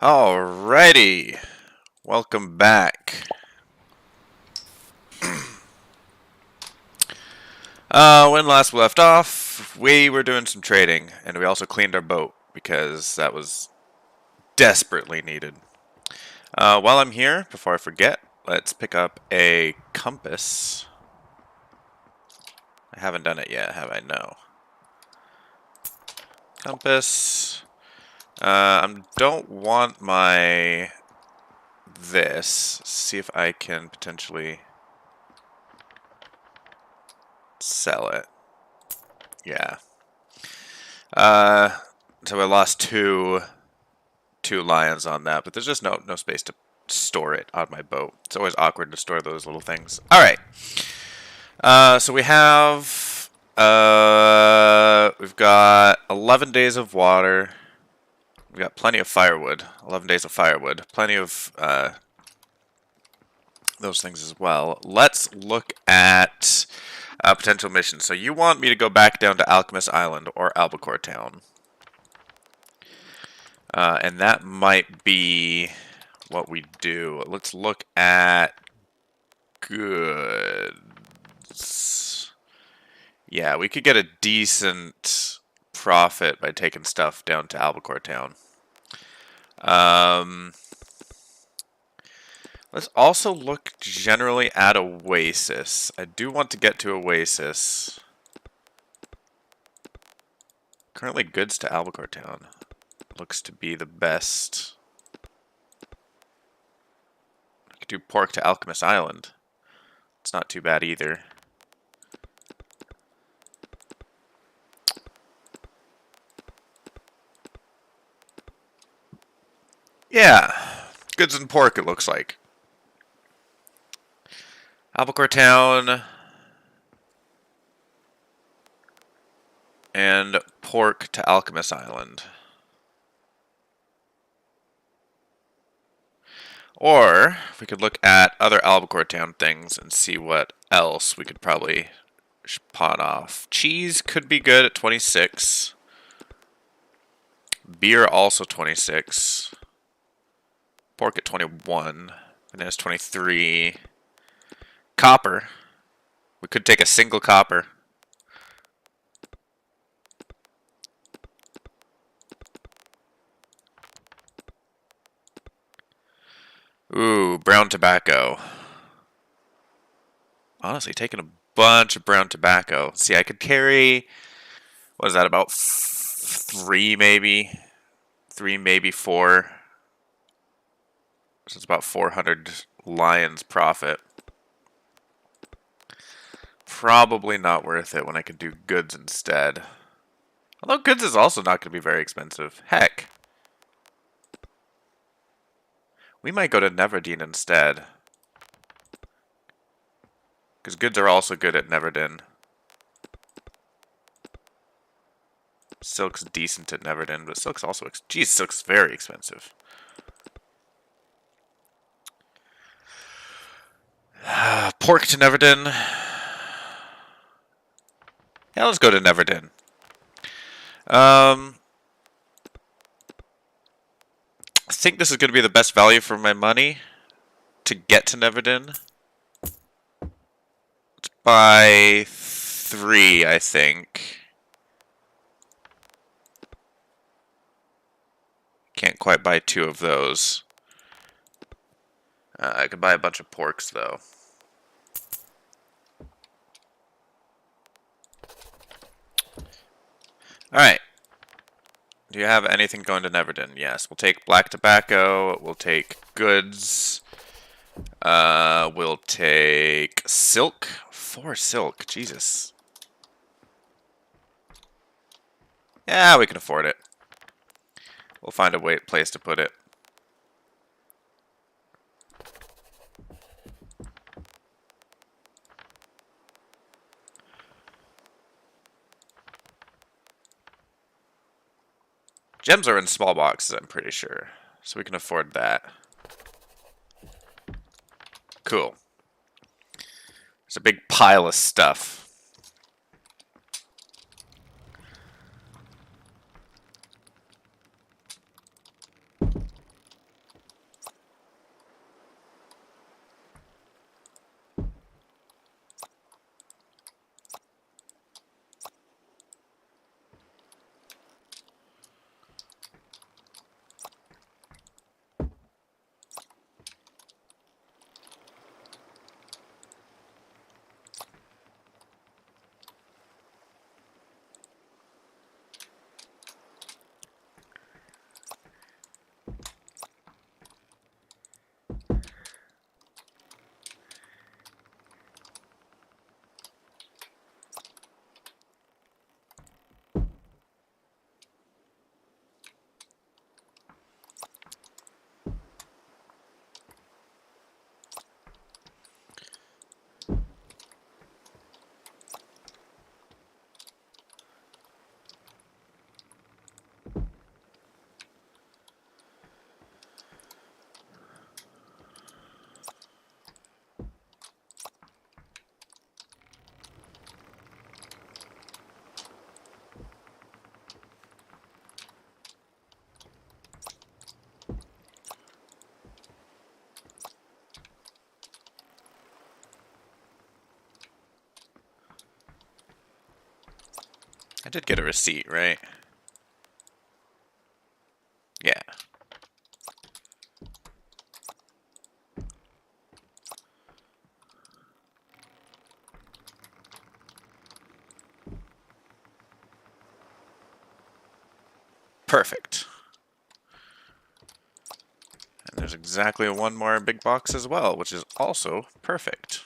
Alrighty, welcome back. When last we left off, we were doing some trading, and we also cleaned our boat because that was desperately needed. While I'm here, before I forget, let's pick up a compass. I haven't done it yet, have I? No. Compass. I don't want my this. See if I can potentially sell it. Yeah. So I lost two lions on that, but there's just no space to store it on my boat. It's always awkward to store those little things. All right. So we've got 11 days of water. We've got plenty of firewood. 11 days of firewood. Plenty of those things as well. Let's look at potential missions. So you want me to go back down to Alchemist Island or Albacore Town. And that might be what we do. Let's look at goods. Yeah, we could get a decent profit by taking stuff down to Albacore Town. Let's also look generally at Oasis. I do want to get to Oasis. Currently goods to Albacore Town. Looks to be the best. I could do pork to Alchemist Island. It's not too bad either. Yeah, goods and pork it looks like. Albacore Town and pork to Alchemist Island. Or we could look at other Albacore Town things and see what else we could probably pawn off. Cheese could be good at 26. Beer also 26. Pork at 21. Bananas 23. Copper. We could take a single copper. Ooh, brown tobacco. Honestly, taking a bunch of brown tobacco. See, I could carry, what is that, about 3 maybe? 3, maybe 4. So it's about 400 lions profit. Probably not worth it when I could do goods instead. Although goods is also not going to be very expensive. Heck. We might go to Neverdeen instead. Because goods are also good at Neverdeen. Silk's decent at Neverdeen, but silk's also... Geez, silk's very expensive. Pork to Neverdeen. Yeah, let's go to Neverdeen. I think this is going to be the best value for my money to get to Neverdeen. Let's buy 3, I think. Can't quite buy 2 of those. I could buy a bunch of porks, though. Alright. Do you have anything going to Neverdeen? Yes. We'll take black tobacco. We'll take goods. We'll take silk. 4 silk. Jesus. Yeah, we can afford it. We'll find a place to put it. Gems are in small boxes, I'm pretty sure. So we can afford that. Cool. There's a big pile of stuff. I did get a receipt, right? Yeah. Perfect. And there's exactly one more big box as well, which is also perfect.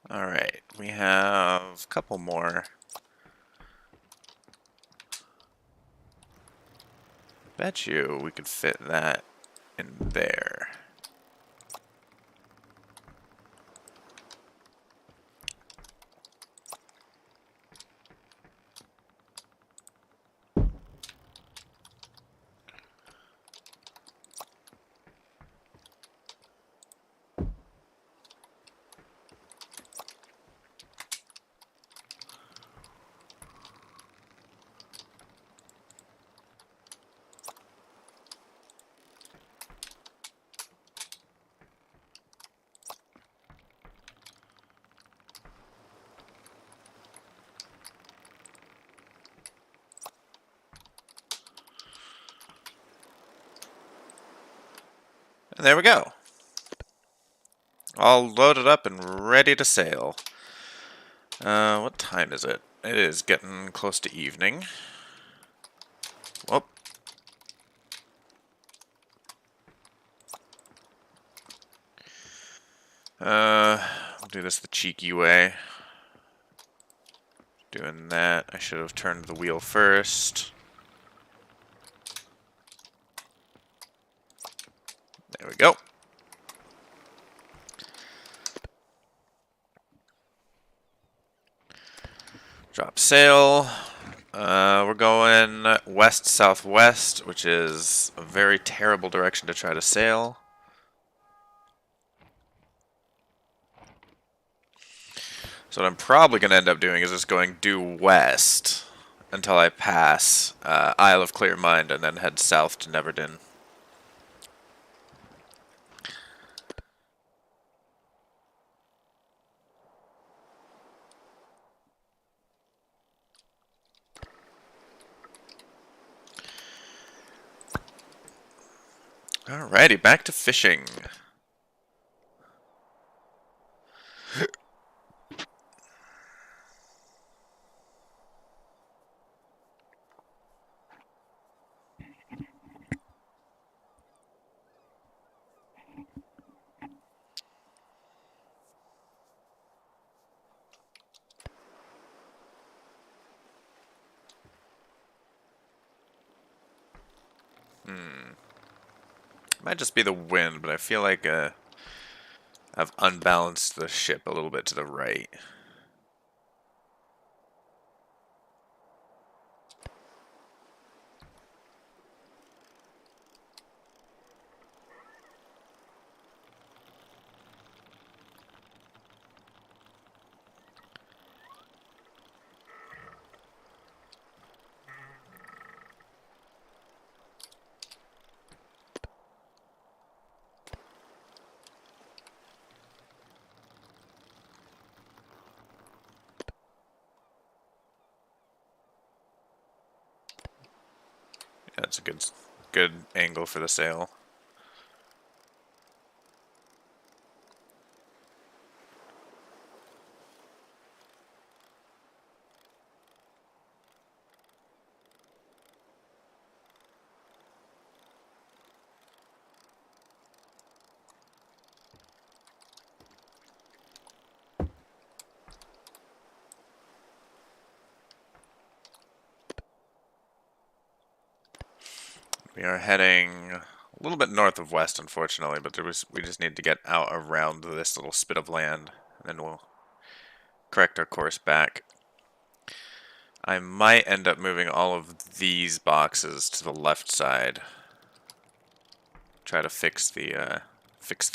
Alright, we have a couple more. Bet you we could fit that in there. And there we go. All loaded up and ready to sail. What time is it? It is getting close to evening. Whoop. We'll do this the cheeky way. Doing that, I should have turned the wheel first. There we go. Drop sail. We're going west-southwest, which is a very terrible direction to try to sail. So what I'm probably going to end up doing is just going due west until I pass Isle of Clear Mind and then head south to Neverdin. Alrighty, back to fishing. Might just be the wind, but I feel like I've unbalanced the ship a little bit to the right. Yeah, that's a good angle for the sail. We are heading a little bit north of west, unfortunately, but we just need to get out around this little spit of land, and then we'll correct our course back. I might end up moving all of these boxes to the left side. Try to fix the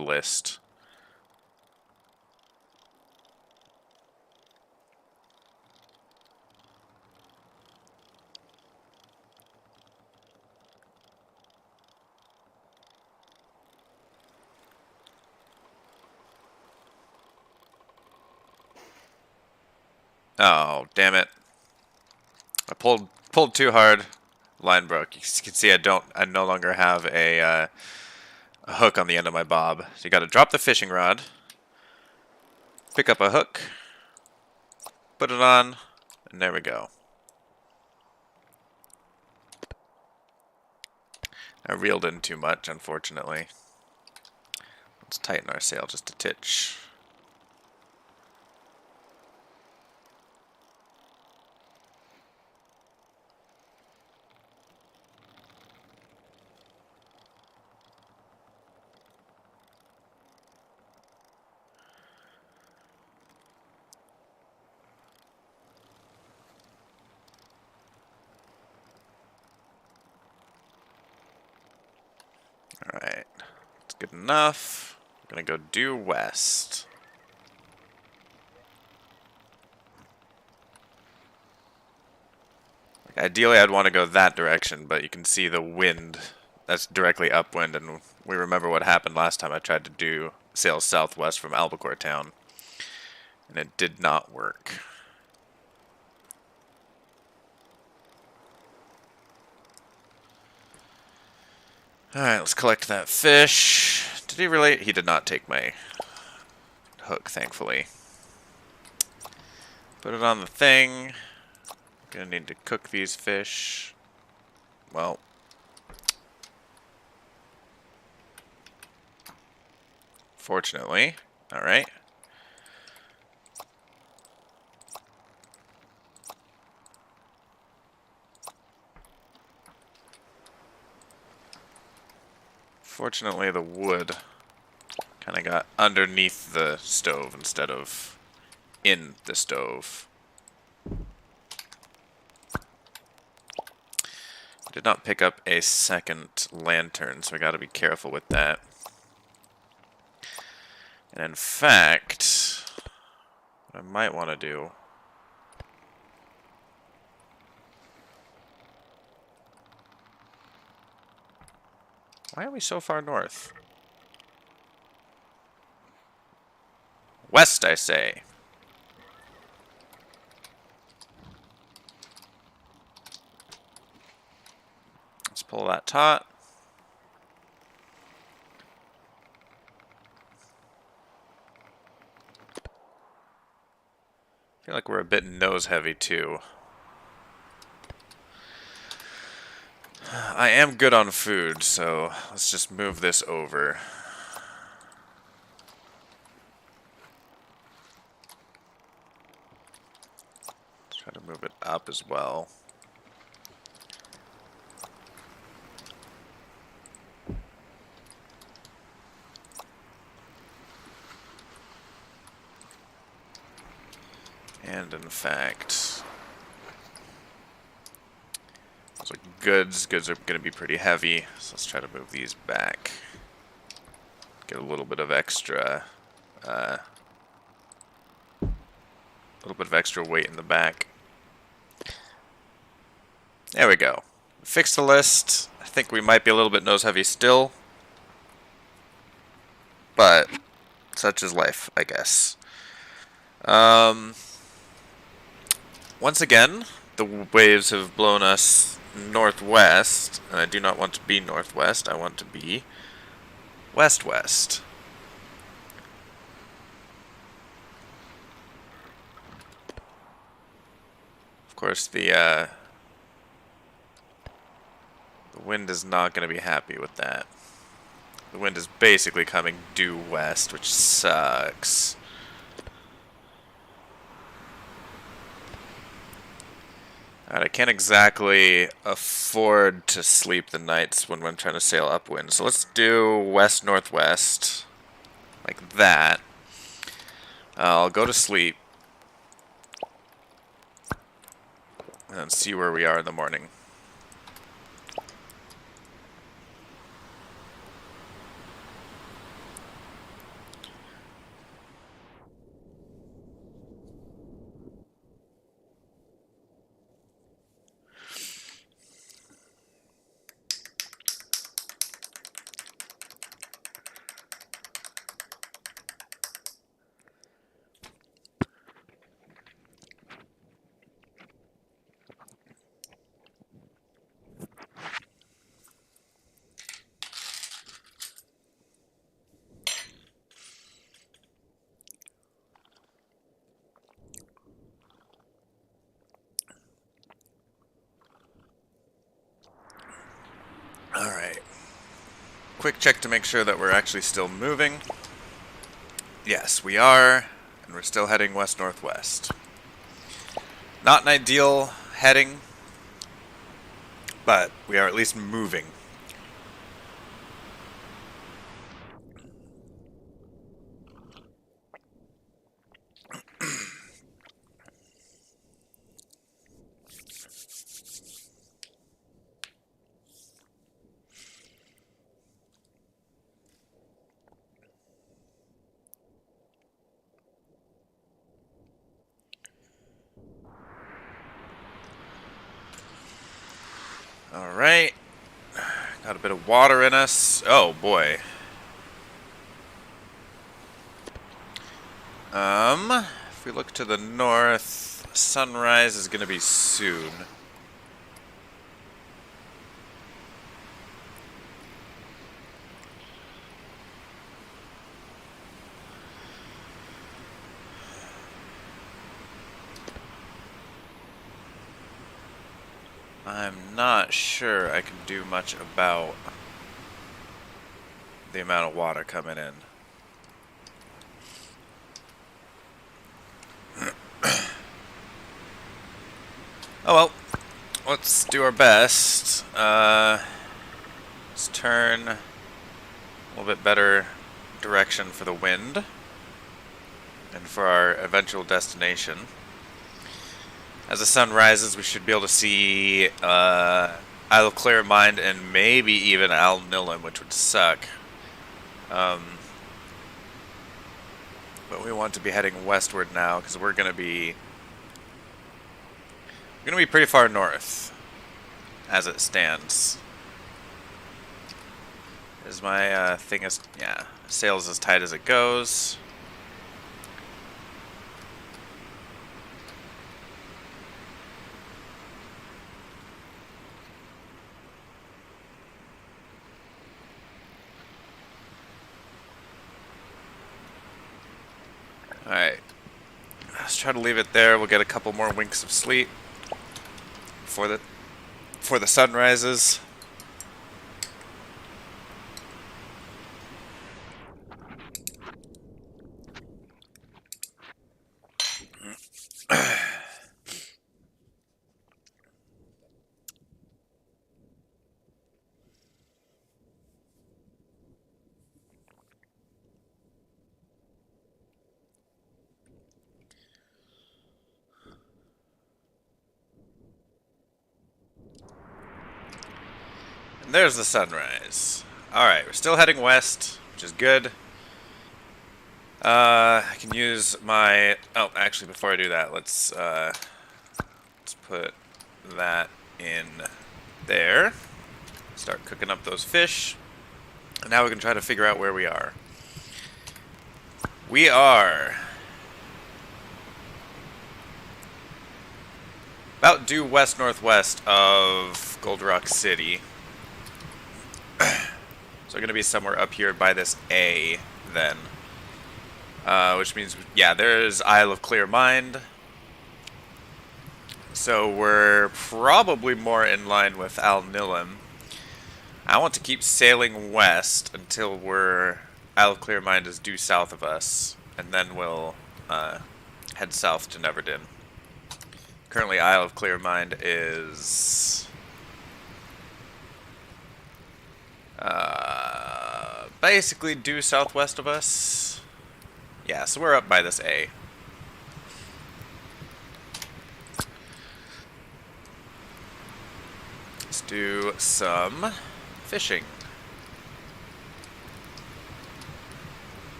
list. Oh, damn it. I pulled too hard. Line broke. You can see I no longer have a hook on the end of my bob. So you gotta drop the fishing rod, pick up a hook, put it on, and there we go. I reeled in too much, unfortunately. Let's tighten our sail just a titch. Alright, that's good enough. I'm gonna go due west. Ideally, I'd want to go that direction, but you can see the wind. That's directly upwind, and we remember what happened last time I tried to sail southwest from Albacore Town, and it did not work. Alright, let's collect that fish. Did he really? He did not take my hook, thankfully. Put it on the thing. Gonna need to cook these fish. Well. Fortunately. Alright. Fortunately, the wood kind of got underneath the stove instead of in the stove. Did not pick up a second lantern, so I gotta be careful with that. And in fact, what I might want to do... Why are we so far north? West, I say. Let's pull that taut. I feel like we're a bit nose heavy too. I am good on food, so let's just move this over. Try to move it up as well. And in fact, those are goods. Goods are going to be pretty heavy, so let's try to move these back. Get a little bit of extra, weight in the back. There we go. Fix the list. I think we might be a little bit nose heavy still, but such is life, I guess. Once again, the waves have blown us northwest, and I do not want to be northwest. I want to be west-west. Of course, the wind is not going to be happy with that. The wind is basically coming due west, which sucks. I can't exactly afford to sleep the nights when I'm trying to sail upwind, so let's do west-northwest, like that. I'll go to sleep, and then see where we are in the morning. Alright. Quick check to make sure that we're actually still moving. Yes, we are, and we're still heading west-northwest. Not an ideal heading, but we are at least moving. Alright. Got a bit of water in us. Oh boy. If we look to the north, sunrise is gonna be soon. I'm not sure I can do much about the amount of water coming in. Oh well, let's do our best. Let's turn a little bit better direction for the wind and for our eventual destination. As the sun rises, we should be able to see Isle of Clear Mind and maybe even Al Nilem, which would suck. But we want to be heading westward now because we're gonna be pretty far north as it stands. Is my thing as sails as tight as it goes. Alright, let's try to leave it there. We'll get a couple more winks of sleep before the sun rises. There's the sunrise. Alright, we're still heading west, which is good. I can use my... Oh, actually, before I do that, let's put that in there. Start cooking up those fish. And now we can try to figure out where we are. We are about due west-northwest of Gold Rock City. So we're going to be somewhere up here by this A, then. Which means, yeah, there's Isle of Clear Mind. So we're probably more in line with Al Nilem. I want to keep sailing west until Isle of Clear Mind is due south of us. And then we'll head south to Neverdin. Currently, Isle of Clear Mind is basically due southwest of us. Yeah, so we're up by this A. Let's do some fishing.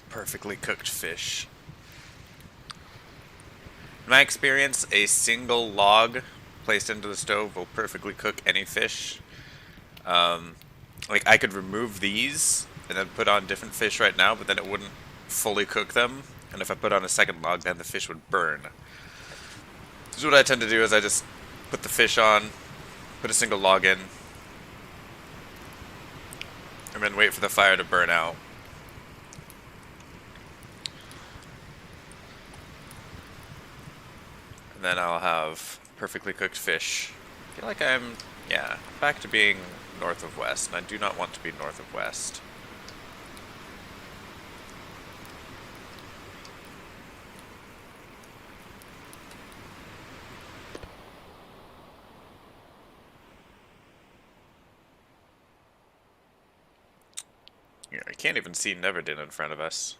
Perfectly cooked fish. In my experience, a single log placed into the stove will perfectly cook any fish. Like, I could remove these and then put on different fish right now, but then it wouldn't fully cook them. And if I put on a second log, then the fish would burn. So what I tend to do is I just put the fish on, put a single log in, and then wait for the fire to burn out. And then I'll have perfectly cooked fish. I feel like I'm, yeah, back to being north of west, and I do not want to be north of west. Yeah, I can't even see Neverdin in front of us.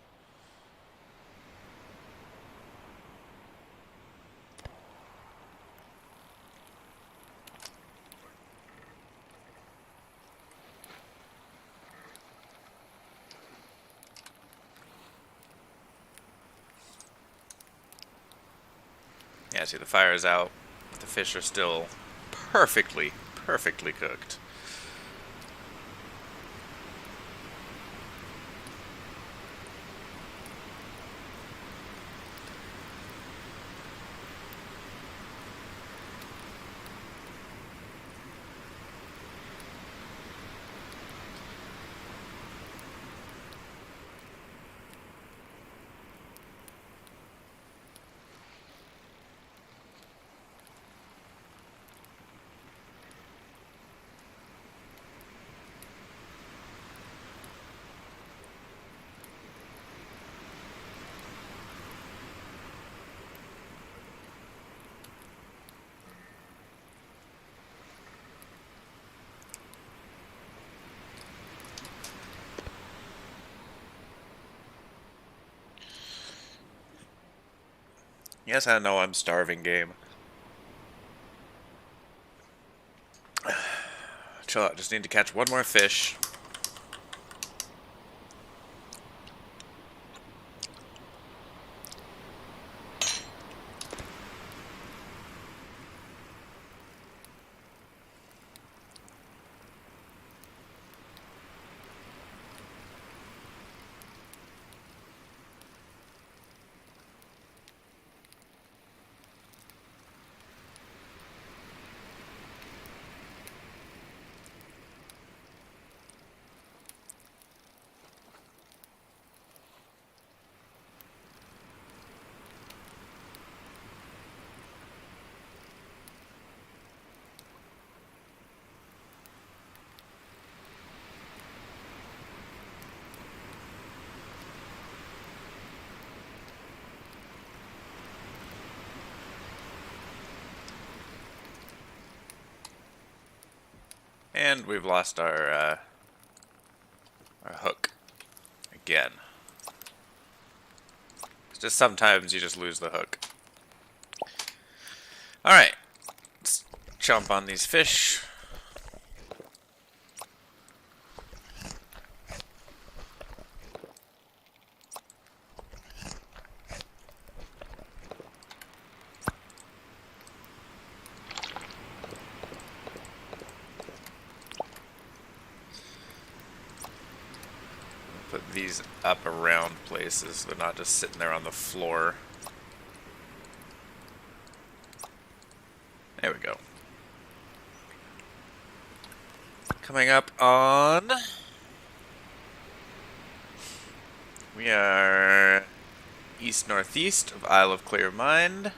Yeah, see, the fire's out. The fish are still perfectly cooked. Yes, I know I'm starving, game. Chill out, just need to catch one more fish. And we've lost our hook again. It's just sometimes you just lose the hook. Alright, let's chomp on these fish. Put these up around places. They're not just sitting there on the floor. There we go. Coming up on... We are east-northeast of Isle of Clear Mind.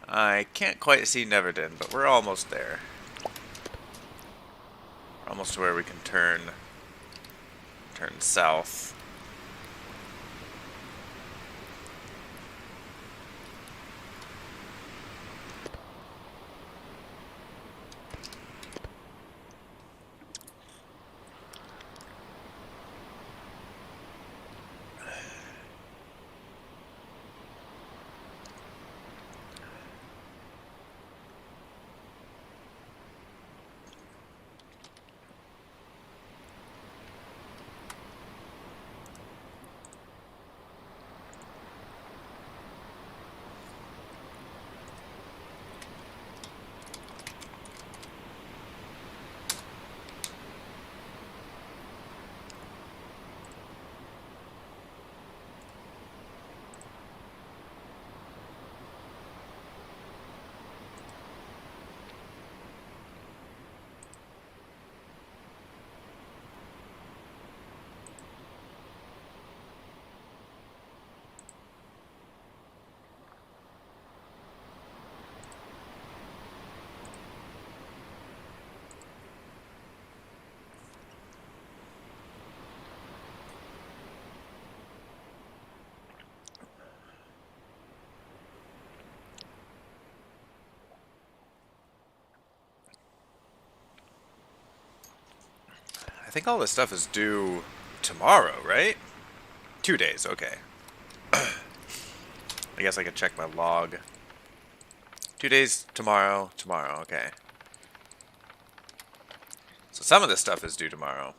I can't quite see Neverdin, but we're almost there. We're almost to where we can turn south. I think all this stuff is due tomorrow, right? 2 days, okay. I guess I could check my log. 2 days, tomorrow, okay. So some of this stuff is due tomorrow.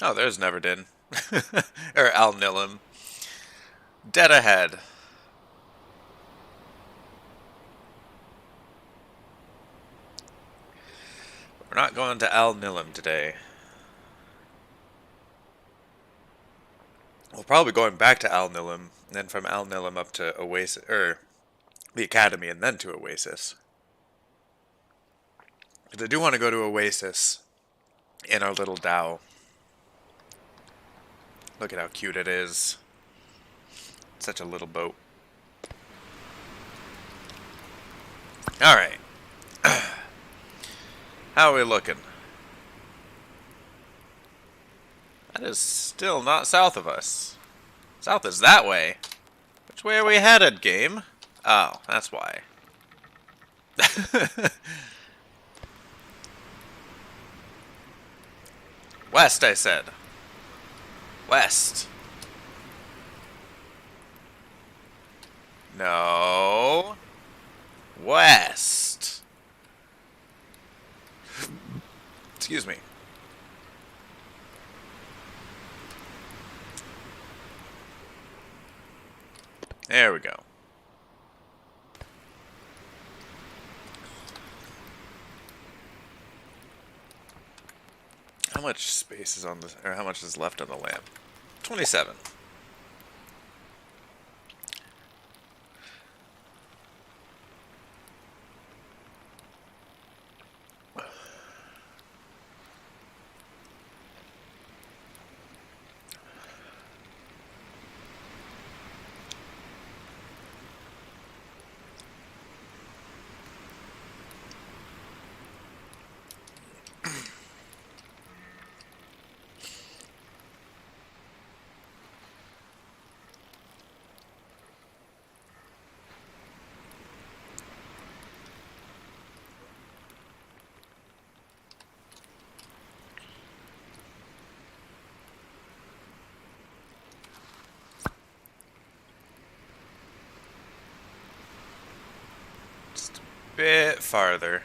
Oh, there's Neverdin. Or Al-Nilim. Dead ahead. We're not going to Al-Nilim today. We're probably going back to Al-Nilim, and then from Al-Nilim up to Oasis, or the Academy, and then to Oasis. Because I do want to go to Oasis in our little Dhow. Look at how cute it is. Such a little boat. Alright. How are we looking? That is still not south of us. South is that way. Which way are we headed, game? Oh, that's why. West, I said. West. No. West. Excuse me. There we go. How much space is on this, or how much is left on the lamp? 27. Bit farther.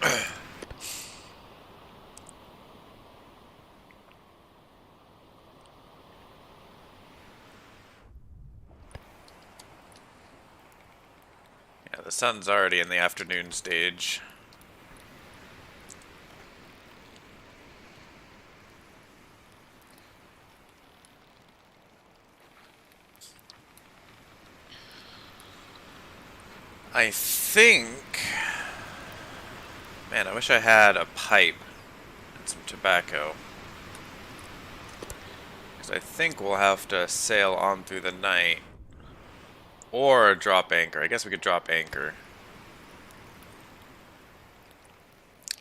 Yeah, the sun's already in the afternoon stage. I think... Man, I wish I had a pipe and some tobacco. Because I think we'll have to sail on through the night. Or drop anchor. I guess we could drop anchor.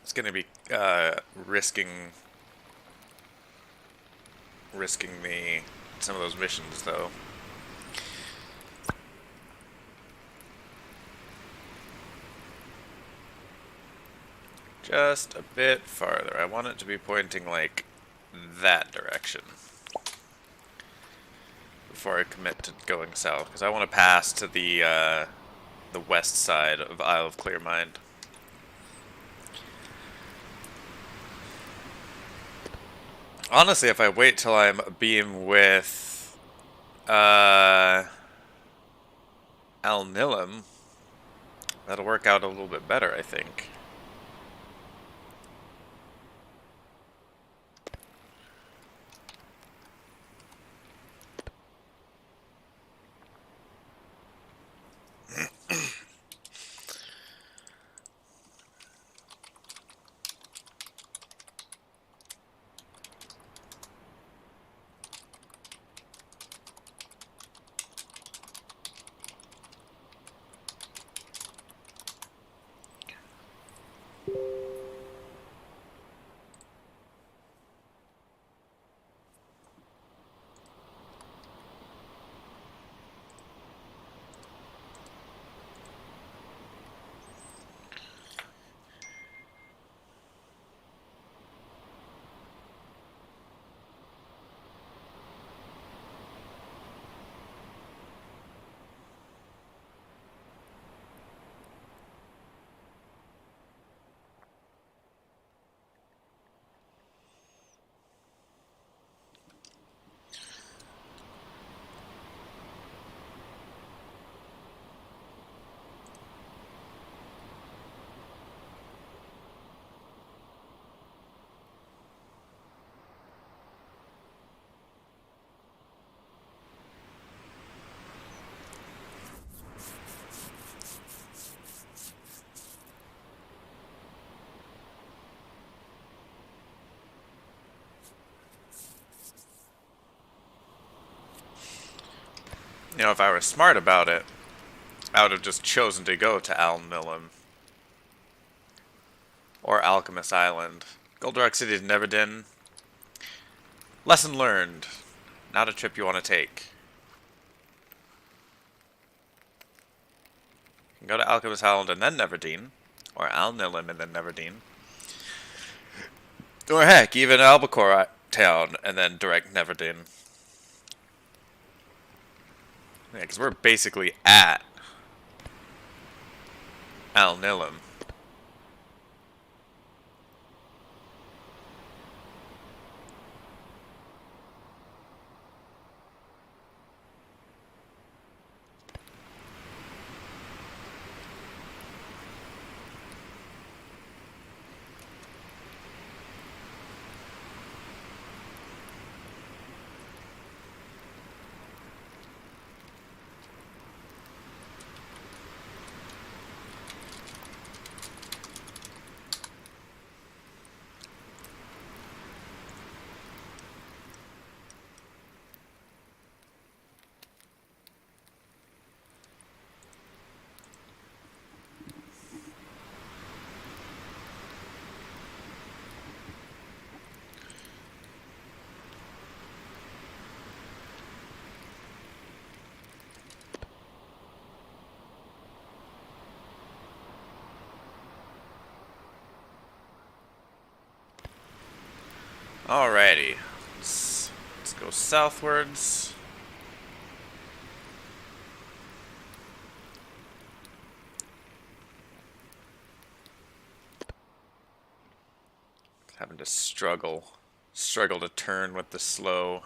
It's going to be risking some of those missions, though. Just a bit farther. I want it to be pointing like that direction before I commit to going south, because I want to pass to the west side of Isle of Clearmind. Honestly, if I wait till I'm beam with Al-Nilim, that'll work out a little bit better, I think. You know, if I were smart about it, I would have just chosen to go to Al Nilim or Alchemist Island. Goldorak City to Neverdin. Lesson learned. Not a trip you want to take. You can go to Alchemist Island and then Neverdeen. Or Al Nilim and then Neverdeen. Or heck, even Albacore Town and then direct Neverdeen. Yeah, because we're basically at Al Nilim. Alrighty. Let's go southwards. Having to struggle to turn with the slow.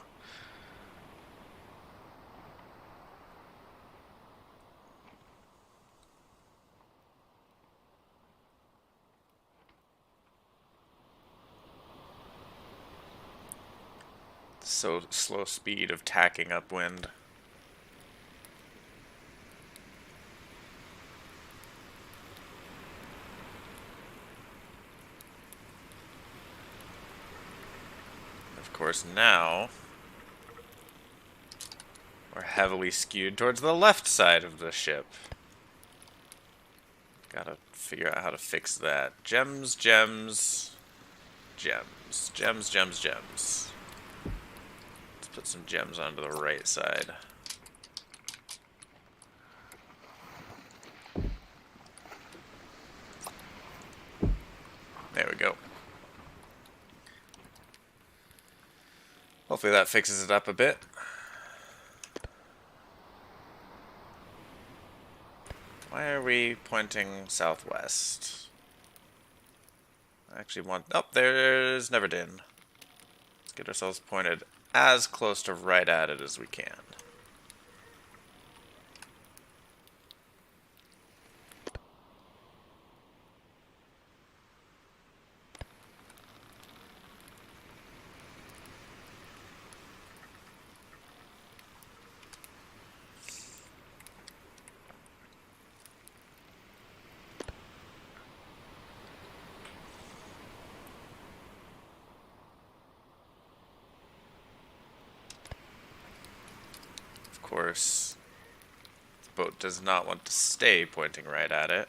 So slow speed of tacking upwind. Of course, now we're heavily skewed towards the left side of the ship. Gotta figure out how to fix that. Gems, gems, gems, gems, gems, gems. Let's put some gems onto the right side. There we go. Hopefully that fixes it up a bit. Why are we pointing southwest? I actually want... Oh, there's Neverdin. Let's get ourselves pointed as close to right at it as we can. Of course, the boat does not want to stay pointing right at it.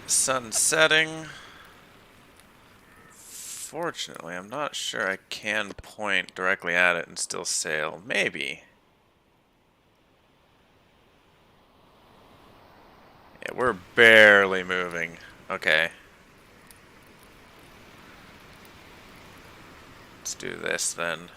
sun setting. Fortunately, I'm not sure I can point directly at it and still sail. Maybe. Yeah, we're barely moving. Okay. Let's do this then.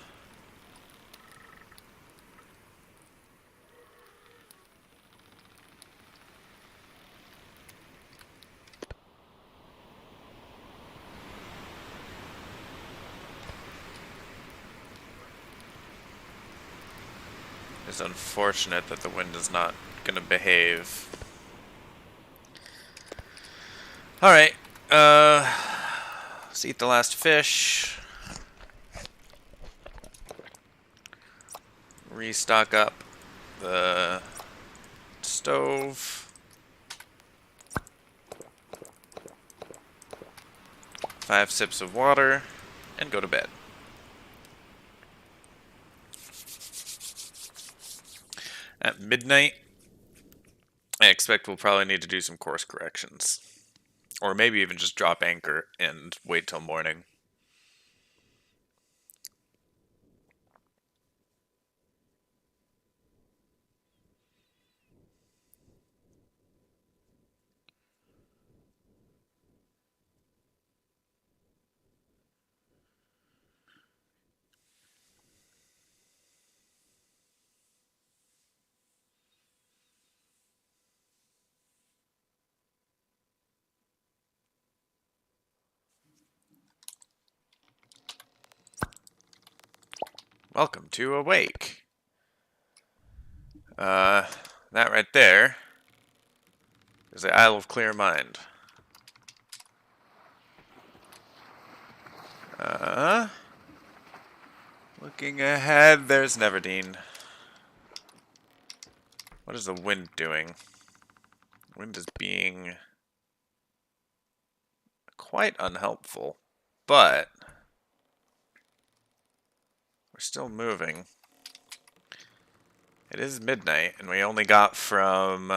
It's unfortunate that the wind is not going to behave. Alright, let's eat the last fish. Restock up the stove. 5 sips of water, and go to bed. At midnight, I expect we'll probably need to do some course corrections. Or maybe even just drop anchor and wait till morning. Welcome to Awake. That right there is the Isle of Clear Mind. Looking ahead, there's Neverdeen. What is the wind doing? The wind is being quite unhelpful, but we're still moving. It is midnight, and we only got from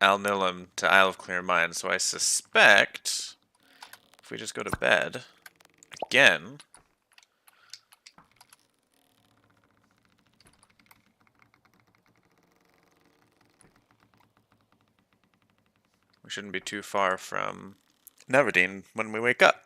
Al Nilam to Isle of Clear Mind, so I suspect if we just go to bed again, we shouldn't be too far from Neverdeen when we wake up.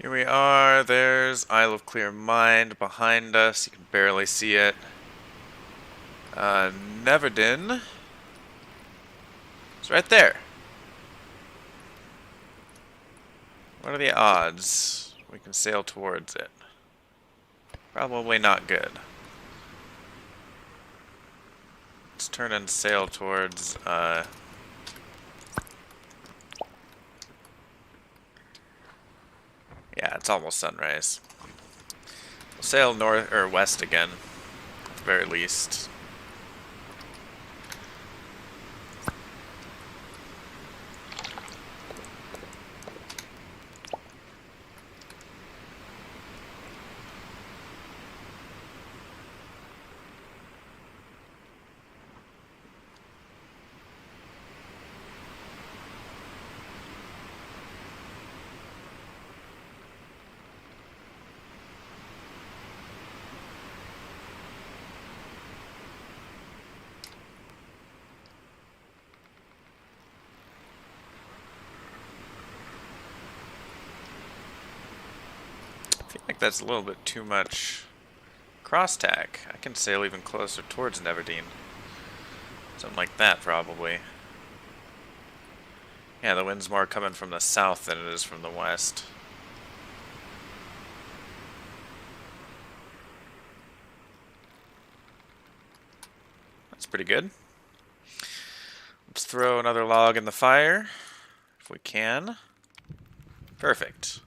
Here we are, there's Isle of Clear Mind behind us, you can barely see it. Neverdeen is right there. What are the odds we can sail towards it? Probably not good. Let's turn and sail towards, yeah, it's almost sunrise. We'll sail north or west again, at the very least. I feel like that's a little bit too much cross tack. I can sail even closer towards Neverdeen. Something like that, probably. Yeah, the wind's more coming from the south than it is from the west. pretty good. Let's throw another log in the fire, if we can. Perfect.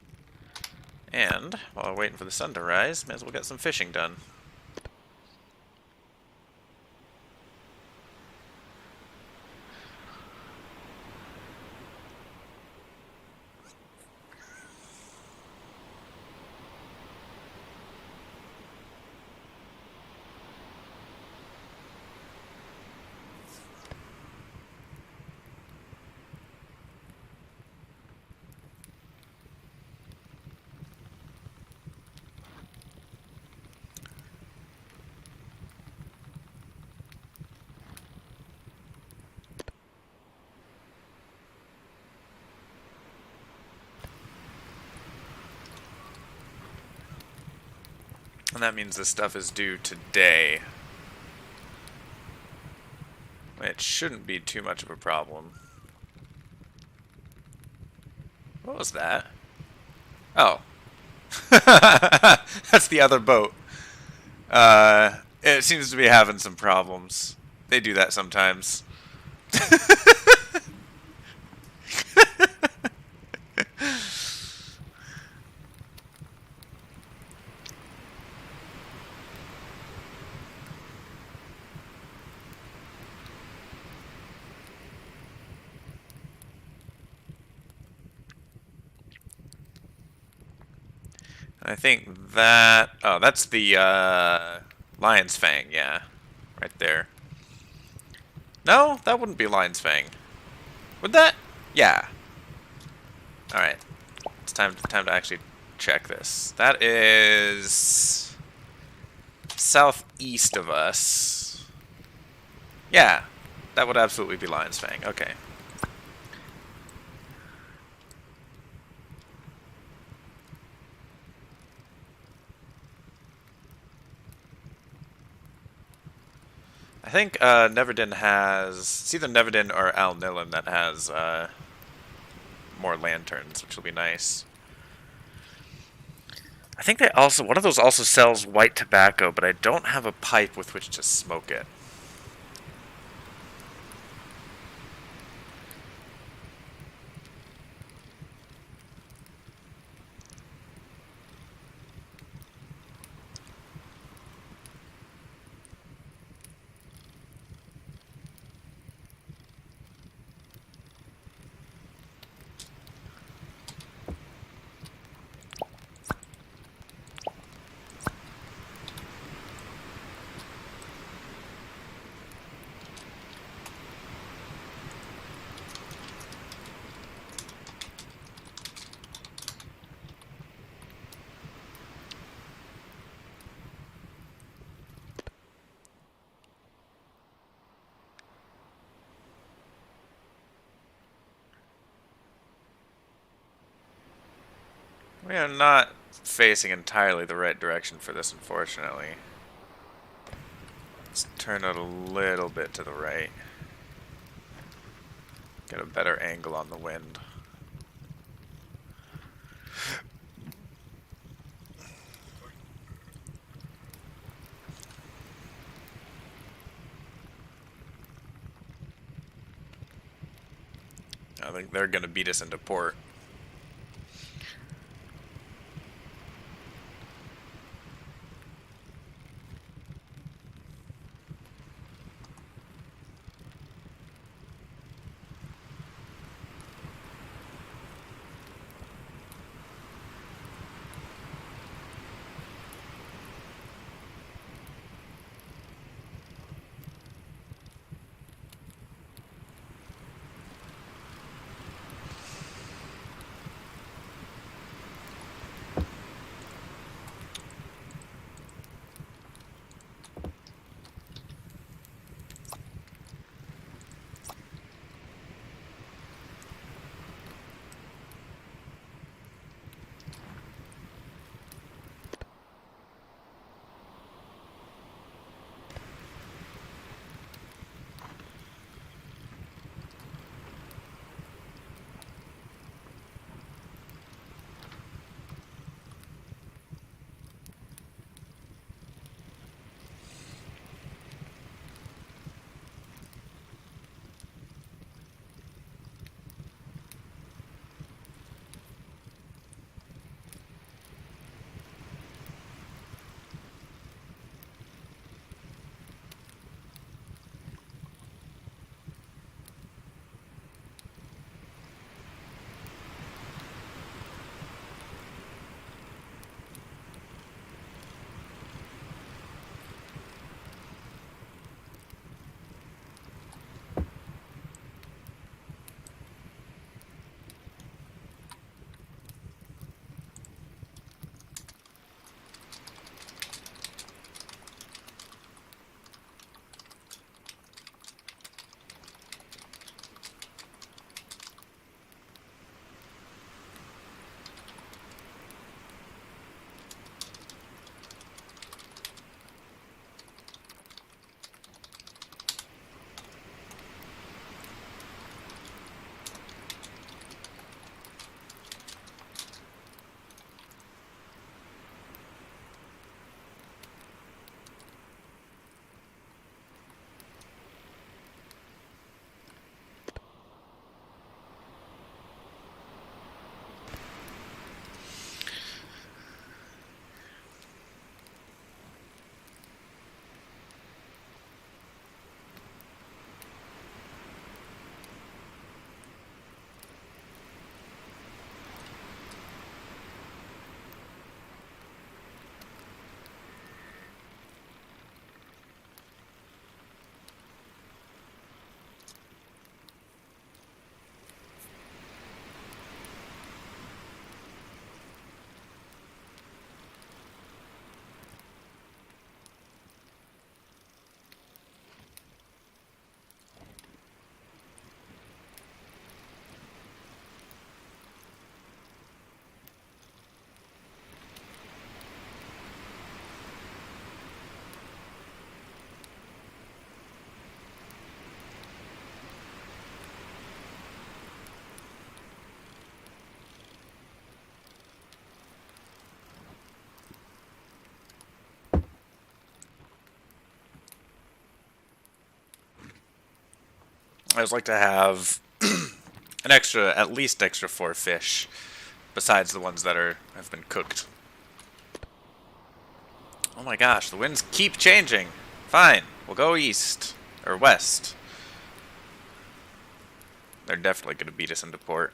And, while we're waiting for the sun to rise, may as well get some fishing done. And that means this stuff is due today. It shouldn't be too much of a problem. What was that? Oh. That's the other boat. It seems to be having some problems. They do that sometimes. I think that... Oh, that's the Lion's Fang, yeah. Right there. No, that wouldn't be Lion's Fang. Would that? Yeah. Alright. It's time to actually check this. That is... southeast of us. Yeah. That would absolutely be Lion's Fang. Okay. I think Neverdin has... It's either Neverdin or Al Nilin that has more lanterns, which will be nice. I think they also... One of those also sells white tobacco, but I don't have a pipe with which to smoke it. We are not facing entirely the right direction for this, unfortunately. Let's turn it a little bit to the right. Get a better angle on the wind. I think they're going to beat us into port. I always like to have at least extra 4 fish, besides the ones that have been cooked. Oh my gosh, the winds keep changing. Fine, we'll go east or west. They're definitely going to beat us into port.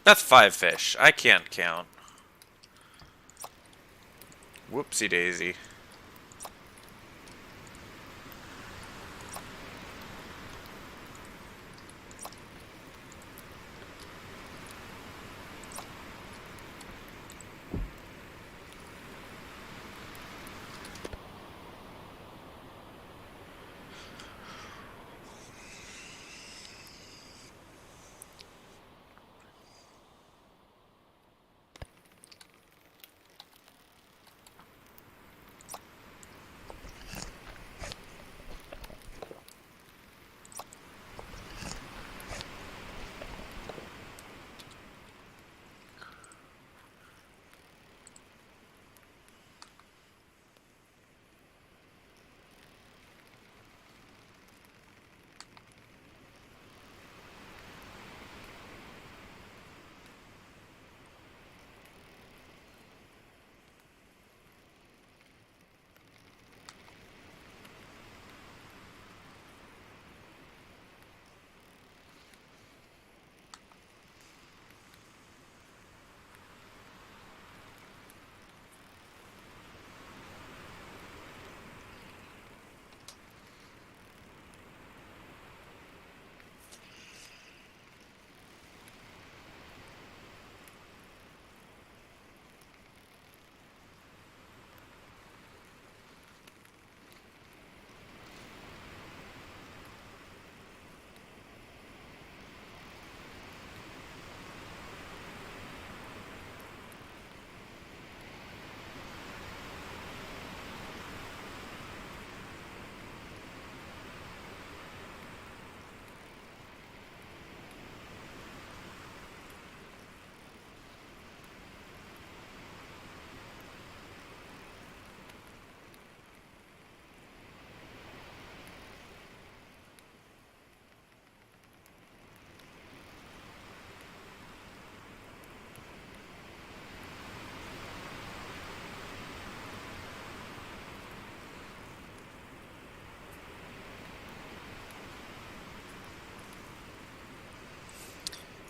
That's 5 fish. I can't count. Whoopsie daisy.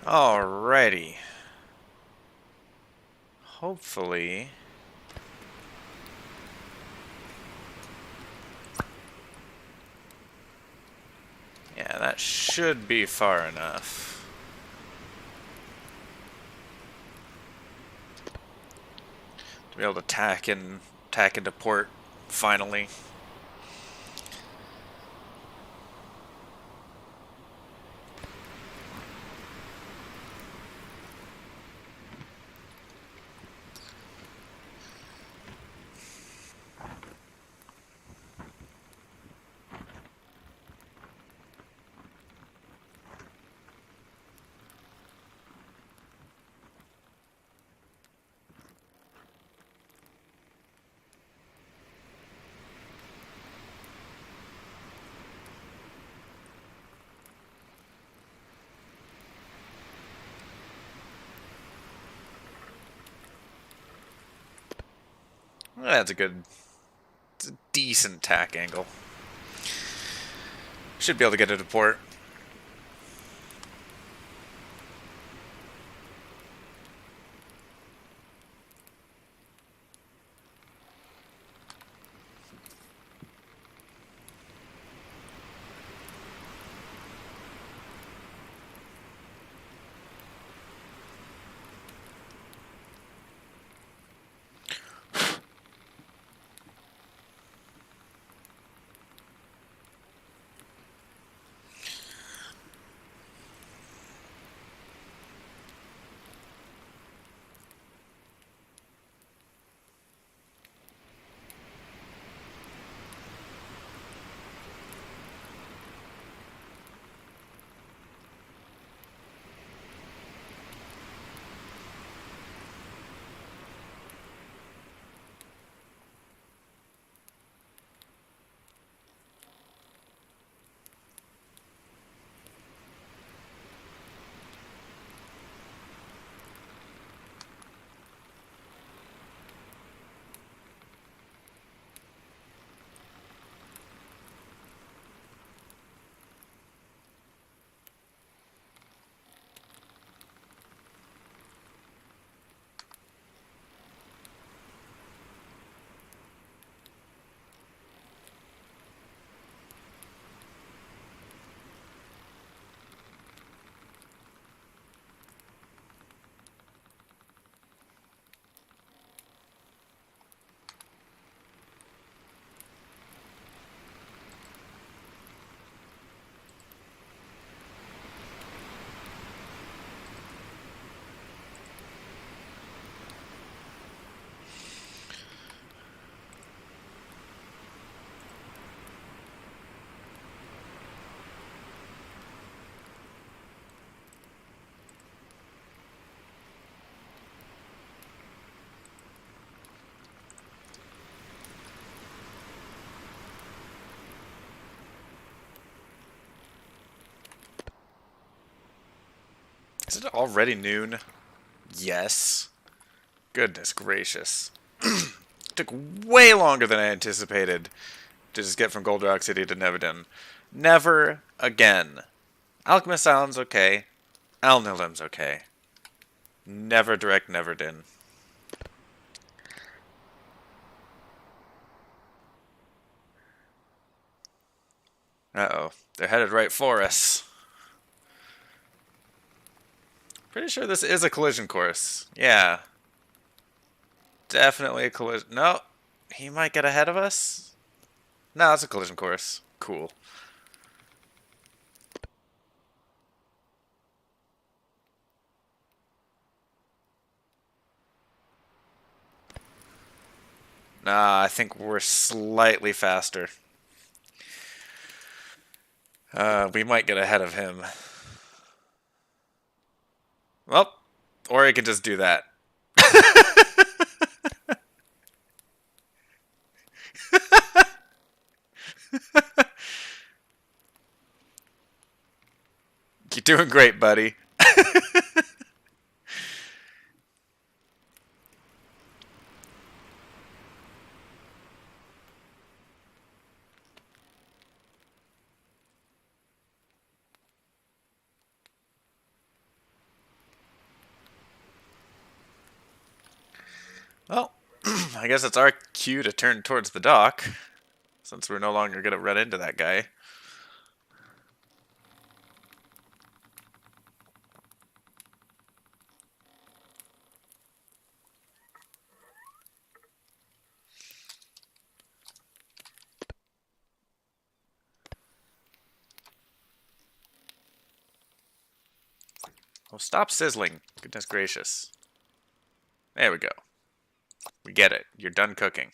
Alrighty. Hopefully. Yeah, that should be far enough. To be able to tack into port finally. That's a good, it's a decent tack angle. Should be able to get it to port. Is it already noon? Yes. Goodness gracious. Took way longer than I anticipated to just get from Gold Rock City to Neverden. Never again. Alchemist Island's okay. Alnilim's okay. Never direct Neverden. Uh-oh. They're headed right for us. Pretty sure this is a collision course. Yeah. Definitely a collision. No. He might get ahead of us? No, it's a collision course. Cool. Nah, I think we're slightly faster. We might get ahead of him. Well, or he could just do that. You're doing great, buddy. Well, I guess it's our cue to turn towards the dock, since we're no longer going to run into that guy. Well, stop sizzling. Goodness gracious. There we go. We get it. You're done cooking.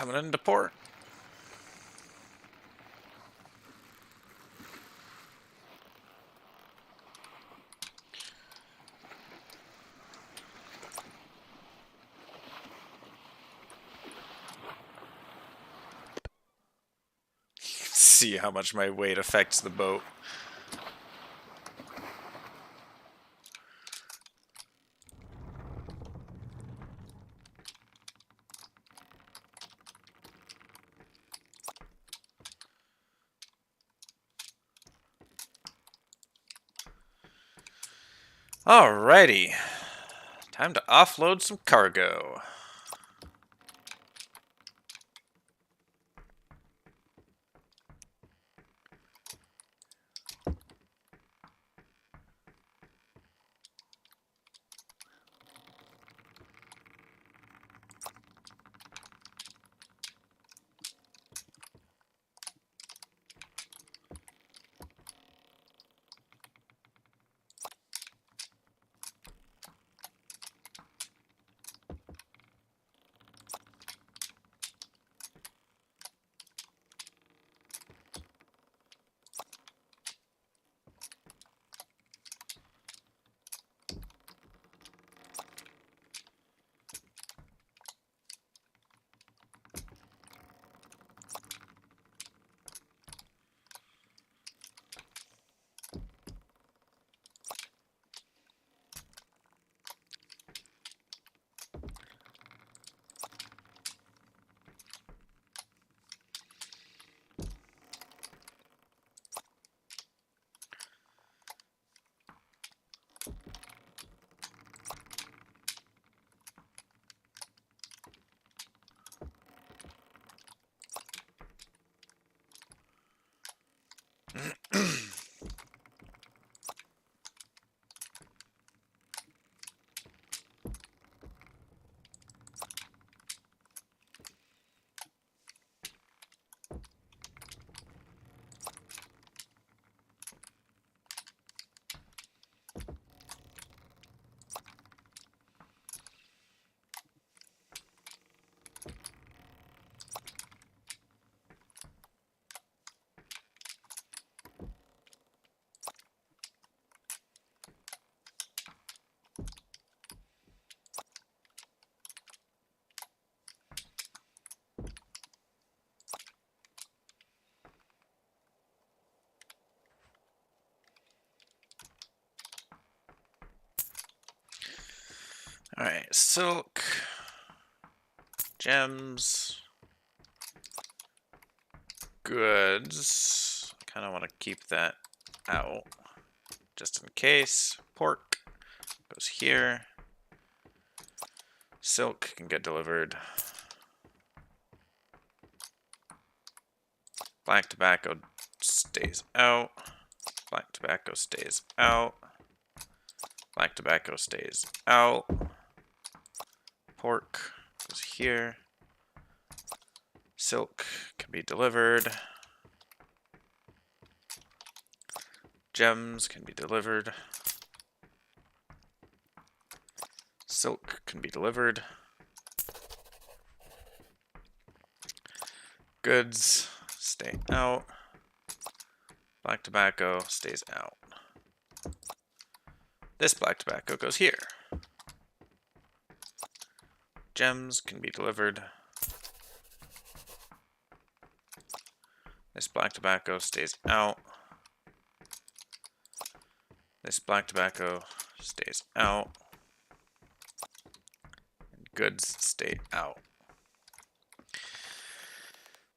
coming into port. See how much my weight affects the boat. Alrighty. Time to offload some cargo. Alright, silk, gems, goods. I kind of want to keep that out just in case. Pork goes here. Silk can get delivered. Black tobacco stays out. Black tobacco stays out. Black tobacco stays out. Pork goes here. Silk can be delivered. Gems can be delivered. Silk can be delivered. Goods stay out. Black tobacco stays out. This black tobacco goes here. Gems can be delivered. This black tobacco stays out. This black tobacco stays out. And goods stay out.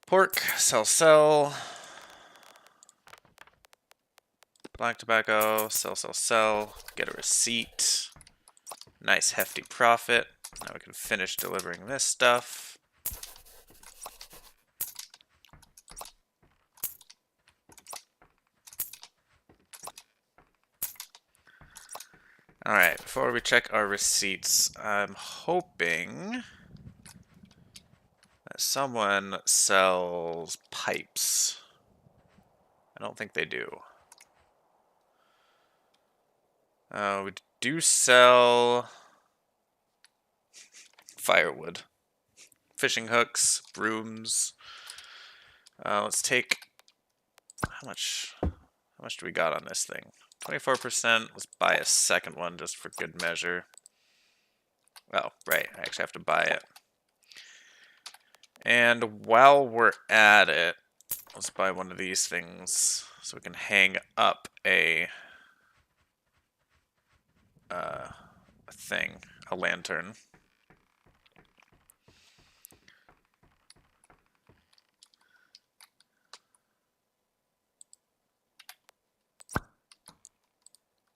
Pork, sell. Black tobacco, sell. Get a receipt. Nice hefty profit. Now we can finish delivering this stuff. Alright, before we check our receipts, I'm hoping that someone sells pipes. I don't think they do. We do sell firewood. fishing hooks, brooms. Let's take how much do we got on this thing? 24%. Let's buy a second one just for good measure. Oh, right. I actually have to buy it. And while we're at it, let's buy one of these things so we can hang up a thing, a lantern.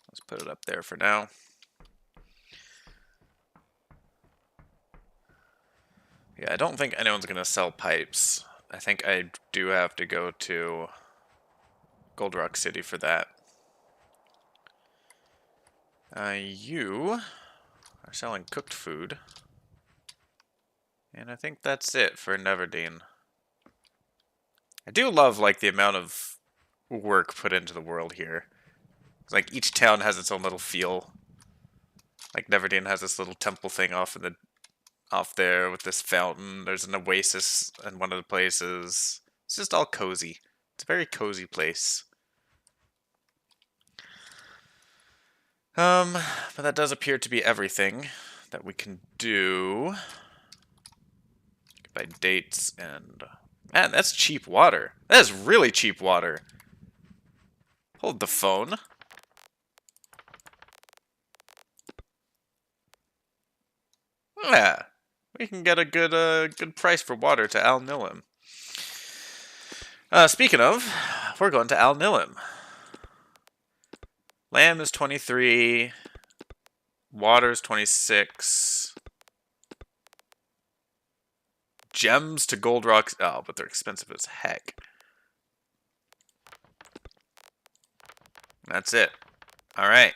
Let's put it up there for now. Yeah, I don't think anyone's going to sell pipes. I think I do have to go to Gold Rock City for that. You are selling cooked food. And I think that's it for Neverdeen. I do love, like, the amount of work put into the world here. Like, each town has its own little feel. Like, Neverdeen has this little temple thing off there with this fountain. There's an oasis in one of the places. It's just all cozy. It's a very cozy place. But that does appear to be everything that we can do. Buy dates and... Man, that's cheap water. That is really cheap water. Hold the phone. Yeah, we can get a good price for water to Al Nilim. Speaking of, we're going to Al Nilim. Lamb is 23. Water's 26. Gems to gold rocks. Oh, but they're expensive as heck. That's it. Alright.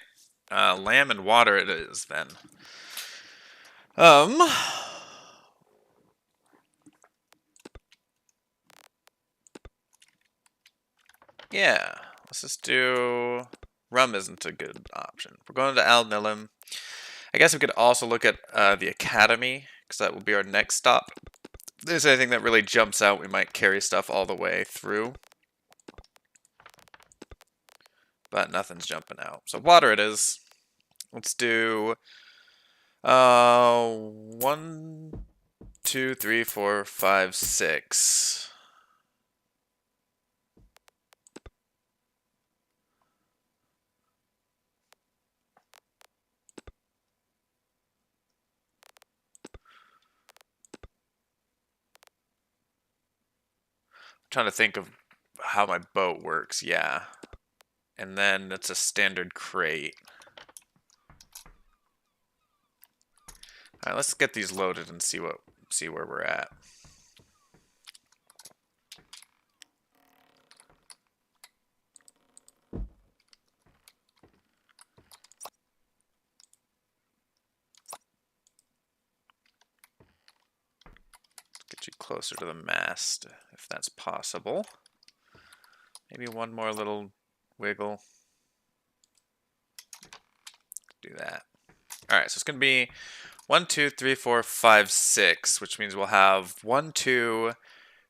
Lamb and water it is, then. Yeah. Let's just do... Rum isn't a good option. We're going to Al Nilim. I guess we could also look at the Academy, because that will be our next stop. If there's anything that really jumps out, we might carry stuff all the way through. But nothing's jumping out. So water it is. Let's do 1, 2, 3, 4, 5, 6. I'm trying to think of how my boat works. Yeah. And then it's a standard crate. All right, let's get these loaded and see where we're at. Get you closer to the mast, if that's possible. Maybe one more little wiggle. Do that. All right, so it's going to be 1, 2, 3, 4, 5, 6, which means we'll have 1, 2,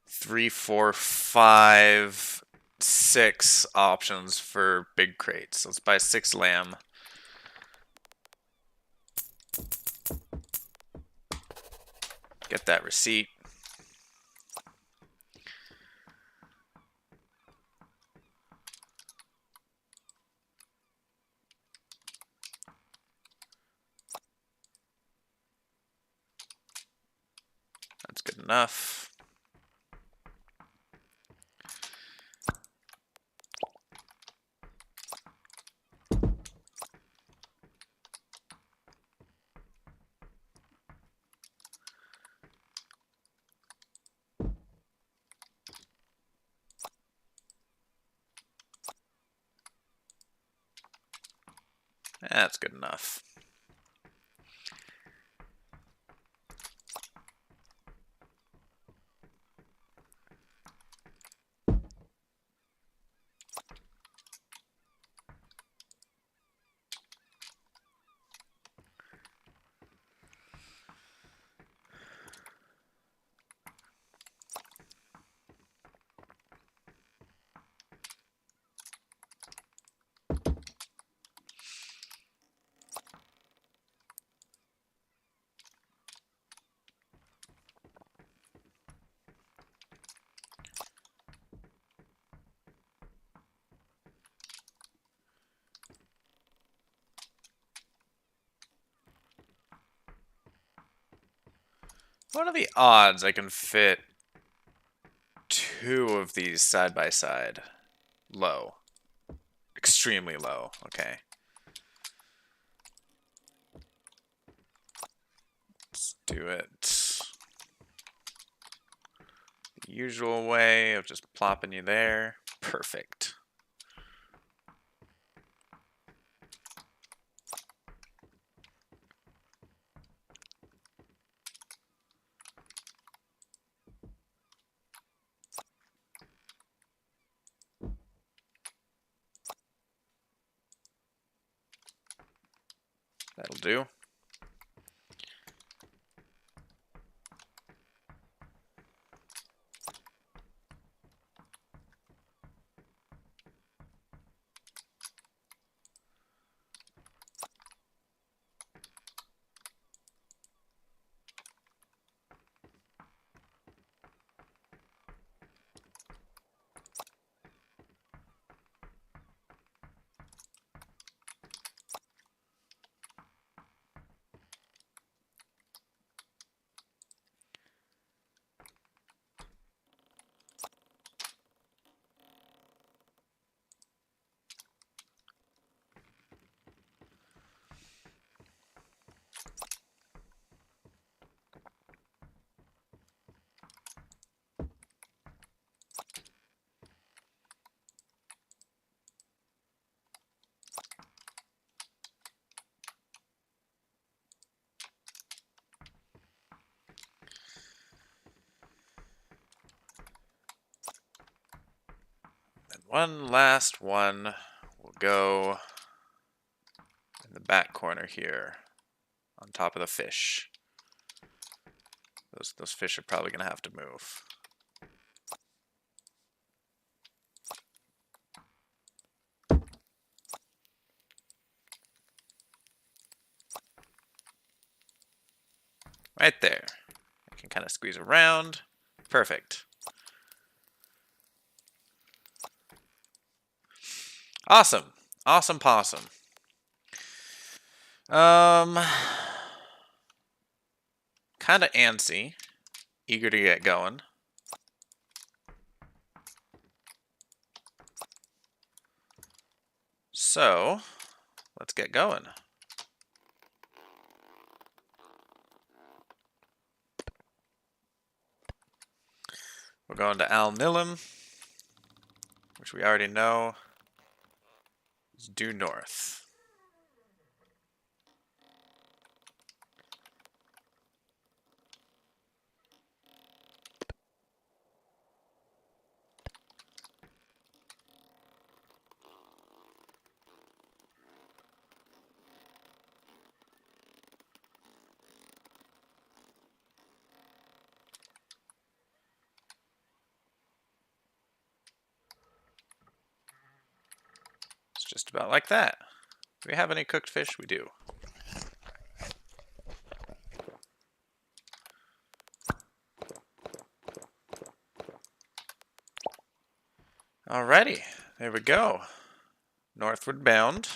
3, 4, 5, 6 options for big crates. Let's buy 6 lamb. Get that receipt. That's good enough. That's good enough. What are the odds I can fit 2 of these side by side? Low. Extremely low. Okay. Let's do it the usual way of just plopping you there. Perfect. That'll do. And one last one will go in the back corner here on top of the fish. Those fish are probably going to have to move. Right there. I can kind of squeeze around. Perfect. Awesome. Awesome possum. Kind of antsy. Eager to get going. So, let's get going. We're going to Al Nilim, which we already know is due north. It's just about like that. Do we have any cooked fish? We do. Alrighty, there we go. Northward bound.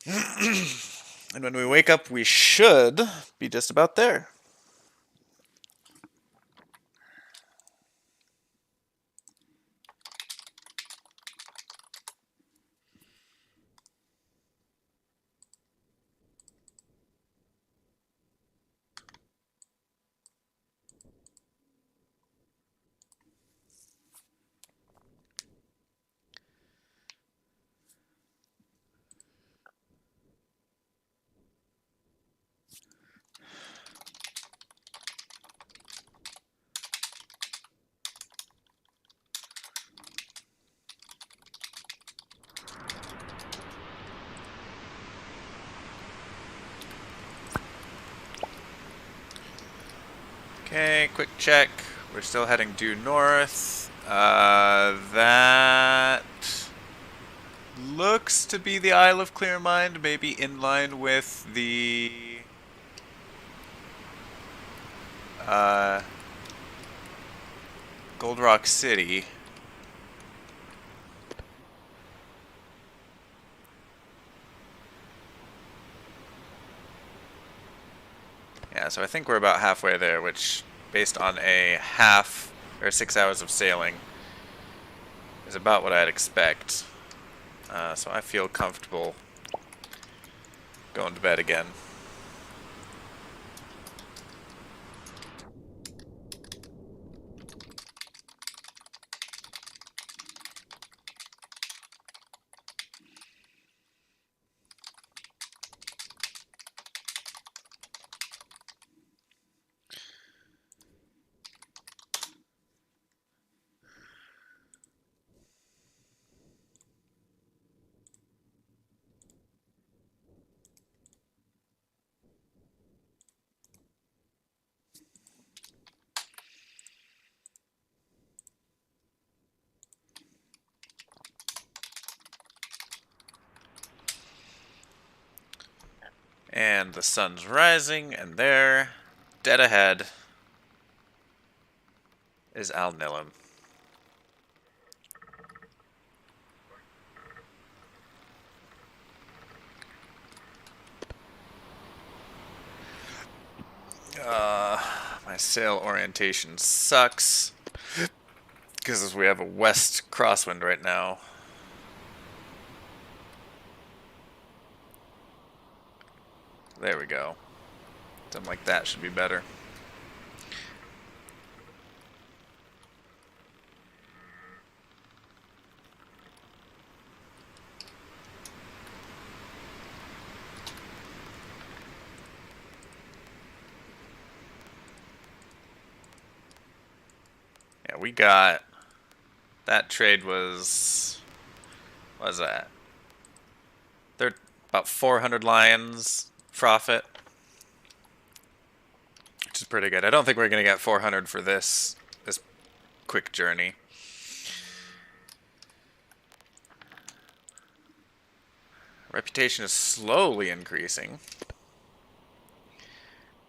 And when we wake up, we should be just about there. Okay, quick check. We're still heading due north. That looks to be the Isle of Clearmind, maybe in line with the Gold Rock City. So I think we're about halfway there, which, based on a half or 6 hours of sailing, is about what I'd expect. So I feel comfortable going to bed again. And the sun's rising, and there, dead ahead, is Al Nilam. My sail orientation sucks because we have a west crosswind right now. There we go. Something like that should be better. Yeah, we got... That trade was... What was that? They're about 400 lions profit. Which is pretty good. I don't think we're going to get 400 for this quick journey. Reputation is slowly increasing.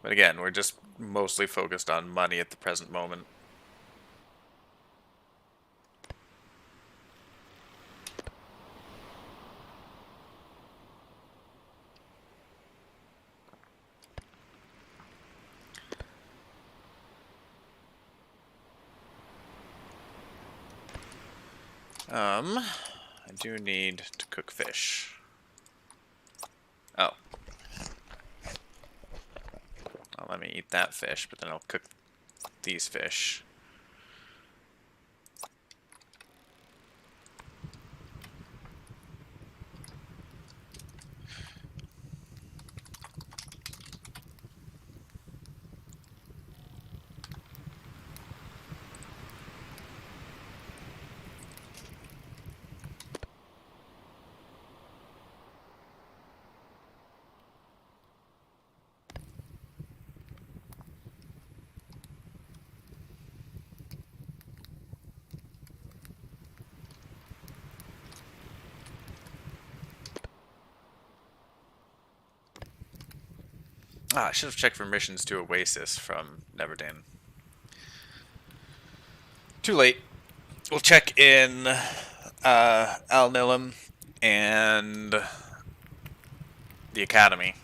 But again, we're just mostly focused on money at the present moment. I do need to cook fish. Oh. Well, let me eat that fish, but then I'll cook these fish. Ah, I should have checked for missions to Oasis from Neverdane. Too late. We'll check in Al Nilam and the Academy.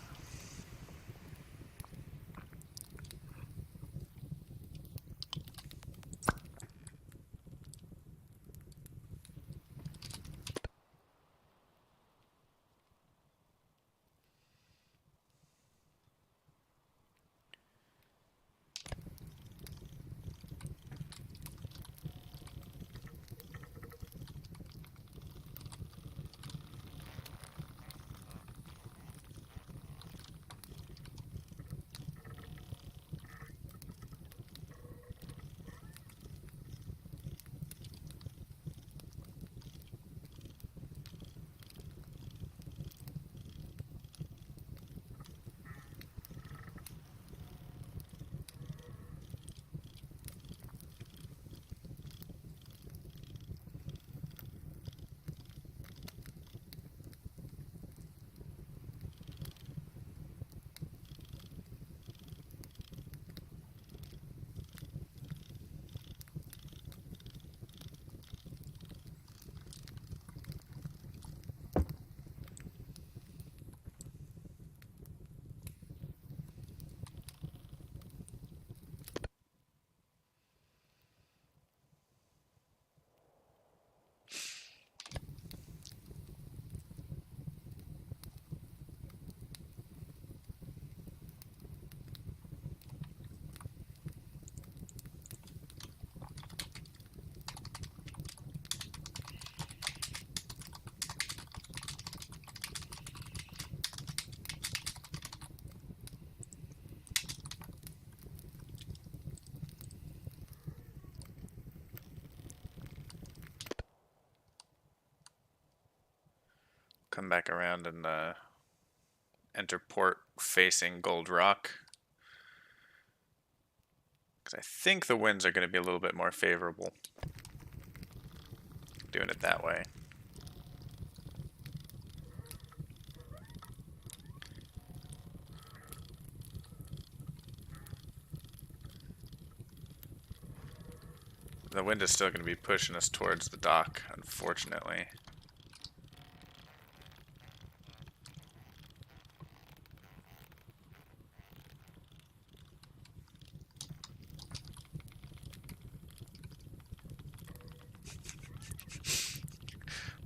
come back around and enter port facing Gold Rock. Because I think the winds are going to be a little bit more favorable doing it that way. The wind is still going to be pushing us towards the dock, unfortunately.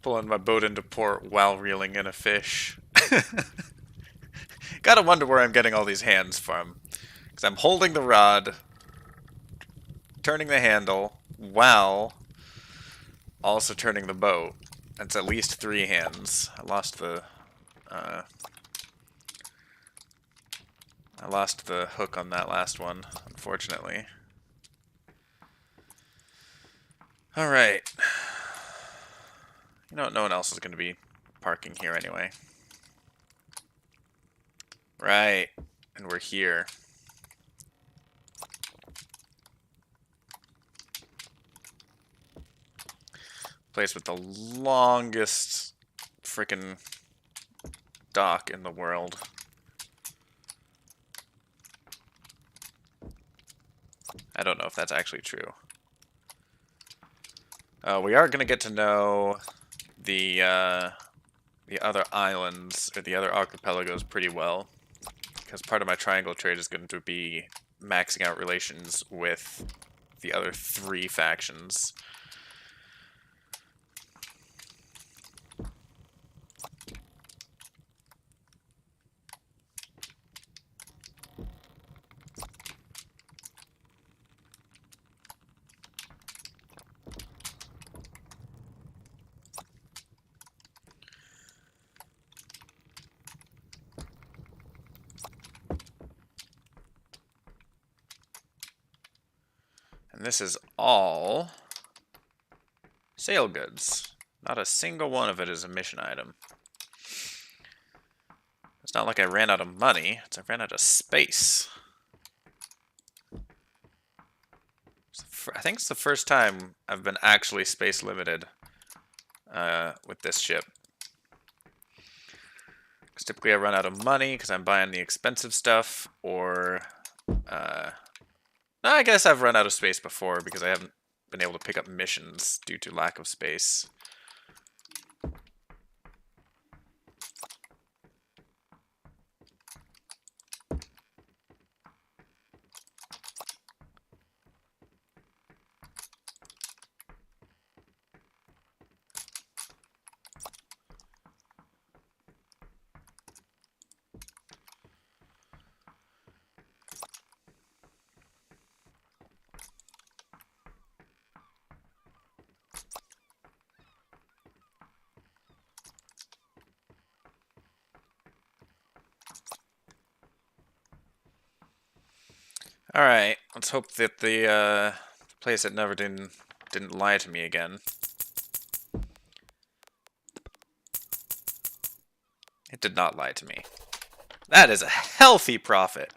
Pulling my boat into port while reeling in a fish. Gotta wonder where I'm getting all these hands from. Because I'm holding the rod, turning the handle, while also turning the boat. That's at least 3 hands. I lost the hook on that last one, unfortunately. Alright. You know what? No one else is going to be parking here anyway. Right. And we're here. Place with the longest frickin' dock in the world. I don't know if that's actually true. We are going to get to know the other islands, or the other archipelagos, pretty well. Because part of my triangle trade is going to be maxing out relations with the other 3 factions. And this is all sale goods. Not a single one of it is a mission item. It's not like I ran out of money, it's I ran out of space. I think it's the first time I've been actually space limited with this ship. Because typically I run out of money because I'm buying the expensive stuff, or no, I guess I've run out of space before because I haven't been able to pick up missions due to lack of space. Alright, let's hope that the place that never didn't lie to me again. It did not lie to me. That is a healthy profit.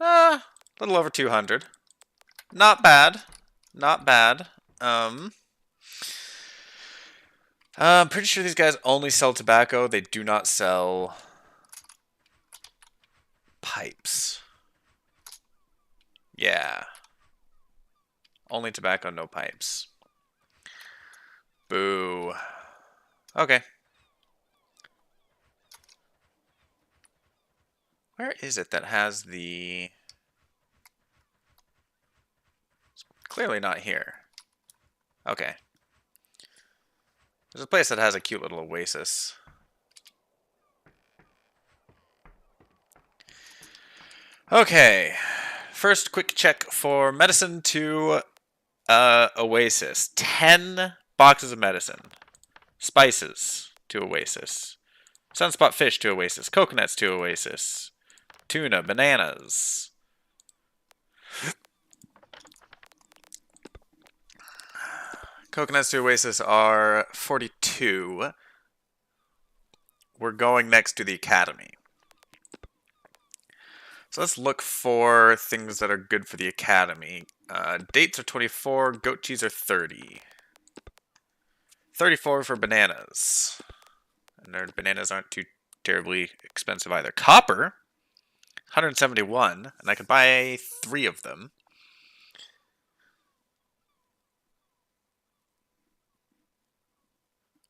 A little over 200. Not bad. Not bad. I'm pretty sure these guys only sell tobacco. They do not sell pipes. Yeah. Only tobacco, no pipes. Boo. Okay. Where is it that has the... It's clearly not here. Okay. There's a place that has a cute little oasis. Okay. First, quick check for medicine to Oasis. 10 boxes of medicine. Spices to Oasis. Sunspot fish to Oasis. Coconuts to Oasis. Tuna, bananas. Coconuts to Oasis are 42. We're going next to the Academy. So let's look for things that are good for the Academy. Dates are 24, goat cheese are 30. 34 for bananas. And their bananas aren't too terribly expensive either. Copper, 171, and I could buy 3 of them.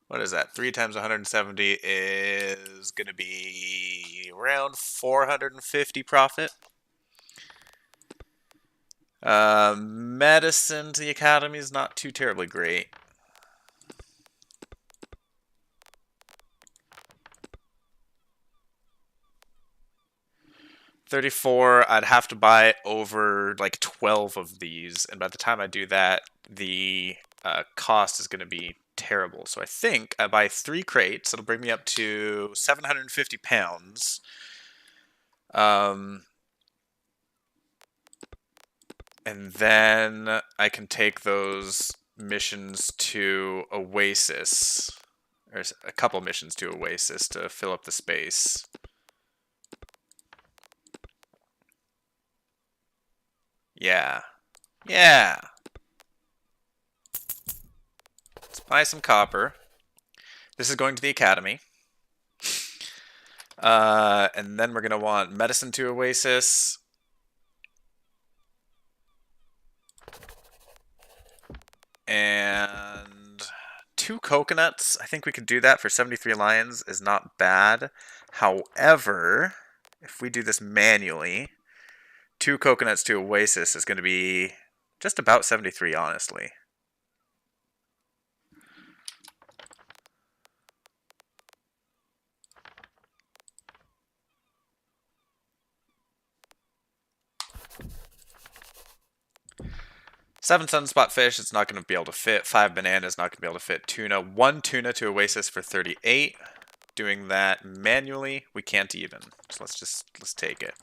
What is that? 3 times 170 is going to be around 450 profit. Medicine to the Academy is not too terribly great. $34, I'd have to buy over like 12 of these, and by the time I do that, the cost is going to be terrible. So I think I buy 3 crates. It'll bring me up to 750 pounds. And then I can take those missions to Oasis, or a couple missions to Oasis to fill up the space. Yeah. Yeah. Let's buy some copper. This is going to the Academy. And then we're going to want medicine to Oasis. And 2 coconuts. I think we could do that for 73 lions is not bad. However, if we do this manually, 2 coconuts to Oasis is going to be just about 73, honestly. Seven sunspot fish, it's not going to be able to fit. 5 bananas, not going to be able to fit. Tuna, 1 tuna to Oasis for 38. Doing that manually, we can't even. So let's take it.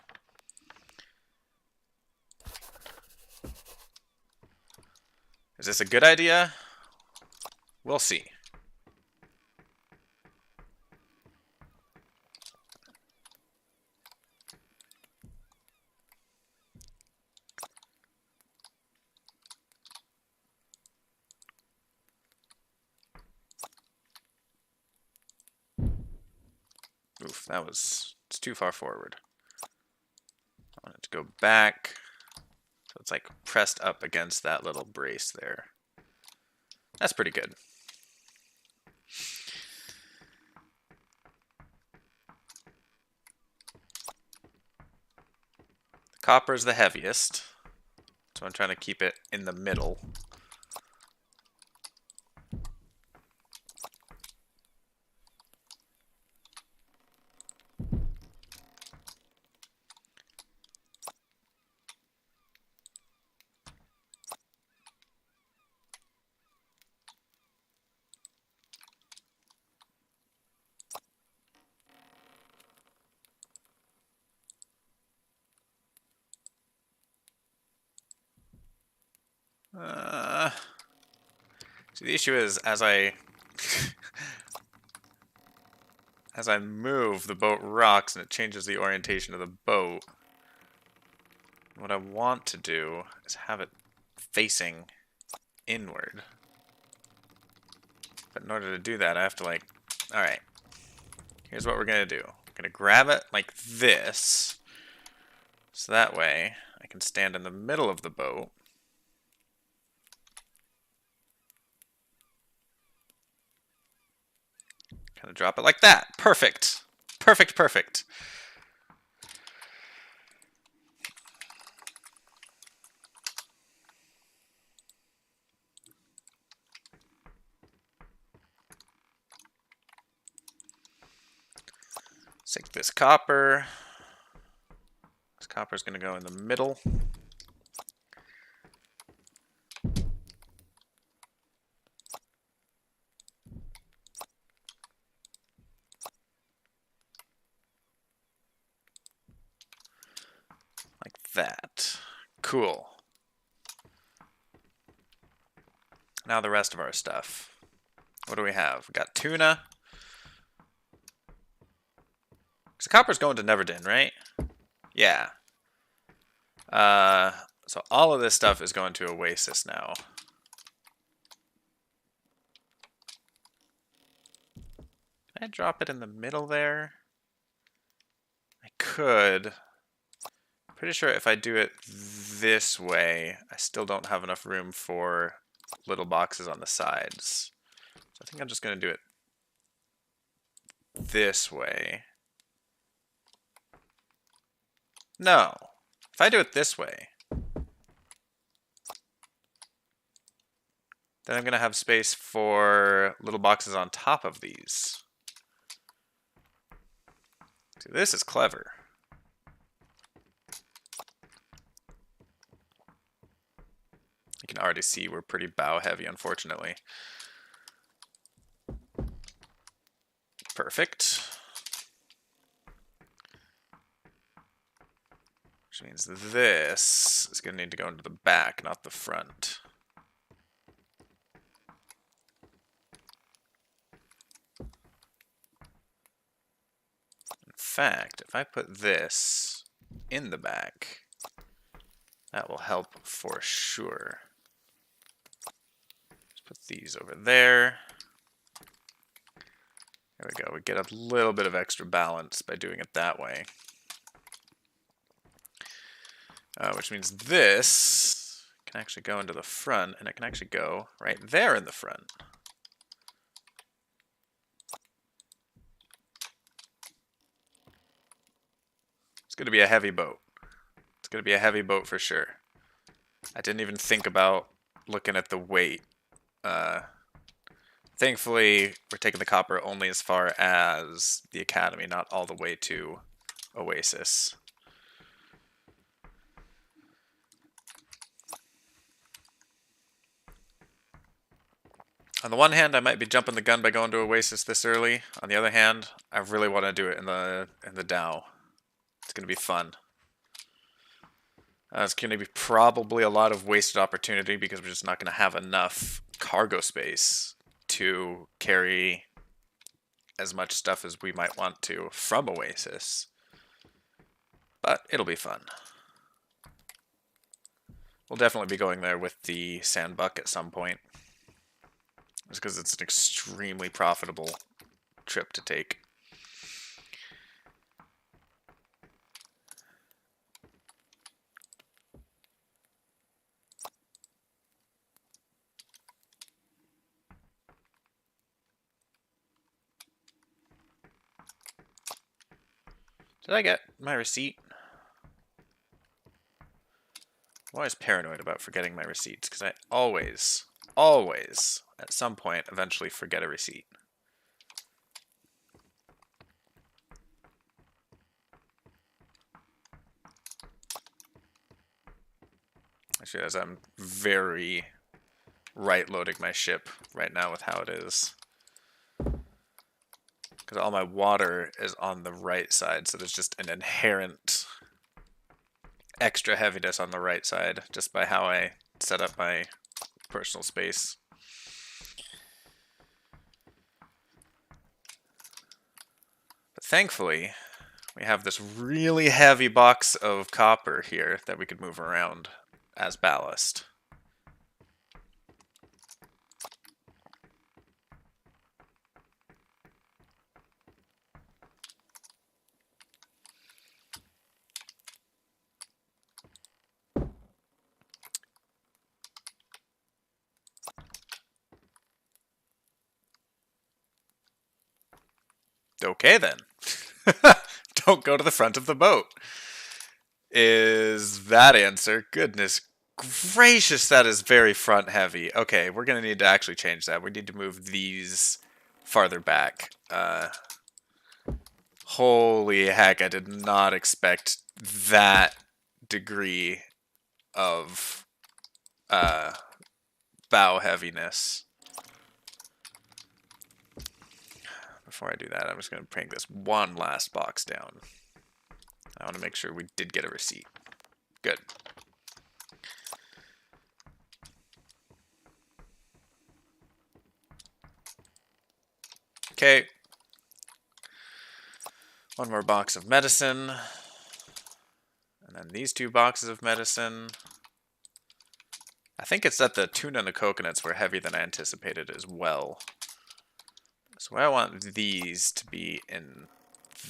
Is this a good idea? We'll see. Oof, it's too far forward. I want it to go back. So it's like pressed up against that little brace there. That's pretty good. The copper is the heaviest, so I'm trying to keep it in the middle. So the issue is, as I move, the boat rocks and it changes the orientation of the boat. What I want to do is have it facing inward. But in order to do that, I have to alright. Here's what we're going to do. I'm going to grab it like this. So that way, I can stand in the middle of the boat. Kind of drop it like that. Perfect. Perfect, perfect. Let's take this copper. This copper is going to go in the middle. Like that. Cool. Now the rest of our stuff. What do we have? We got tuna. So copper's going to Neverdin, right? Yeah. So all of this stuff is going to Oasis now. Can I drop it in the middle there? I could. Pretty sure if I do it this way, I still don't have enough room for little boxes on the sides. So I think I'm just going to do it this way. No. If I do it this way, then I'm going to have space for little boxes on top of these. See, this is clever. You can already see we're pretty bow heavy, unfortunately. Perfect. Which means this is going to need to go into the back, not the front. In fact, if I put this in the back, that will help for sure. Let's put these over there. There we go. We get a little bit of extra balance by doing it that way. Which means this can actually go into the front, and it can actually go right there in the front. It's going to be a heavy boat. It's going to be a heavy boat for sure. I didn't even think about looking at the weight. Thankfully, we're taking the copper only as far as the Academy, not all the way to Oasis. On the one hand, I might be jumping the gun by going to Oasis this early. On the other hand, I really want to do it in the Dhow. It's going to be fun. It's going to be probably a lot of wasted opportunity because we're just not going to have enough cargo space to carry as much stuff as we might want to from Oasis. But it'll be fun. We'll definitely be going there with the Sanbuq at some point. Just because it's an extremely profitable trip to take. Did I get my receipt? I'm always paranoid about forgetting my receipts because I always, at some point, eventually forget a receipt. Actually, as I'm very right-loading my ship right now with how it is. Because all my water is on the right side, so there's just an inherent extra heaviness on the right side, just by how I set up my personal space. But thankfully, we have this really heavy box of copper here that we could move around as ballast. Okay then. Don't go to the front of the boat. Is that answer? Goodness gracious, that is very front heavy. Okay, we're going to need to actually change that. We need to move these farther back. Holy heck, I did not expect that degree of bow heaviness. Before I do that, I'm just going to bring this one last box down. I want to make sure we did get a receipt. Good. Okay. One more box of medicine. And then these 2 boxes of medicine. I think it's that the tuna and the coconuts were heavier than I anticipated as well. So I want these to be in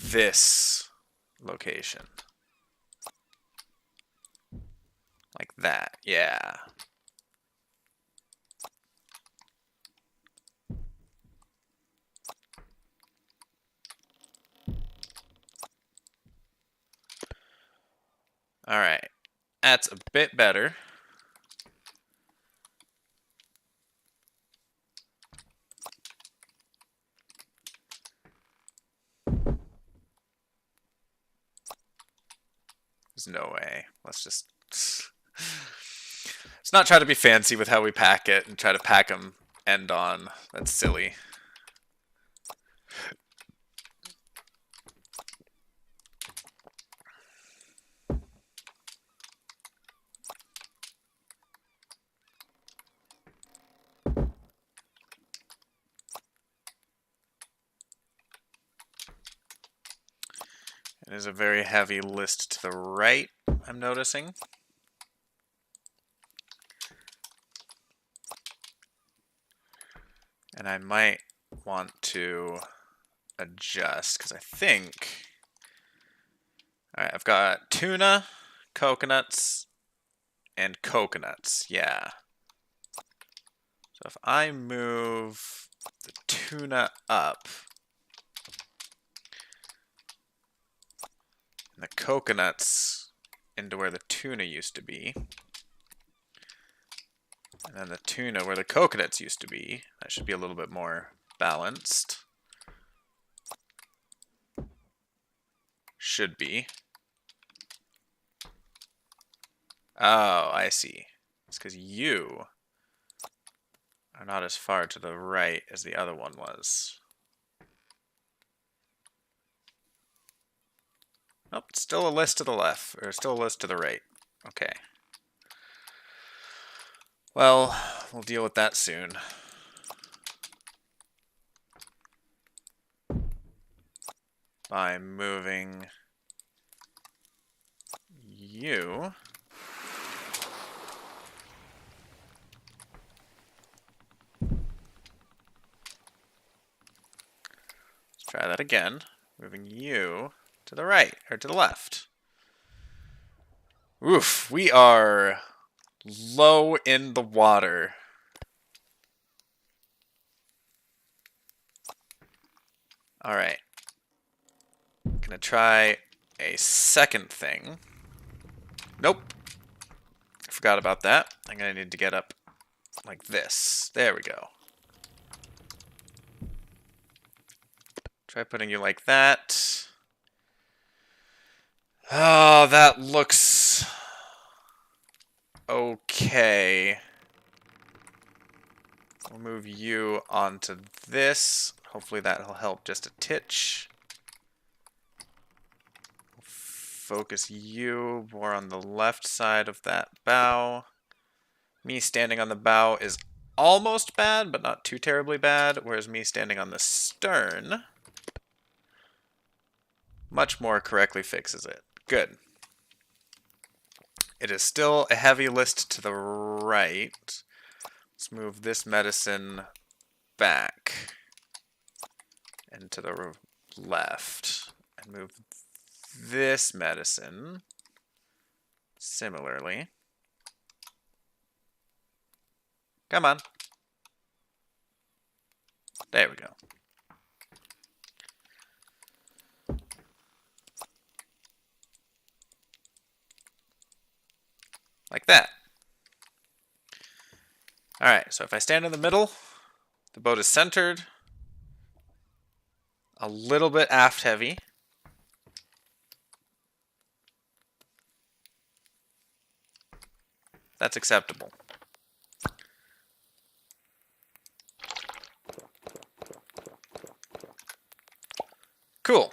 this location. Like that, yeah. Alright, that's a bit better. There's no way. Let's just... Let's not try to be fancy with how we pack it and try to pack them end on. That's silly. There's a very heavy list to the right, I'm noticing. And I might want to adjust, because I think... Alright, I've got tuna, coconuts, and coconuts, yeah. So if I move the tuna up, and the coconuts into where the tuna used to be, and then the tuna where the coconuts used to be, that should be a little bit more balanced. Should be. Oh, I see. It's because you are not as far to the right as the other one was. Nope, still a list to the left, or still a list to the right. Okay. Well, we'll deal with that soon. By moving you try that again. Moving you to the right, or to the left. Oof, we are low in the water. Alright. Gonna try a second thing. Nope. Forgot about that. I'm gonna need to get up like this. There we go. Try putting you like that. Oh, that looks okay. We'll move you onto this. Hopefully that'll help just a titch. Focus you more on the left side of that bow. Me standing on the bow is almost bad, but not too terribly bad, whereas me standing on the stern much more correctly fixes it. Good. It is still a heavy list to the right. Let's move this medicine back and to the left, and move this medicine similarly. Come on. There we go. Like that. Alright, so if I stand in the middle, the boat is centered, a little bit aft heavy. That's acceptable. Cool.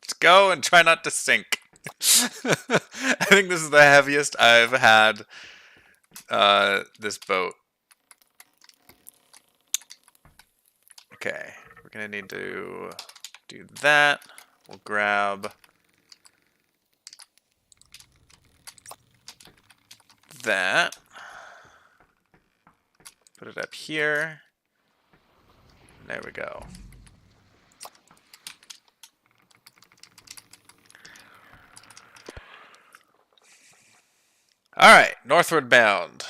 Let's go and try not to sink. I think this is the heaviest I've had this boat Okay, we're gonna need to do that. We'll grab that. Put it up here. There we go. Alright, northward bound.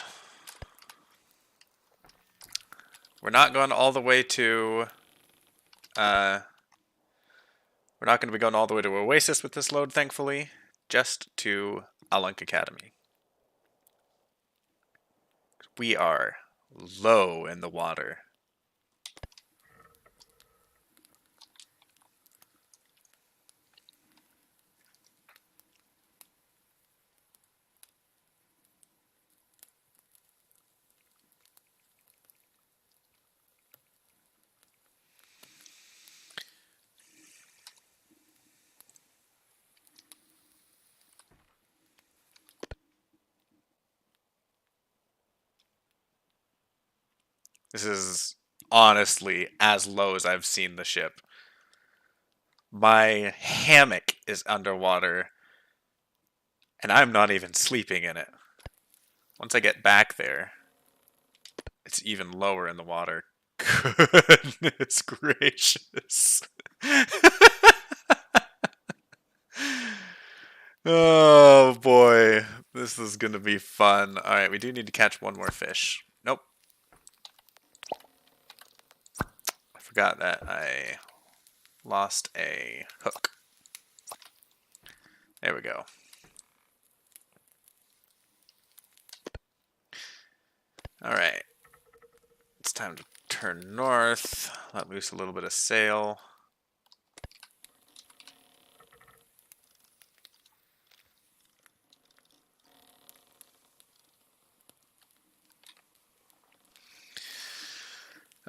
We're not going all the way to... we're not going to be going all the way to Oasis with this load, thankfully. Just to Alunk Academy. We are low in the water. This is honestly as low as I've seen the ship. My hammock is underwater, and I'm not even sleeping in it. Once I get back there, it's even lower in the water. Goodness gracious. Oh boy, this is gonna be fun. Alright, we do need to catch one more fish. Nope. I forgot that I lost a hook. There we go. Alright. It's time to turn north, let loose a little bit of sail.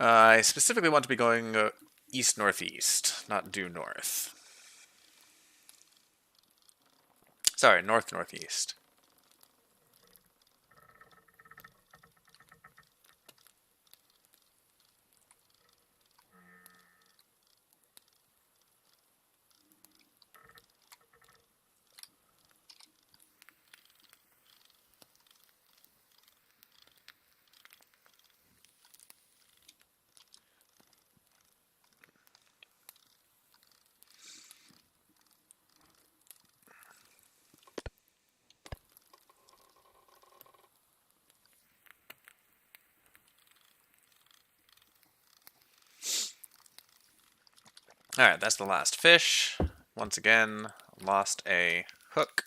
I specifically want to be going east-northeast, not due north. Sorry, north-northeast. Alright, that's the last fish. Once again, lost a hook.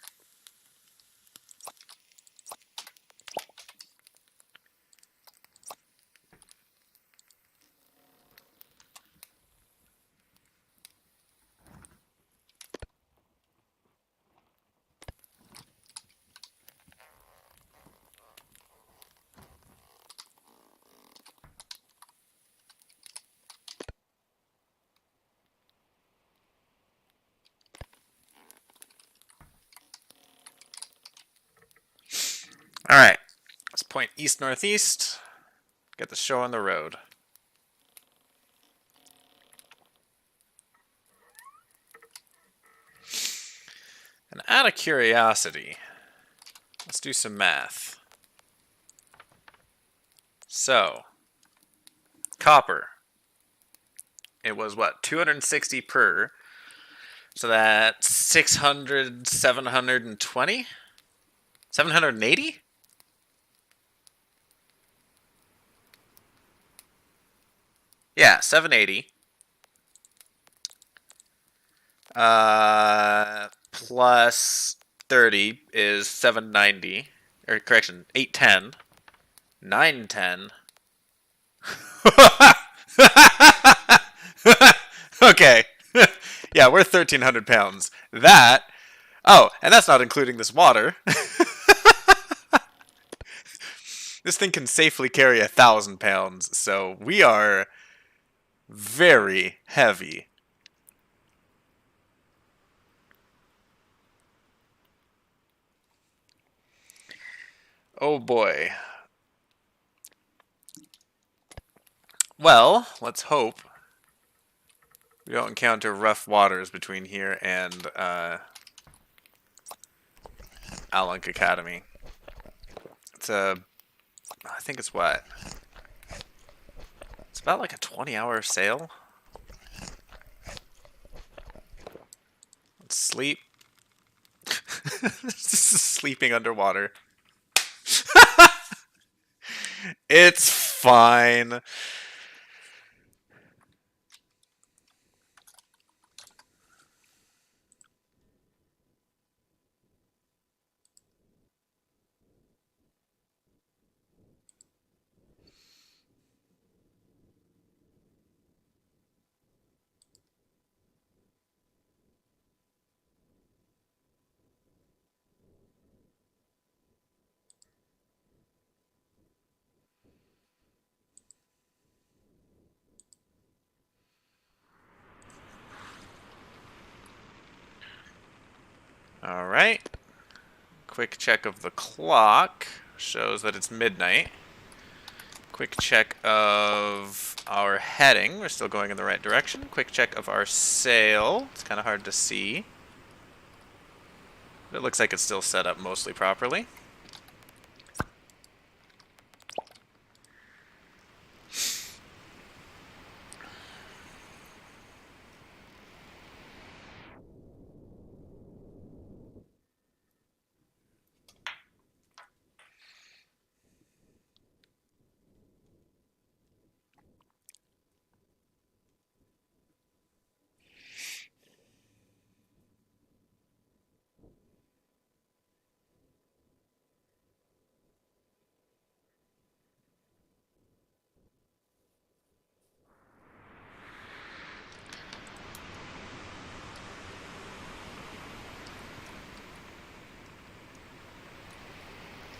Alright, let's point east-northeast. Get the show on the road. And out of curiosity, let's do some math. So, copper. It was what, 260 per. So that's 600, 720? 780? Yeah, 780. Plus 30 is 790. Or correction, 810. 910. Okay. Yeah, we're 1,300 pounds. That... Oh, and that's not including this water. This thing can safely carry 1,000 pounds, so we are very heavy. Oh boy. Well, let's hope We don't encounter rough waters between here and Alunk Academy. It's I think it's what? It's about like a 20-hour sail. Let's sleep. Sleeping underwater. It's fine. All right. Quick check of the clock shows that it's midnight. Quick check of our heading. We're still going in the right direction. Quick check of our sail. It's kind of hard to see. But it looks like it's still set up mostly properly.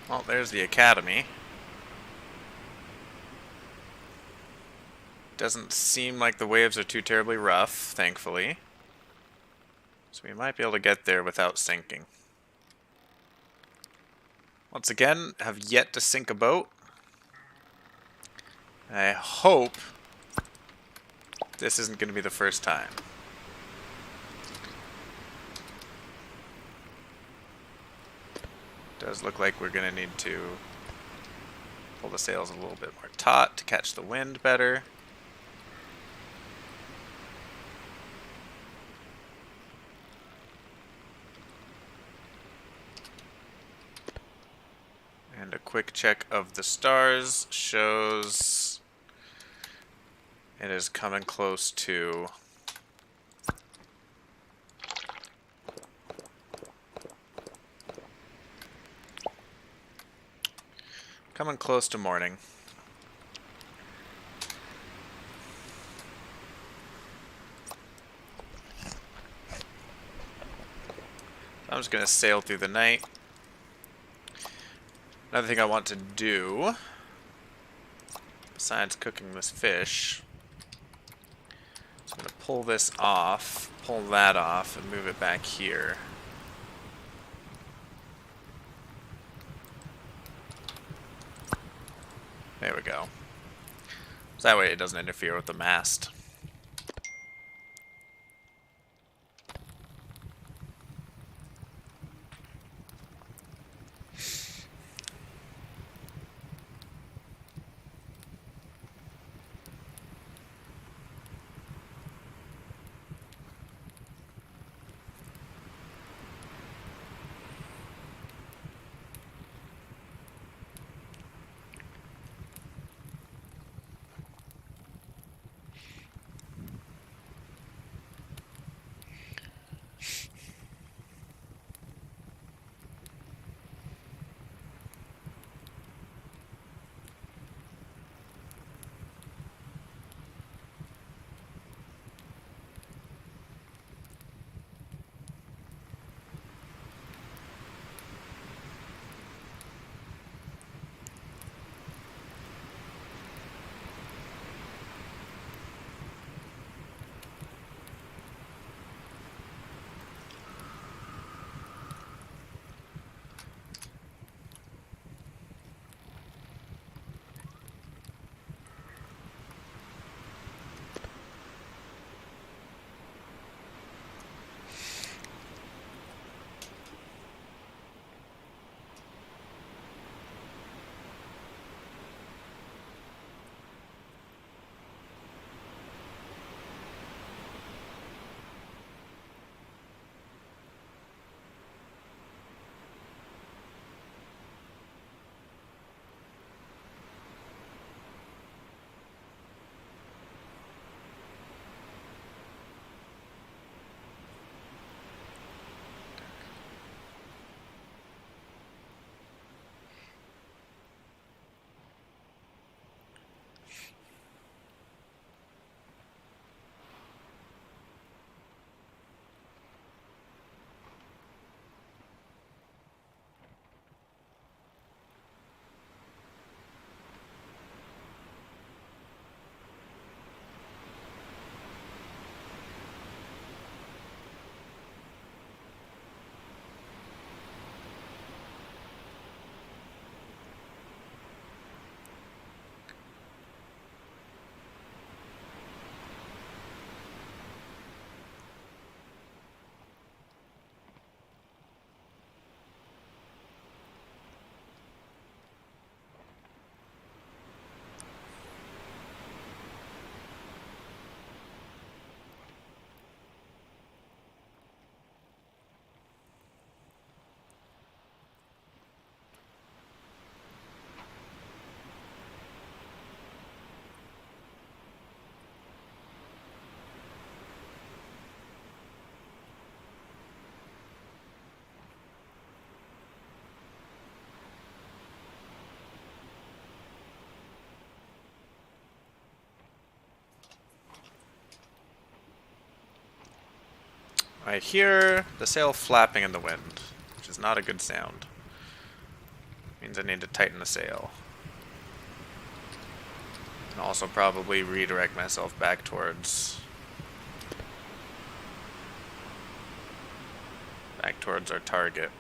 Well, there's the academy. Doesn't seem like the waves are too terribly rough, thankfully. So we might be able to get there without sinking. Once again, have yet to sink a boat. I hope this isn't going to be the first time. Does look like we're going to need to pull the sails a little bit more taut to catch the wind better. And a quick check of the stars shows it is coming close to morning. I'm just going to sail through the night. Another thing I want to do, besides cooking this fish, is I'm going to pull this off, pull that off, and move it back here. There we go. So that way it doesn't interfere with the mast. I hear the sail flapping in the wind, which is not a good sound. Means I need to tighten the sail. And also probably redirect myself back towards our target.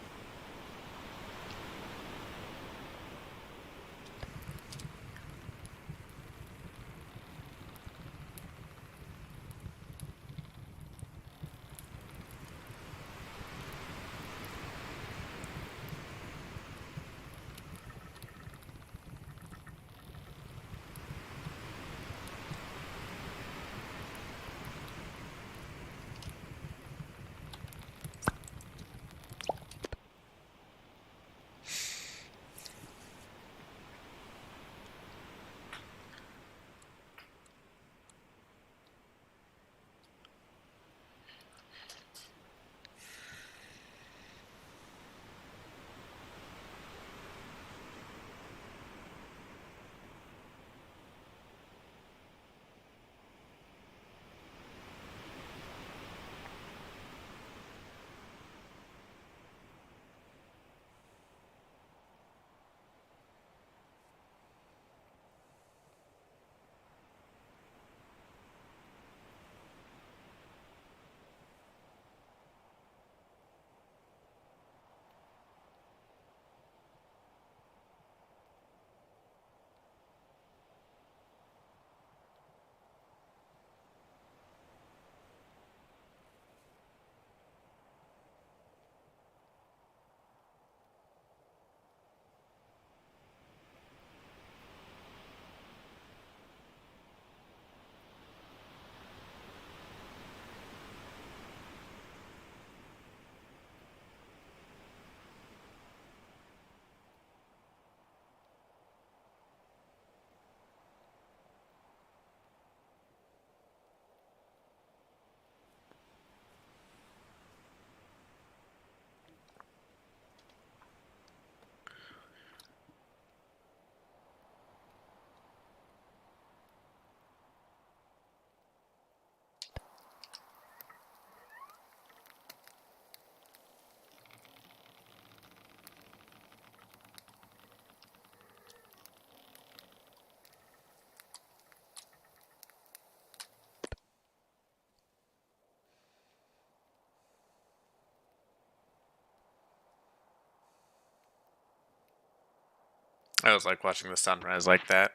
I was like watching the sunrise like that.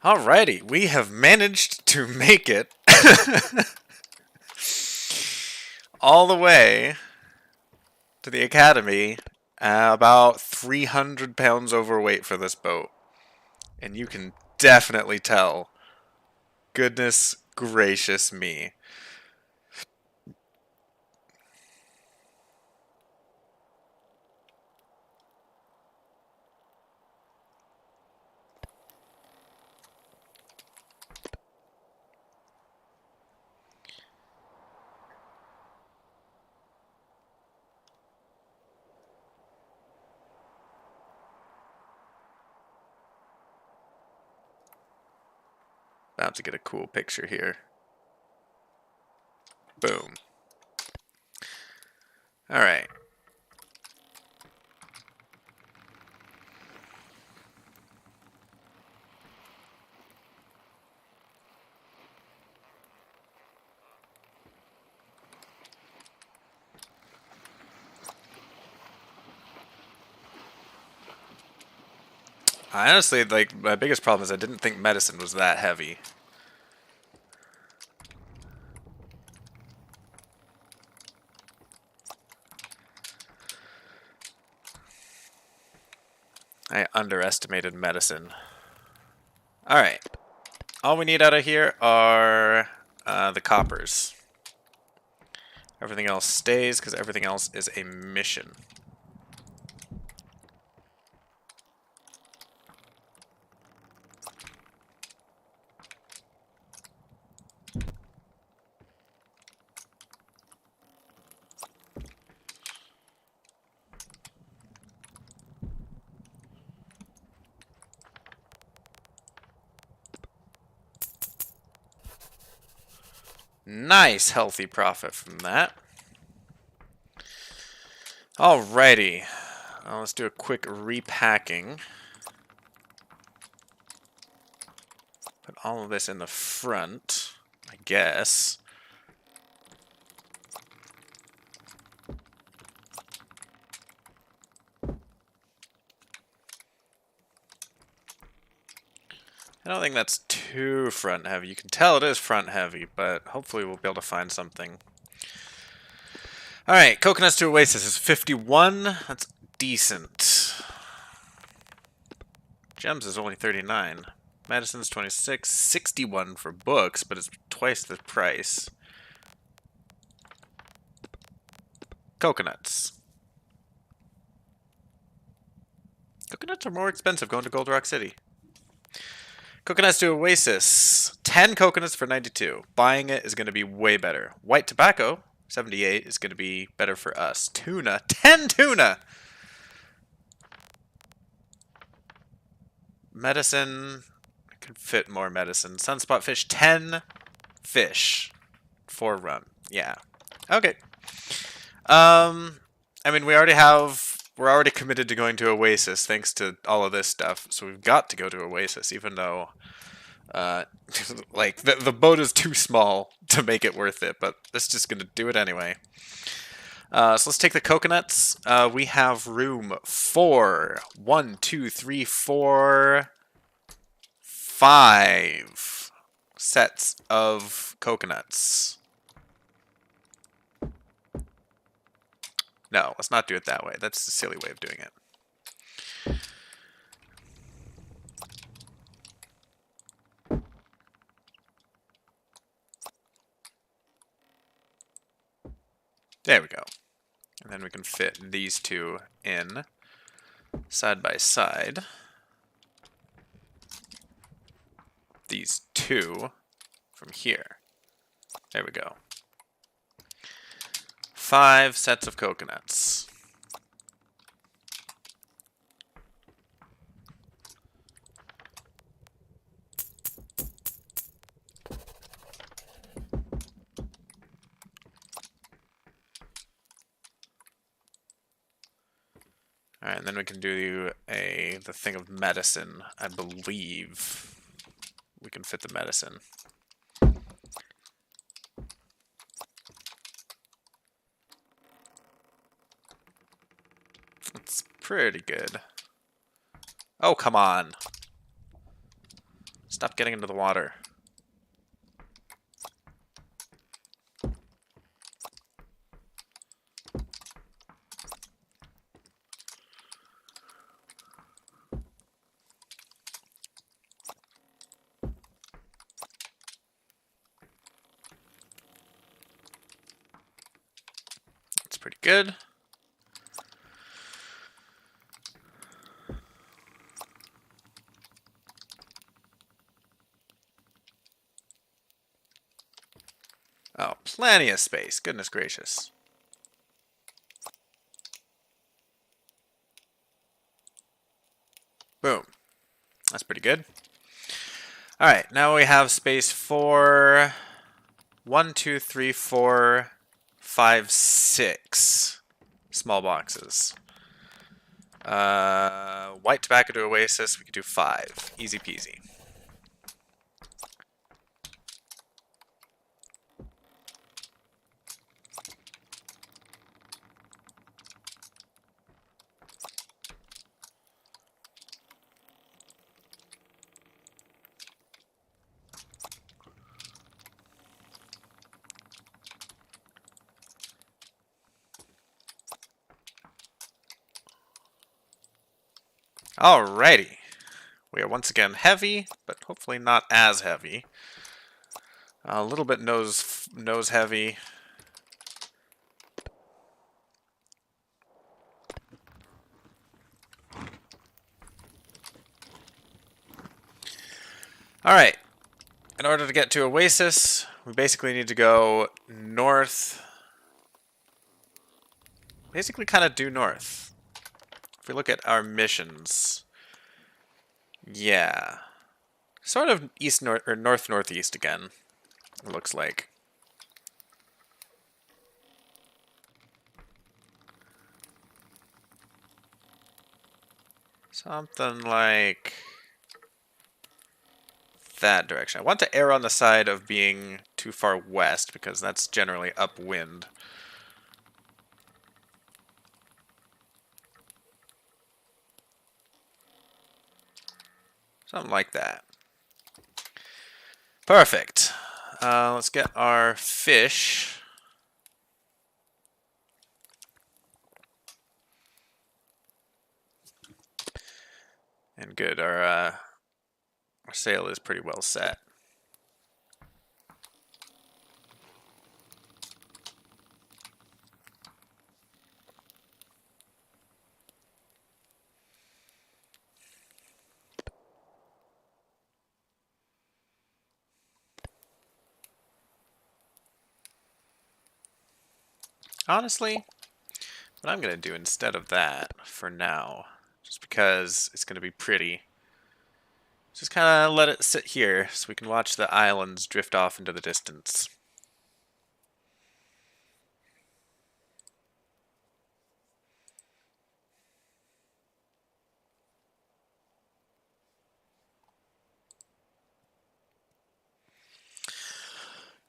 Alrighty, we have managed to make it all the way to the academy, about 300 pounds overweight for this boat. And you can definitely tell. Goodness gracious me. About to get a cool picture here. Boom. Alright. I honestly, like, my biggest problem is I didn't think medicine was that heavy. I underestimated medicine. Alright. All we need out of here are the coppers. Everything else stays because everything else is a mission. Nice healthy profit from that. Alrighty. Let's do a quick repacking. Put all of this in the front, I guess. I don't think that's too front heavy. You can tell it is front heavy, but hopefully we'll be able to find something. Alright, coconuts to Oasis is 51. That's decent. Gems is only 39. Medicine's 26. 61 for books, but it's twice the price. Coconuts. Coconuts are more expensive going to Gold Rock City. Coconuts to Oasis. 10 coconuts for 92. Buying it is going to be way better. White tobacco, 78, is going to be better for us. Tuna. 10 tuna! Medicine. I could fit more medicine. Sunspot fish. 10 fish. 4 rum. Yeah. Okay. I mean, we're already committed to going to Oasis thanks to all of this stuff, so we've got to go to Oasis, even though, like, the boat is too small to make it worth it, but it's just gonna do it anyway. So let's take the coconuts. We have room for 1, 2, 3, 4, 5 sets of coconuts. No, let's not do it that way. That's a silly way of doing it. There we go. And then we can fit these two in side by side. These two from here. There we go. 5 sets of coconuts. Alright, and then we can do the thing of medicine. I believe we can fit the medicine. That's pretty good. Oh, come on. Stop getting into the water. That's pretty good. Oh, plenty of space. Goodness gracious. Boom. That's pretty good. Alright, now we have space for 1, 2, 3, 4, 5, 6 small boxes. White tobacco to Oasis, we could do 5. Easy peasy. Alrighty. We are once again heavy, but hopefully not as heavy. A little bit nose heavy. Alright. In order to get to Oasis, we basically need to go north. Basically kind of due north. If we look at our missions, yeah, sort of east north or north northeast again. It looks like. Something like that direction. I want to err on the side of being too far west because that's generally upwind. Something like that. Perfect. Let's get our fish. And good, our sail is pretty well set. Honestly, what I'm going to do instead of that, for now, just because it's going to be pretty, just kind of let it sit here so we can watch the islands drift off into the distance.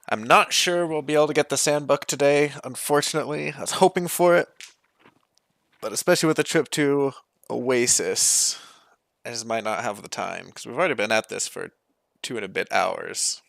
I'm not sure we'll be able to get the Sanbuq today, unfortunately. I was hoping for it, but especially with the trip to Oasis, I just might not have the time, because we've already been at this for 2 and a bit hours.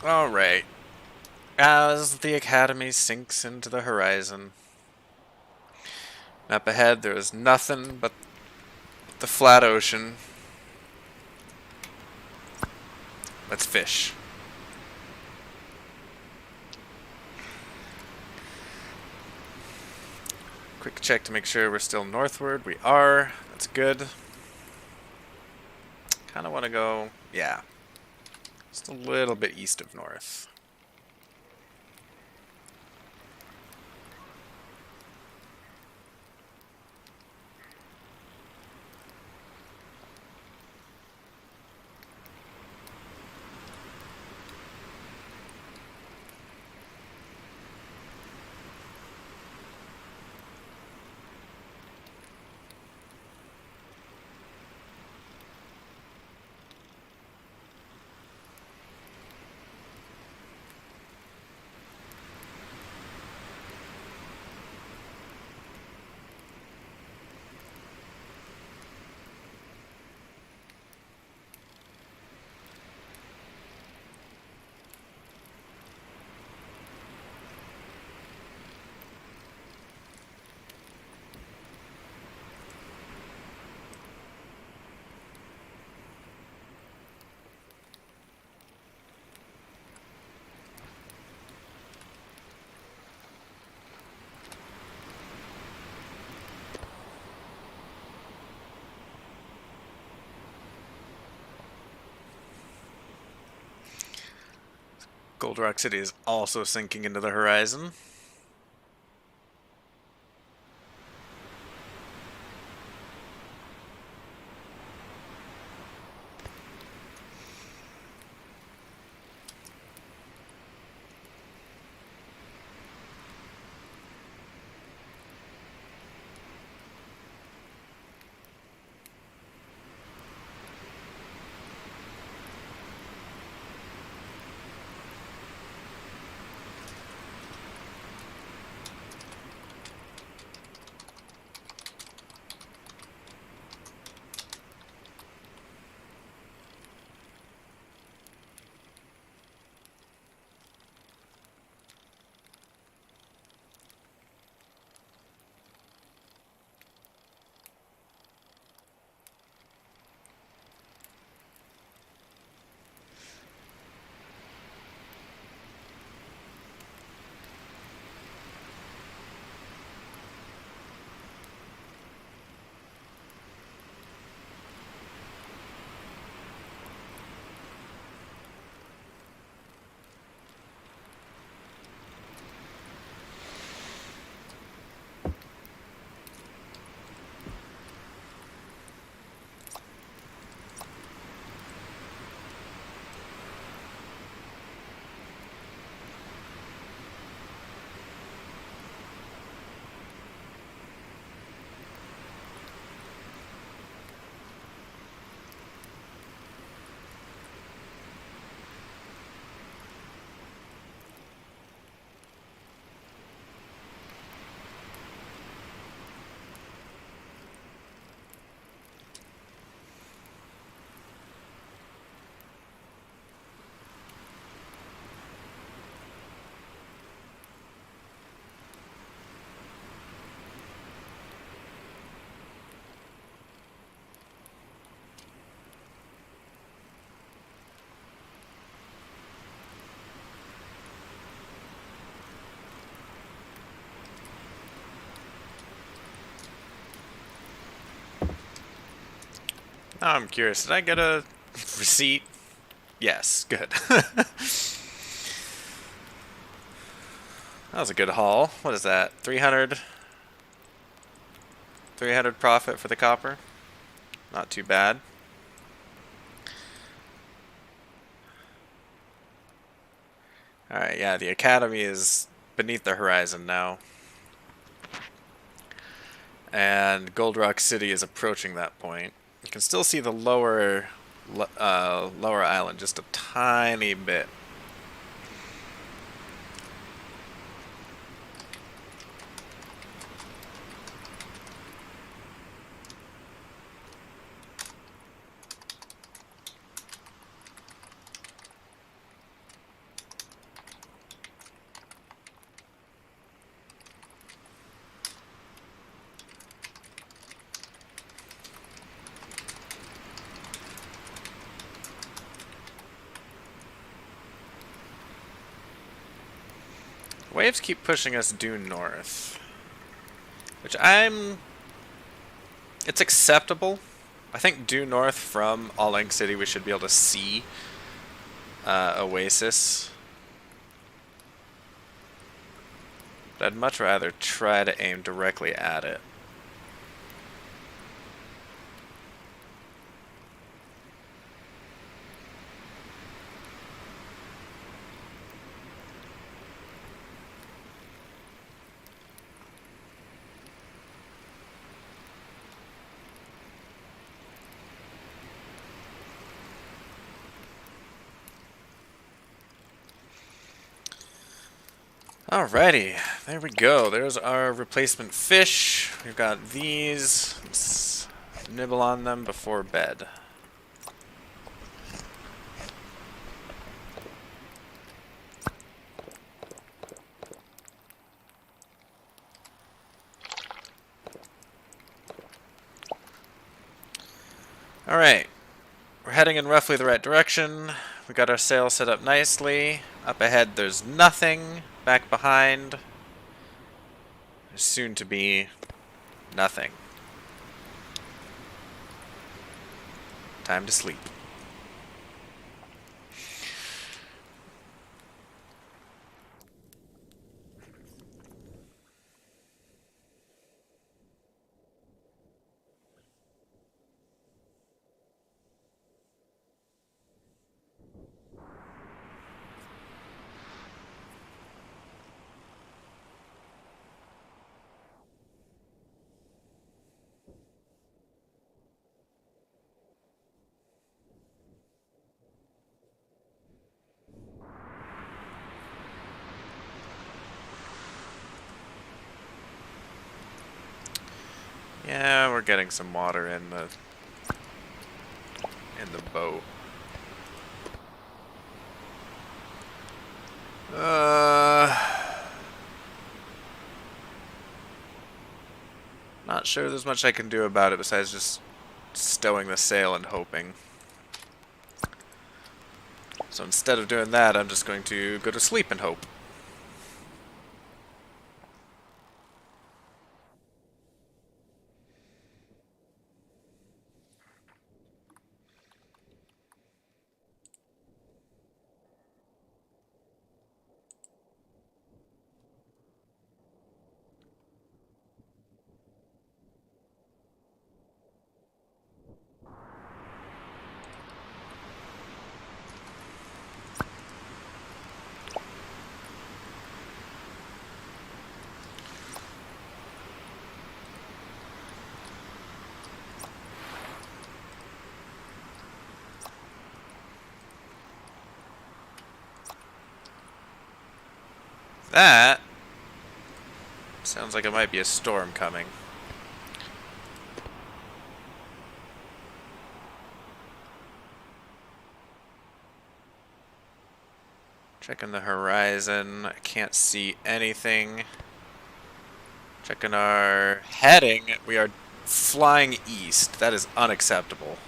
Alright. As the academy sinks into the horizon, up ahead there is nothing but the flat ocean. Let's fish. Quick check to make sure we're still northward. We are. That's good. Kind of want to go, yeah, just a little bit east of north. Gold Rock City is also sinking into the horizon. Now I'm curious, did I get a receipt? Yes, good. That was a good haul. What is that? 300? 300 profit for the copper? Not too bad. Alright, yeah, the academy is beneath the horizon now. And Gold Rock City is approaching that point. You can still see the lower island just a tiny bit. Waves keep pushing us due north, which it's acceptable. I think due north from Alling City we should be able to see Oasis. But I'd much rather try to aim directly at it. Alrighty, there we go. There's our replacement fish. We've got these. Let's nibble on them before bed. Alright, we're heading in roughly the right direction. We got our sail set up nicely. Up ahead there's nothing. Back behind, there's soon to be nothing. Time to sleep. Yeah, we're getting some water in the boat. Not sure there's much I can do about it besides just stowing the sail and hoping. So instead of doing that, I'm just going to go to sleep and hope. That sounds like it might be a storm coming. Checking the horizon, I can't see anything. Checking our heading, we are flying east. That is unacceptable.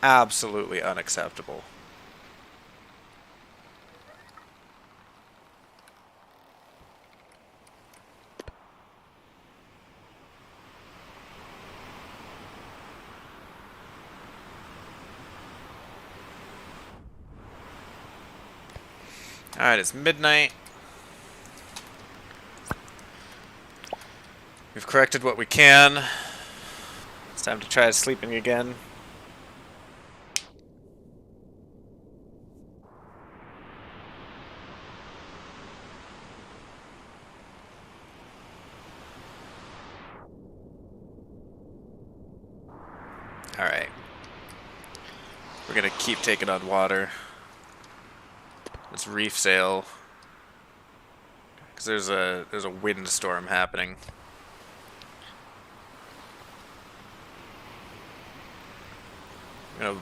Absolutely unacceptable. Alright, it's midnight. We've corrected what we can. It's time to try sleeping again. Alright. We're gonna keep taking on water. Let's reef sail. Because there's a windstorm happening. I'm gonna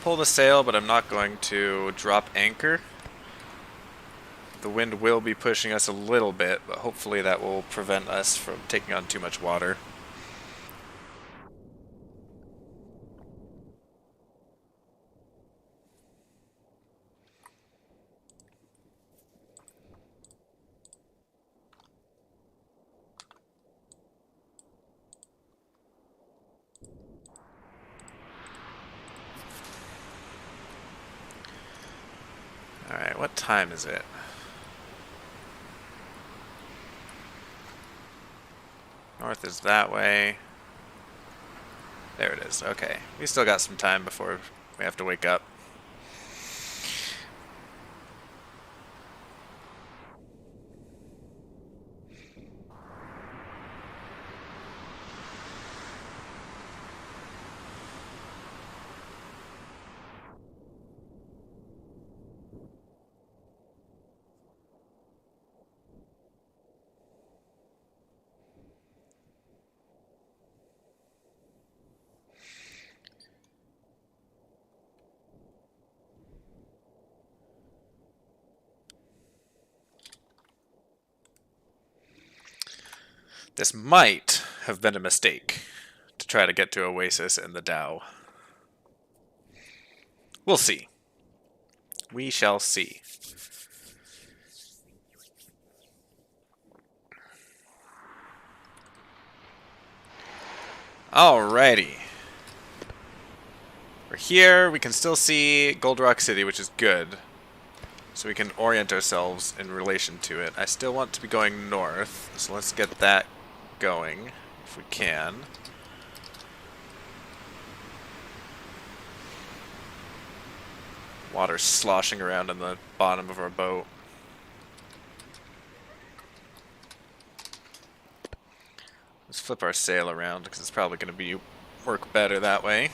pull the sail, but I'm not going to drop anchor The wind will be pushing us a little bit, but hopefully that will prevent us from taking on too much water. Alright, what time is it? North is that way. There it is. Okay. We still got some time before we have to wake up. This might have been a mistake to try to get to Oasis in the Dhow. We'll see. We shall see. Alrighty. We're here. We can still see Gold Rock City, which is good. So we can orient ourselves in relation to it. I still want to be going north, so let's get that going, if we can. Water sloshing around in the bottom of our boat. Let's flip our sail around, because it's probably going to work better that way.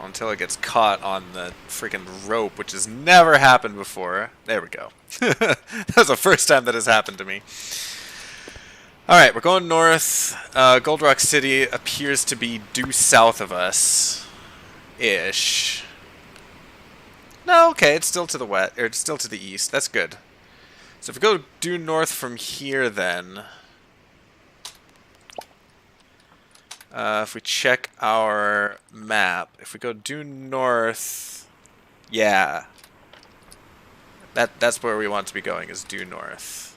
Until it gets caught on the freaking rope, which has never happened before. There we go. That was the first time that has happened to me. Alright, we're going north. Gold Rock City appears to be due south of us-ish. No, okay, it's still to the west, or it's still to the east. That's good. So if we go due north from here, then... if we check our map, if we go due north, yeah, that's where we want to be going, is due north.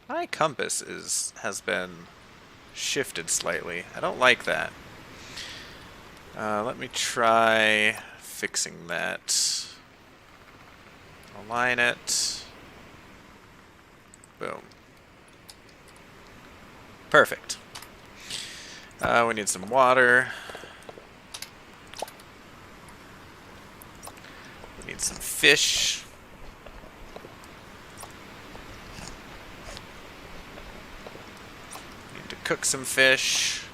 My compass has been shifted slightly. I don't like that. Let me try fixing that. Align it. Boom. Perfect. We need some water. We need some fish. Need to cook some fish.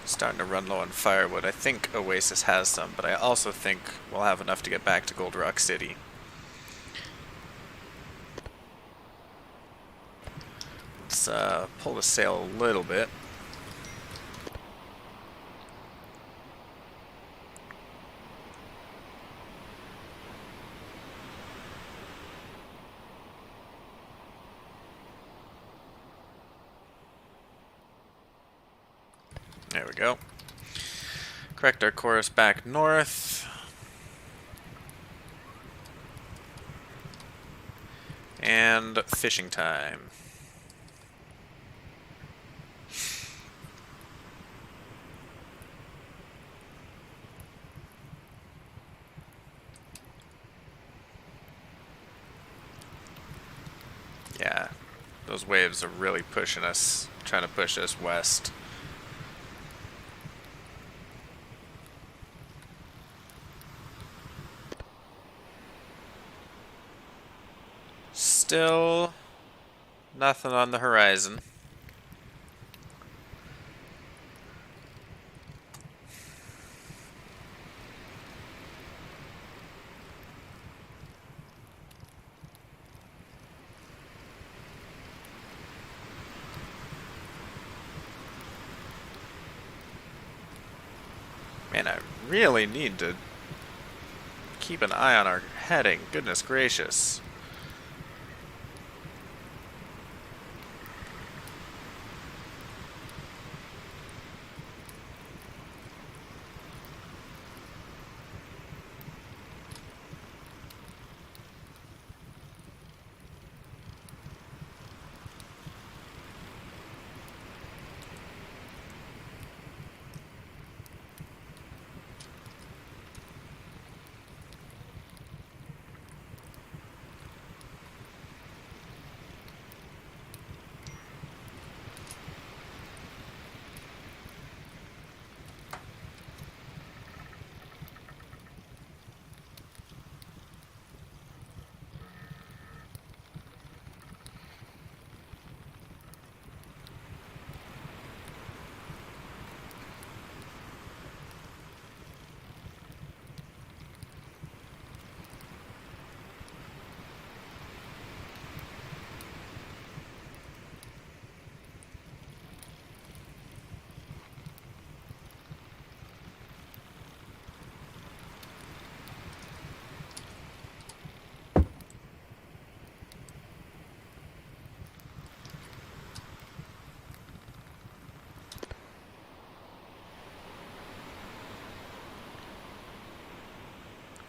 Starting to run low on firewood. I think Oasis has some, but I also think we'll have enough to get back to Gold Rock City. Let's pull the sail a little bit. There we go. Correct our course back north. And fishing time. Yeah, those waves are really pushing us, trying to push us west. Still nothing on the horizon. Man, I really need to keep an eye on our heading. Goodness gracious.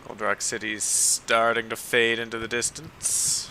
Old Rock City's starting to fade into the distance.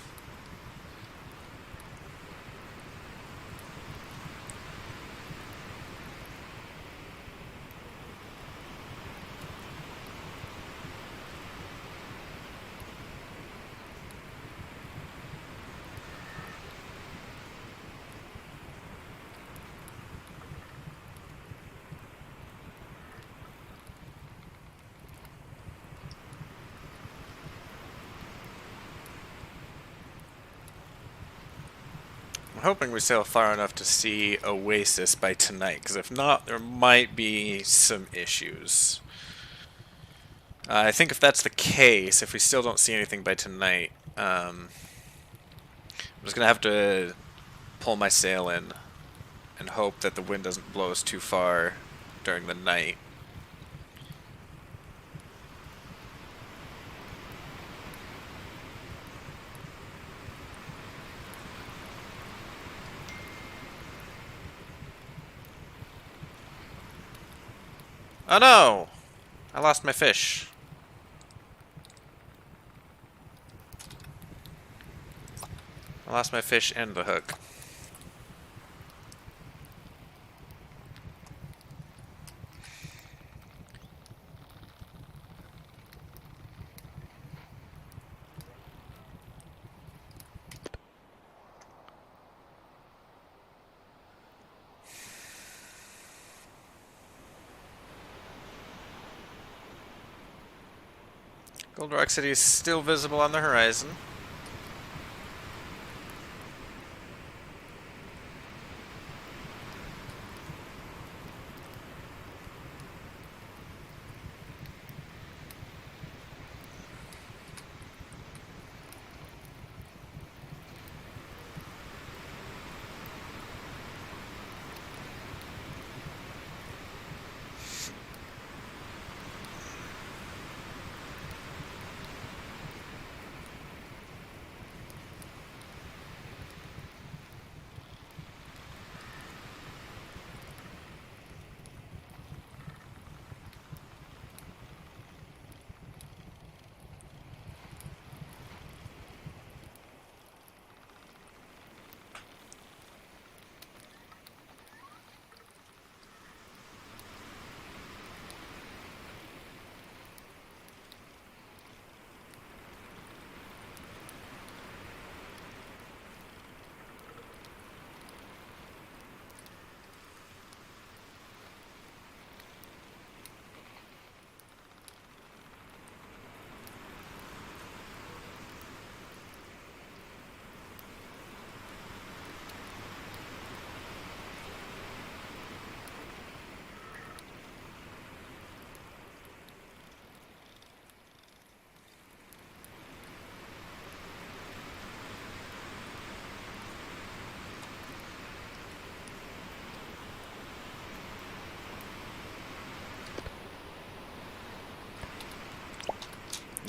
I'm hoping we sail far enough to see Oasis by tonight, because if not, there might be some issues. I think if that's the case, if we still don't see anything by tonight, I'm just going to have to pull my sail in and hope that the wind doesn't blow us too far during the night. Oh no! I lost my fish. I lost my fish and the hook. Gold Rock City is still visible on the horizon.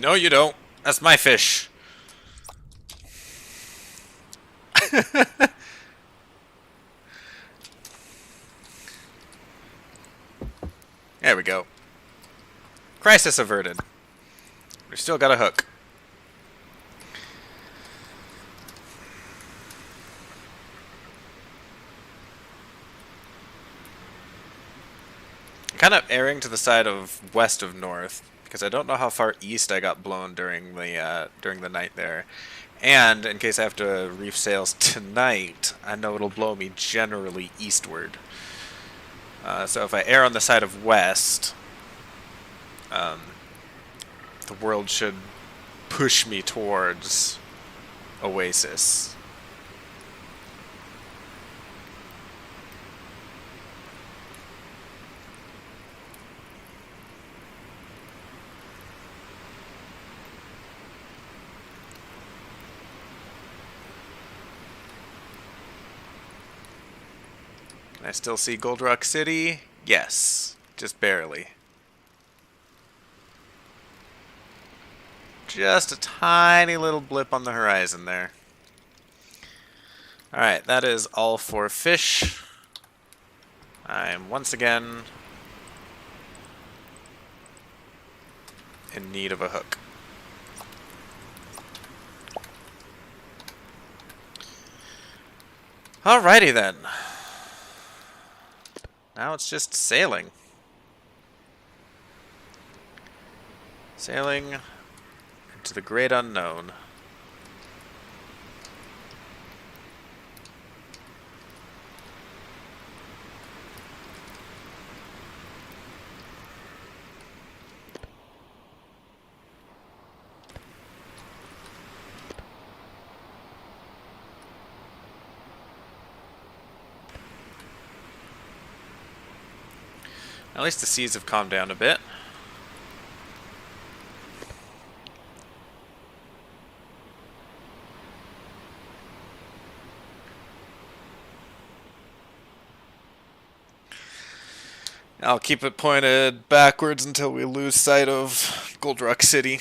No, you don't. That's my fish. There we go. Crisis averted. We still got a hook. Kind of erring to the side of west of north because I don't know how far east I got blown during the night there. And in case I have to reef sails tonight, I know it'll blow me generally eastward. So if I err on the side of west, the world should push me towards Oasis. Can I still see Gold Rock City? Yes, just barely. Just a tiny little blip on the horizon there. Alright, that is all for fish. I'm once again in need of a hook. Alrighty then. Now it's just sailing. Sailing into the great unknown. At least the seas have calmed down a bit. I'll keep it pointed backwards until we lose sight of Gold Rock City.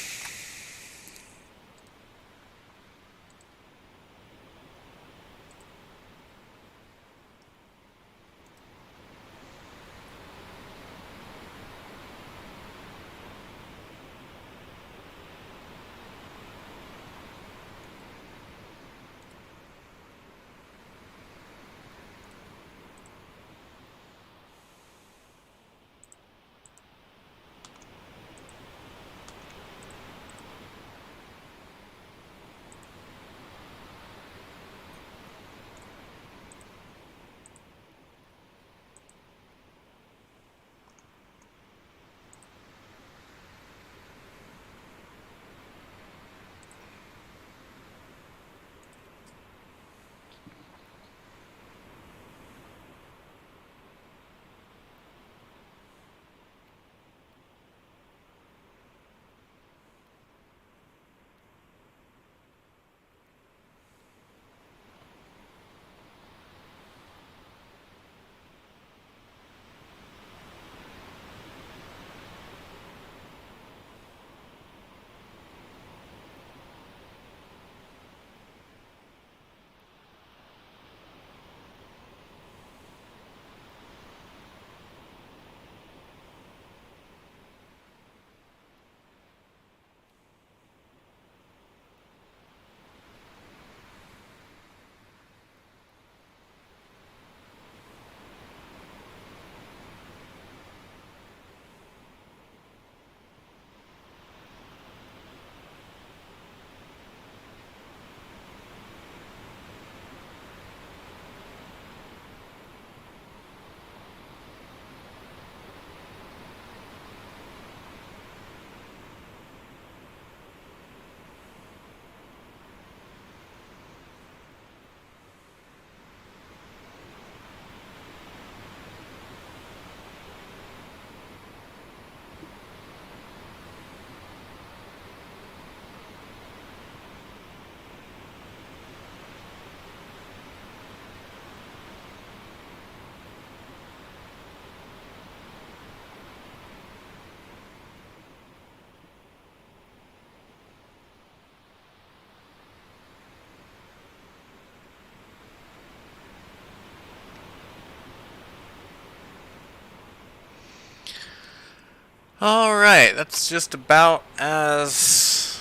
Alright, that's just about as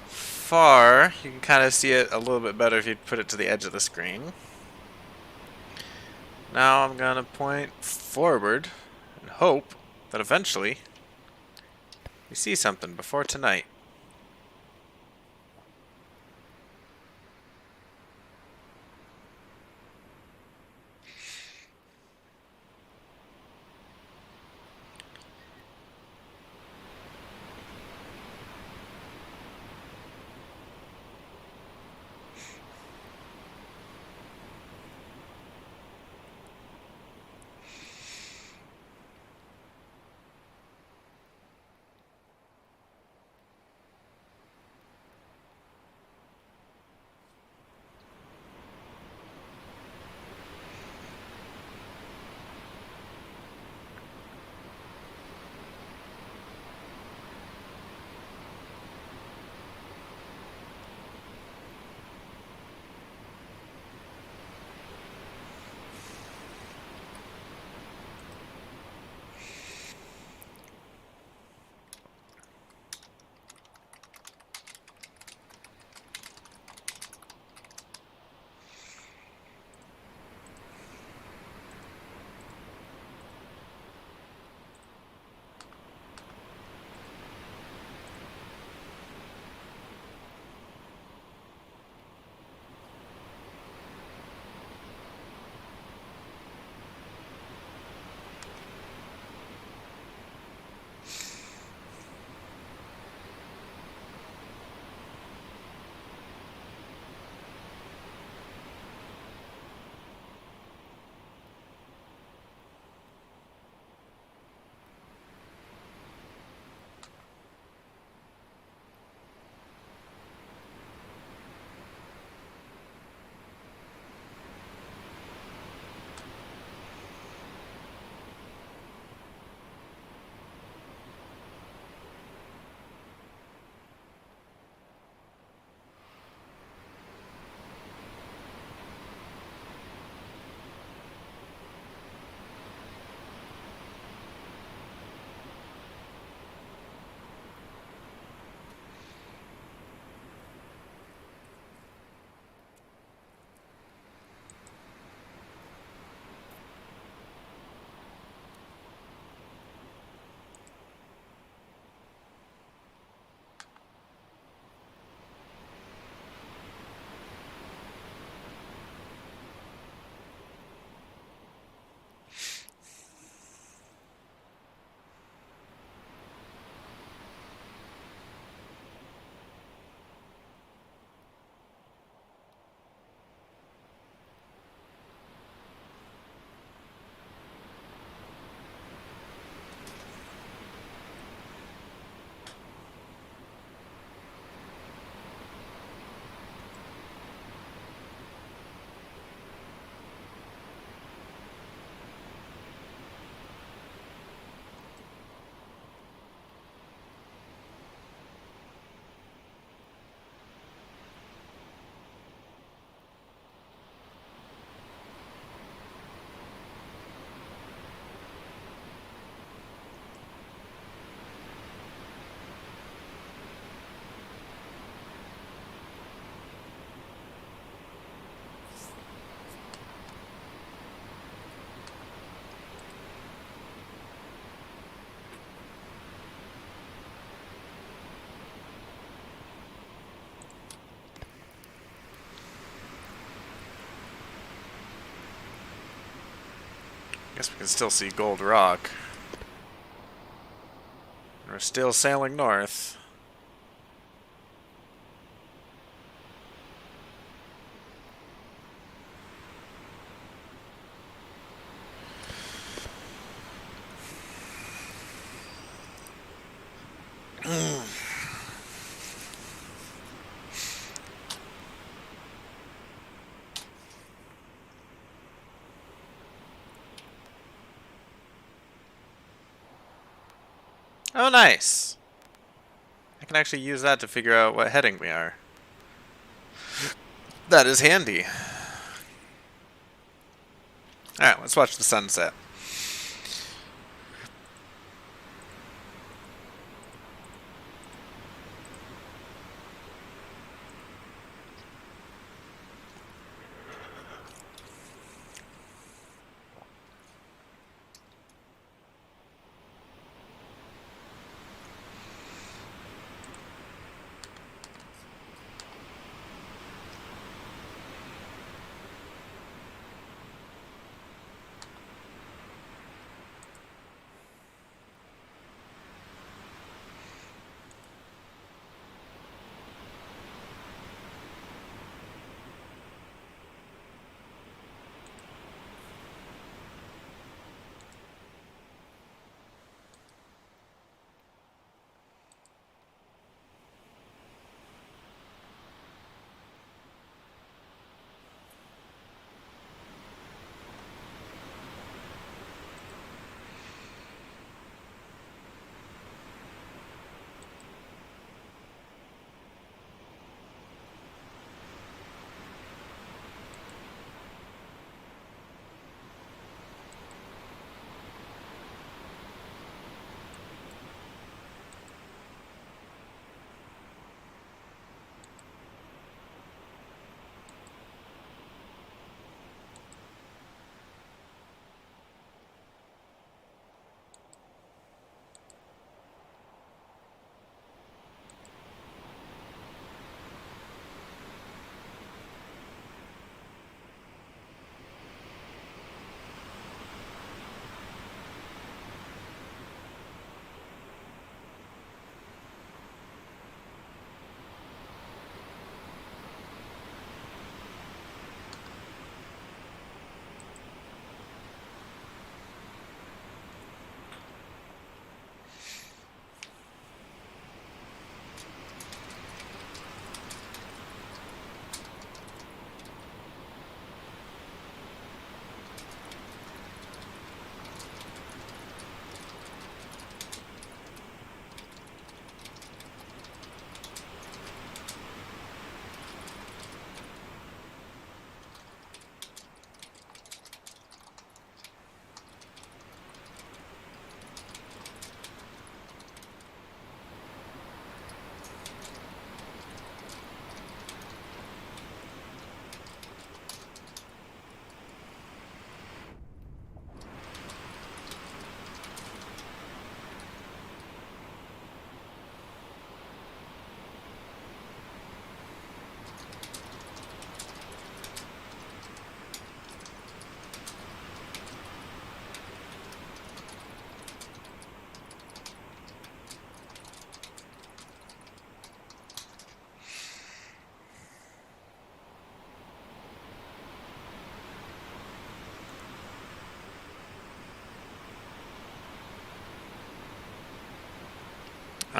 far. You can kind of see it a little bit better if you put it to the edge of the screen. Now I'm going to point forward and hope that eventually we see something before tonight. Guess we can still see Gold Rock. We're still sailing north. Oh, nice. I can actually use that to figure out what heading we are. That is handy. Alright, let's watch the sunset.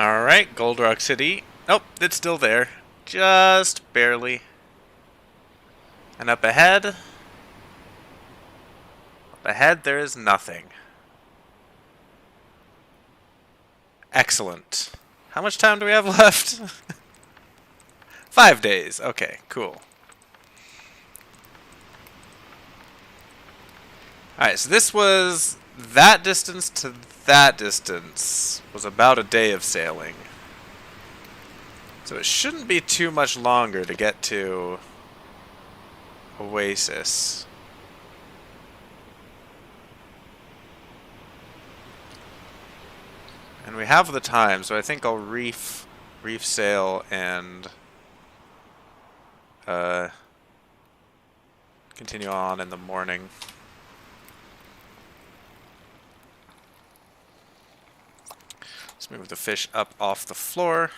Alright, Gold Rock City. Nope, it's still there. Just barely. And up ahead? Up ahead, there is nothing. Excellent. How much time do we have left? 5 days. Okay, cool. Alright, so this was that distance to that distance was about a day of sailing. So it shouldn't be too much longer to get to Oasis. And we have the time, so I think I'll reef sail and continue on in the morning. Let's move the fish up off the floor.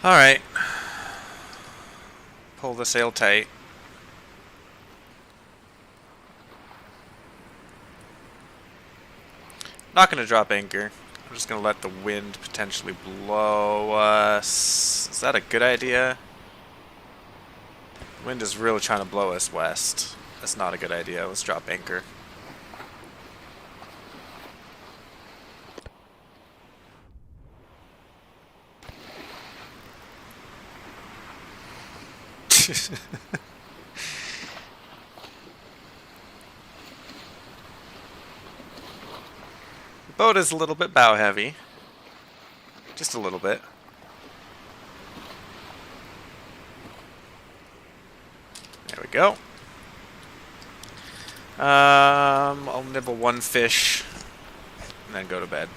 Alright. Pull the sail tight. Not going to drop anchor. I'm just going to let the wind potentially blow us. Is that a good idea? The wind is really trying to blow us west. That's not a good idea. Let's drop anchor. The boat is a little bit bow heavy. Just a little bit. There we go. I'll nibble one fish and then go to bed.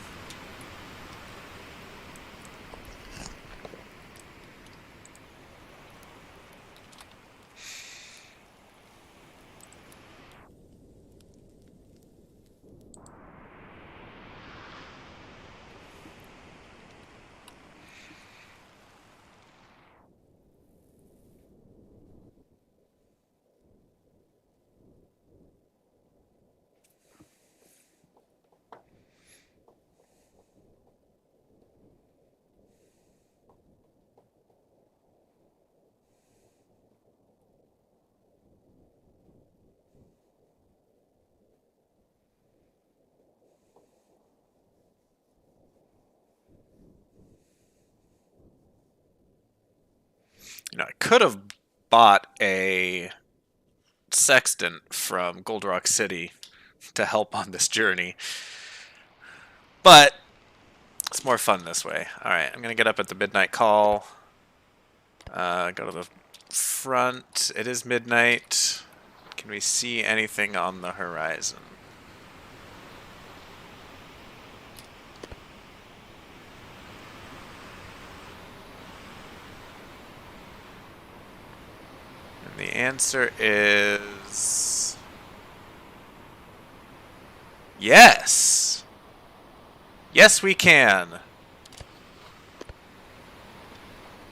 You know, I could have bought a sextant from Gold Rock City to help on this journey, but it's more fun this way. Alright, I'm going to get up at the midnight call. Go to the front. It is midnight. Can we see anything on the horizon? And the answer is yes. Yes, we can.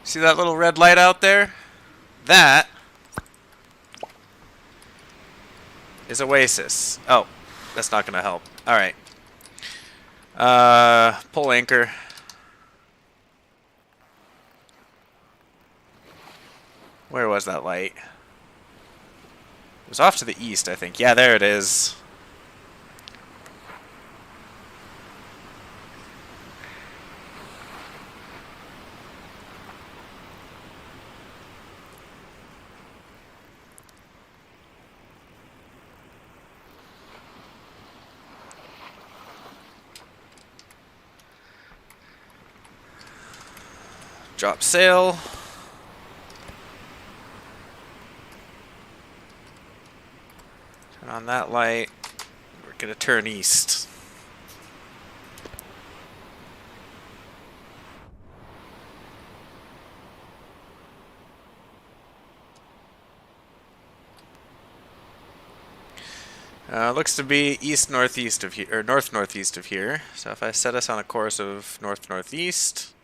See that little red light out there? That is Oasis. Oh, that's not going to help. Alright. Pull anchor. Where was that light? It was off to the east, I think. Yeah, there it is. Drop sail. Turn on that light. We're gonna turn east. Looks to be east-northeast of here, or north-northeast of here. So if I set us on a course of north-northeast,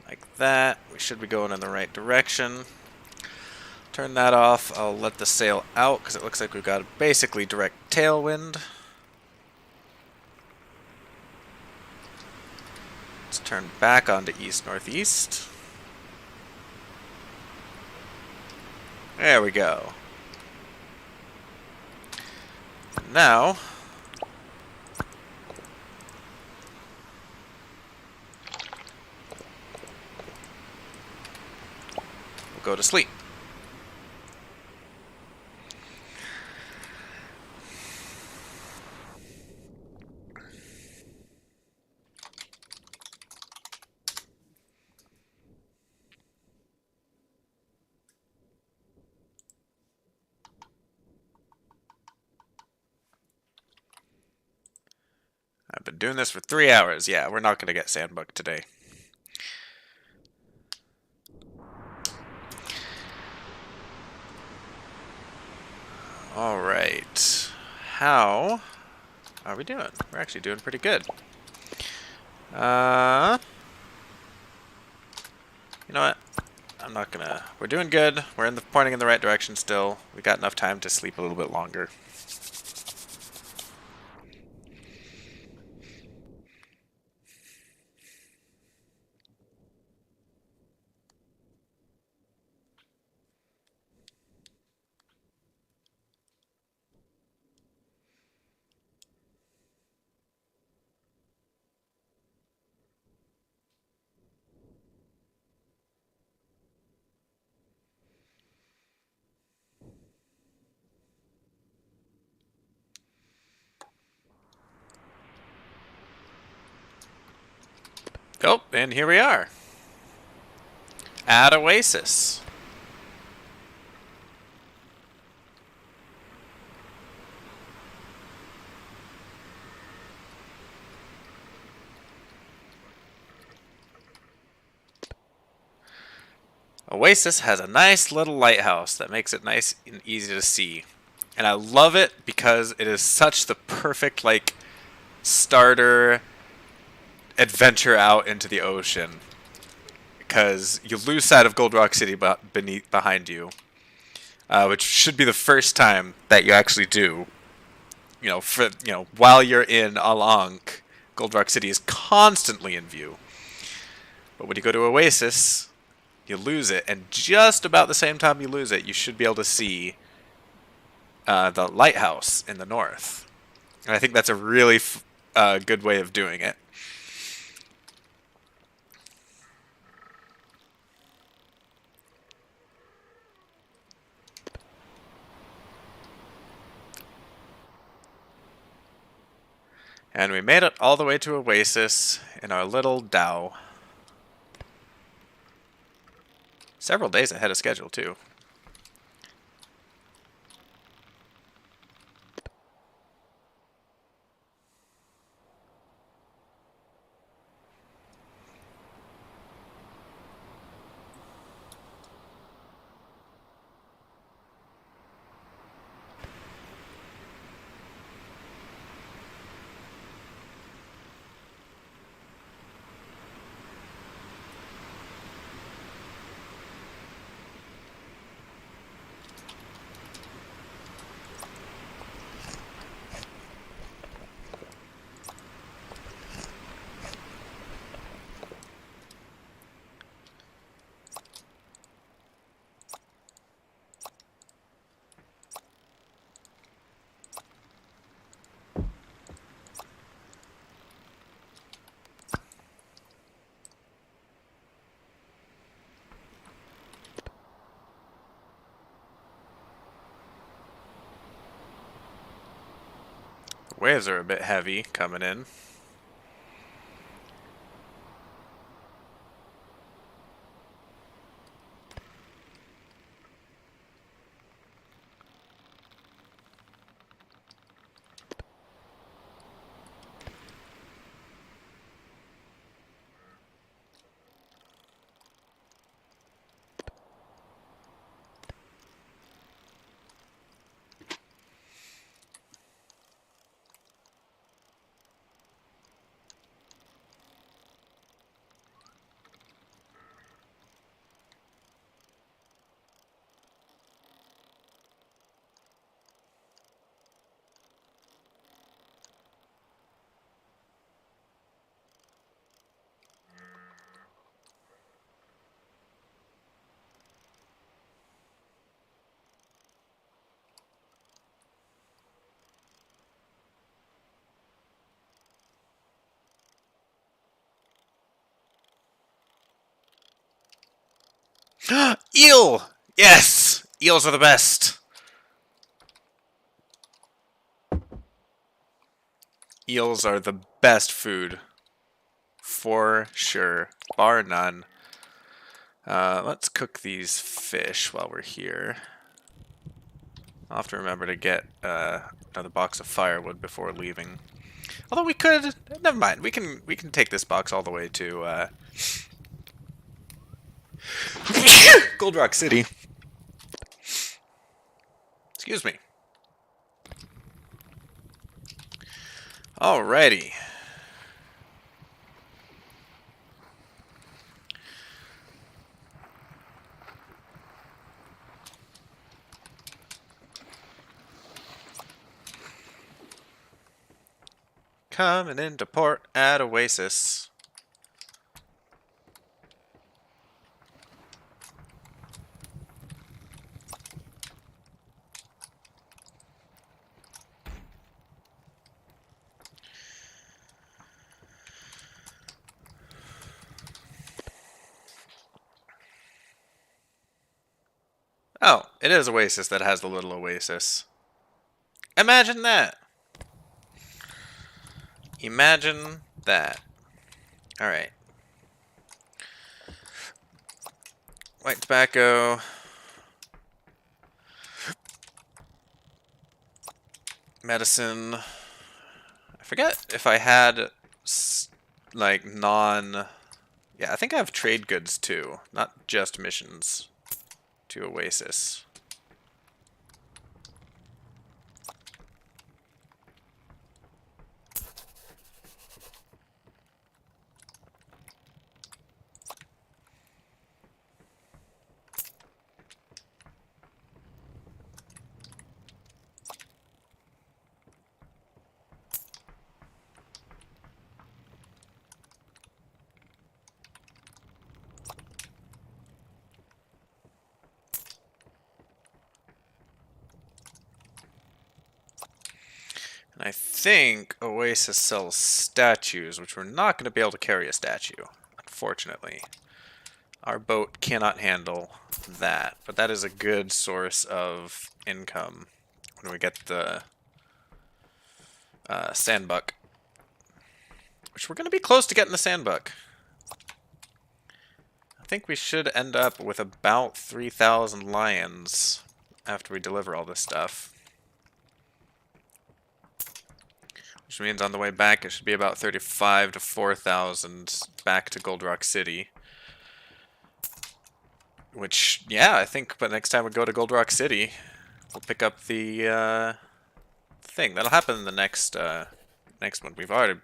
like that, we should be going in the right direction. Turn that off. I'll let the sail out because it looks like we've got basically direct tailwind. Let's turn back onto east-northeast. There we go. Now, we'll go to sleep. I've been doing this for 3 hours. Yeah, we're not going to get Sanbuq today. Alright. How are we doing? We're actually doing pretty good. You know what? I'm not gonna... We're doing good. We're pointing in the right direction still. We got enough time to sleep a little bit longer. Oh, and here we are. At Oasis. Oasis has a nice little lighthouse that makes it nice and easy to see. And I love it because it is such the perfect, like, starter adventure out into the ocean. Because you lose sight of Gold Rock City behind you. Which should be the first time that you actually do. While you're in Alank, Gold Rock City is constantly in view. But when you go to Oasis, you lose it, and just about the same time you lose it, you should be able to see the lighthouse in the north. And I think that's a really good way of doing it. And we made it all the way to Oasis in our little Dhow. Several days ahead of schedule, too. Waves are a bit heavy coming in. Eel! Yes! Eels are the best. Eels are the best food. For sure. Bar none. Let's cook these fish while we're here. I'll have to remember to get another box of firewood before leaving. Although we could, never mind. We can take this box all the way to Gold Rock City. Excuse me. Alrighty. Coming into port at Oasis. Oh, it is Oasis that has the little oasis. Imagine that. Imagine that. Alright. White tobacco. Medicine. I forget if I had, like, non... Yeah, I think I have trade goods too, not just missions to Oasis. And I think Oasis sells statues, which we're not going to be able to carry a statue, unfortunately. Our boat cannot handle that, but that is a good source of income when we get the Sanbuq, which we're going to be close to getting the Sanbuq. I think we should end up with about 3,000 lions after we deliver all this stuff. Which means on the way back it should be about 35 to 4,000 back to Gold Rock City. Which, yeah, I think but next time we go to Gold Rock City, we'll pick up the thing. That'll happen in the next next one. I've already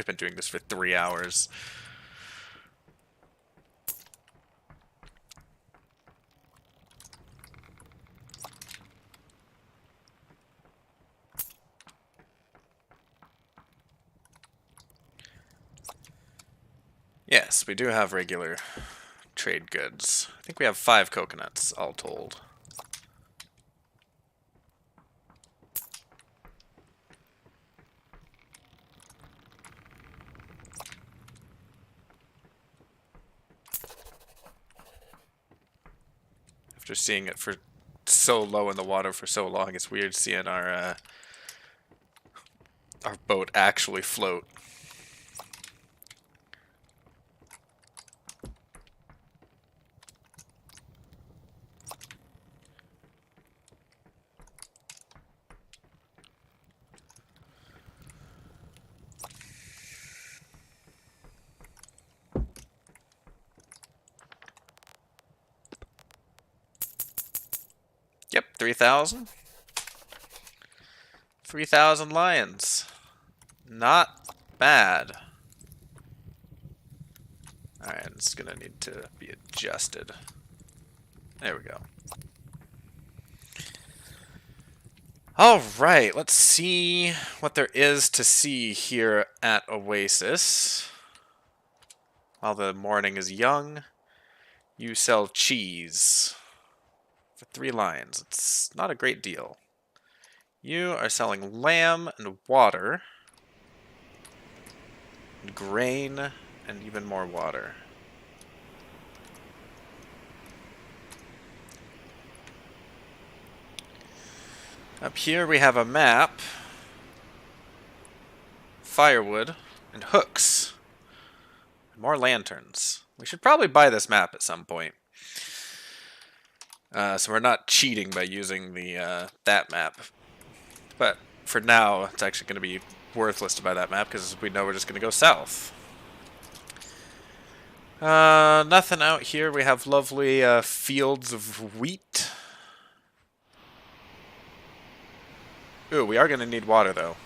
been doing this for 3 hours. Yes, we do have regular trade goods. I think we have 5 coconuts, all told. After seeing it for so low in the water for so long, it's weird seeing our boat actually float. Yep, 3,000. 3,000 lions. Not bad. Alright, it's gonna need to be adjusted. There we go. Alright, let's see what there is to see here at Oasis. While the morning is young, you sell cheese. For 3 lions. It's not a great deal. You are selling lamb and water. And grain and even more water. Up here we have a map, firewood, and hooks. More lanterns. We should probably buy this map at some point. So we're not cheating by using the that map. But for now, it's actually going to be worthless to buy that map because we know we're just going to go south. Nothing out here. We have lovely fields of wheat. Ooh, we are going to need water, though.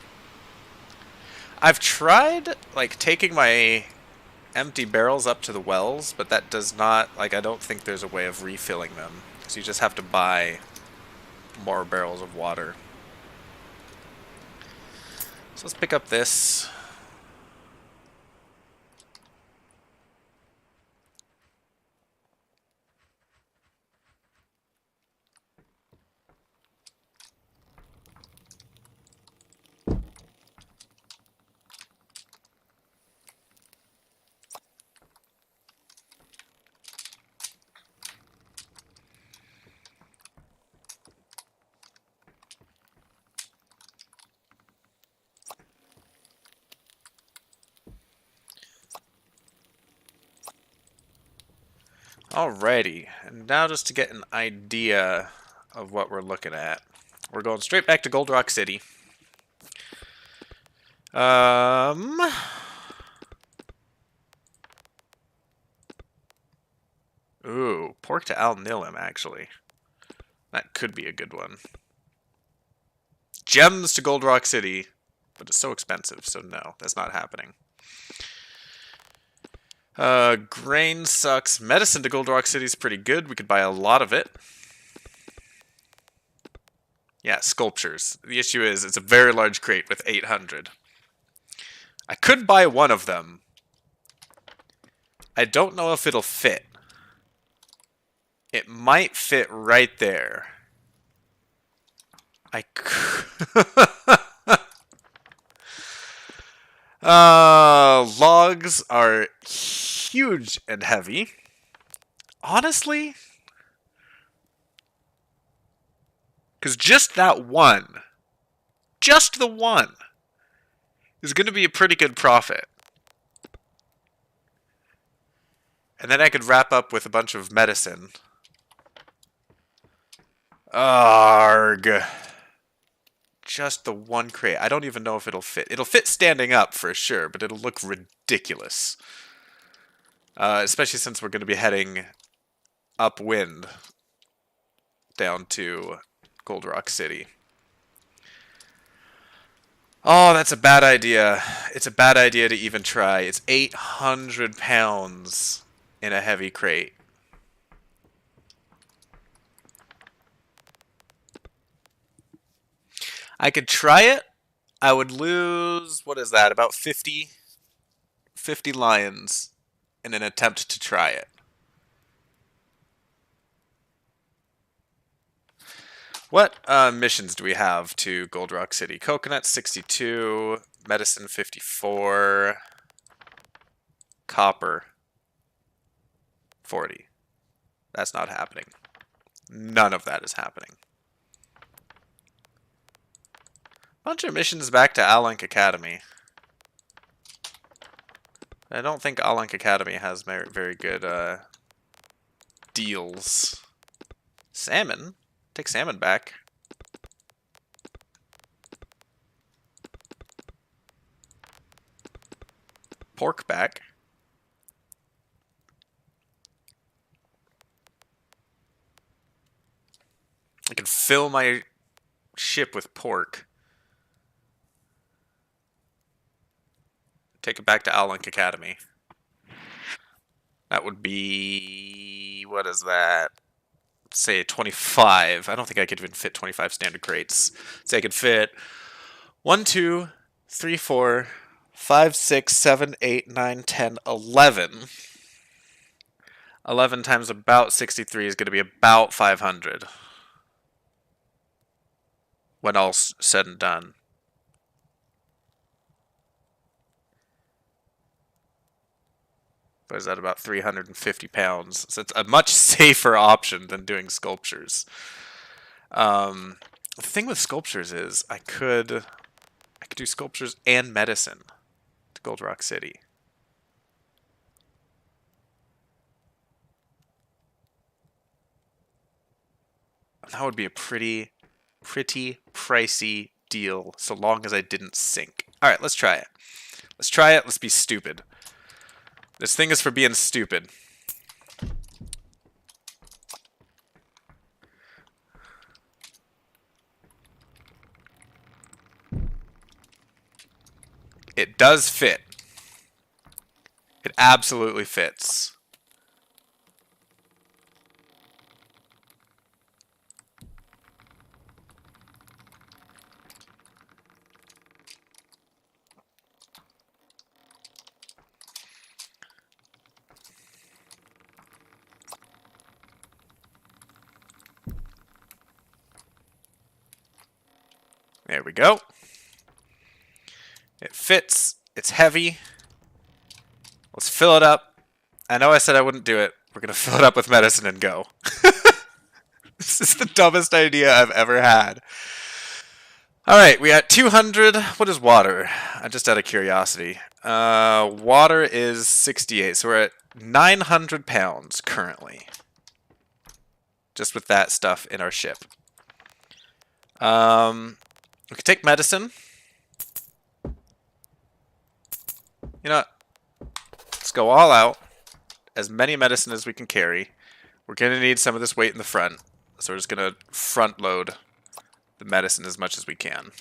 I've tried, like, taking my empty barrels up to the wells, but that does not, like, I don't think there's a way of refilling them. So you just have to buy more barrels of water. So let's pick up this. Alrighty, and now just to get an idea of what we're looking at, we're going straight back to Gold Rock City. Ooh, pork to Al Nilim, actually. That could be a good one. Gems to Gold Rock City, but it's so expensive, so no, that's not happening. Grain sucks. Medicine to Gold Rock City is pretty good. We could buy a lot of it. Yeah, sculptures. The issue is it's a very large crate with 800. I could buy one of them. I don't know if it'll fit. It might fit right there. I could... Logs are huge and heavy. Honestly, because just that one, just the one, is going to be a pretty good profit. And then I could wrap up with a bunch of medicine. Arg. Just the one crate. I don't even know if it'll fit. It'll fit standing up for sure, but it'll look ridiculous. Especially since we're going to be heading upwind down to Gold Rock City. Oh, that's a bad idea. It's a bad idea to even try. It's 800 pounds in a heavy crate. I could try it. I would lose, what is that, about 50 lions in an attempt to try it. What missions do we have to Gold Rock City? Coconut 62, Medicine 54, Copper 40. That's not happening. None of that is happening. Bunch of missions back to Alunk Academy. I don't think Alunk Academy has very good deals. Salmon? Take salmon back. Pork back. I can fill my ship with pork. Take it back to Alunk Academy. That would be... what is that? Say 25. I don't think I could even fit 25 standard crates. Say I could fit 1, 2, 3, 4, 5, 6, 7, 8, 9, 10, 11. 11 times about 63 is going to be about 500. When all's said and done. What is that, about 350 pounds? So it's a much safer option than doing sculptures. The thing with sculptures is I could do sculptures and medicine to Gold Rock City. That would be a pretty pricey deal, so long as I didn't sink. All right, let's try it. Let's try it. Let's be stupid. This thing is for being stupid. It does fit. It absolutely fits. There we go. It fits. It's heavy. Let's fill it up. I know I said I wouldn't do it. We're going to fill it up with medicine and go. This is the dumbest idea I've ever had. All right, we got 200. What is water? Just out of curiosity. Water is 68, so we're at 900 pounds currently. Just with that stuff in our ship. We could take medicine. You know what? Let's go all out. As many medicine as we can carry. We're going to need some of this weight in the front. So we're just going to front load the medicine as much as we can.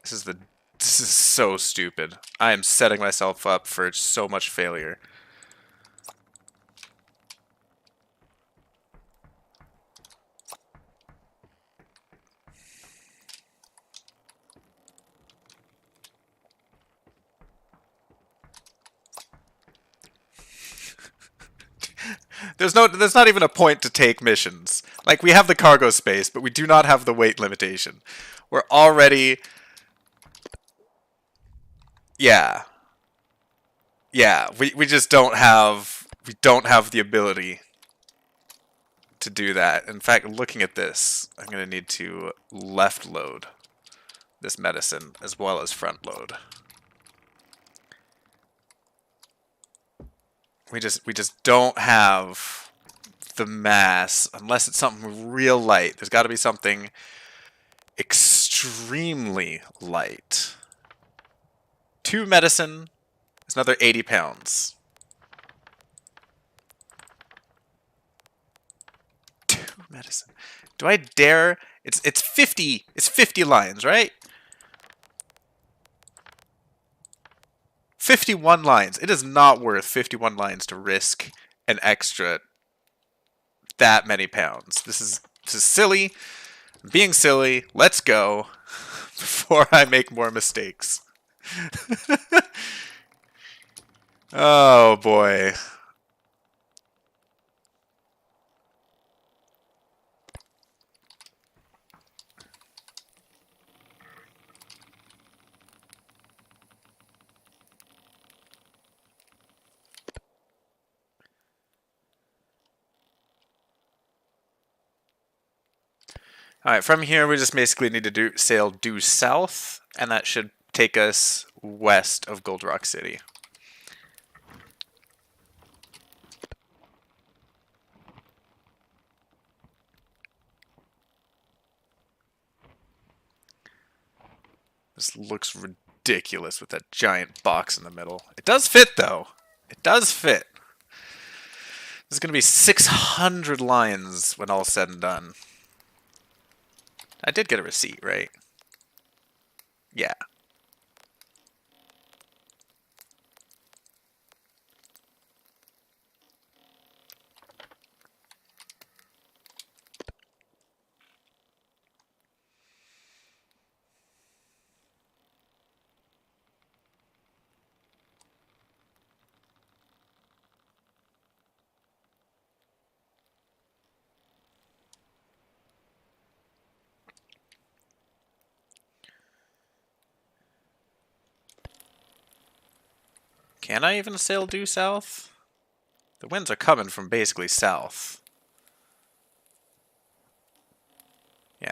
This is so stupid. I am setting myself up for so much failure. There's not even a point to take missions. Like, we have the cargo space, but we do not have the weight limitation. We're already... Yeah. Yeah, we just don't have... We don't have the ability to do that. In fact, looking at this, I'm going to need to left load this medicine as well as front load. We just don't have the mass unless it's something real light. There's got to be something extremely light. 2 medicine is another 80 pounds. 2 medicine. Do I dare? It's 50. It's 50 lines, right? 51 lines. It is not worth 51 lines to risk an extra that many pounds. This is silly. I'm being silly. Let's go before I make more mistakes. Oh boy. Alright, from here we just basically need to sail due south, and that should take us west of Gold Rock City. This looks ridiculous with that giant box in the middle. It does fit, though. It does fit. This is going to be 600 lines when all's said and done. I did get a receipt, right? Yeah. Can I even sail due south? The winds are coming from basically south.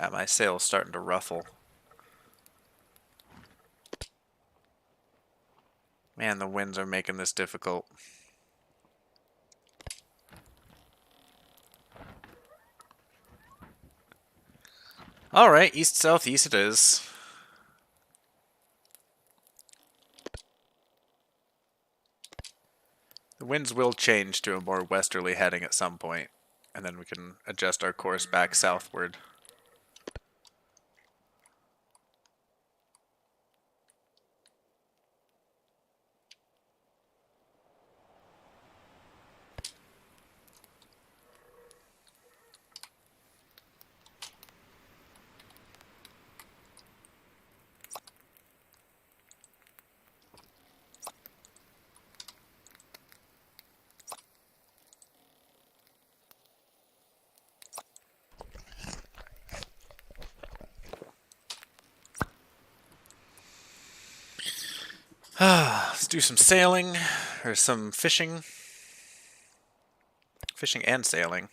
Yeah, my sail's starting to ruffle. Man, the winds are making this difficult. Alright, east-southeast it is. The winds will change to a more westerly heading at some point, and then we can adjust our course back southward. Let's do some sailing, or some fishing. Fishing and sailing.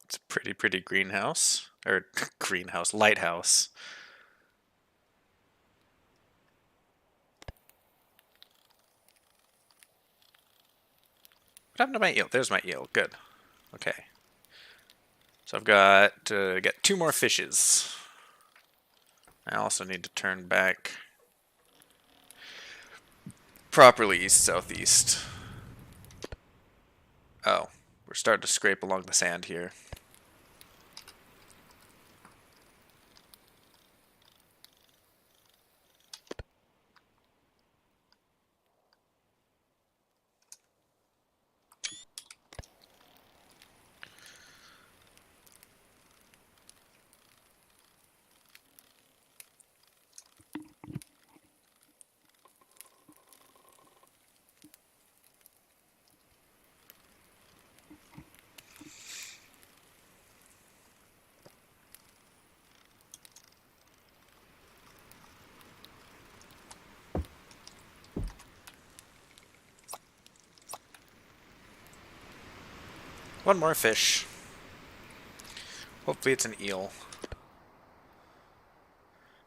It's a pretty greenhouse. Or, greenhouse, lighthouse. What happened to my eel? There's my eel. Good. Okay. So I've got to get 2 more fishes. I also need to turn back properly east-southeast. Oh, we're starting to scrape along the sand here. One more fish. Hopefully it's an eel.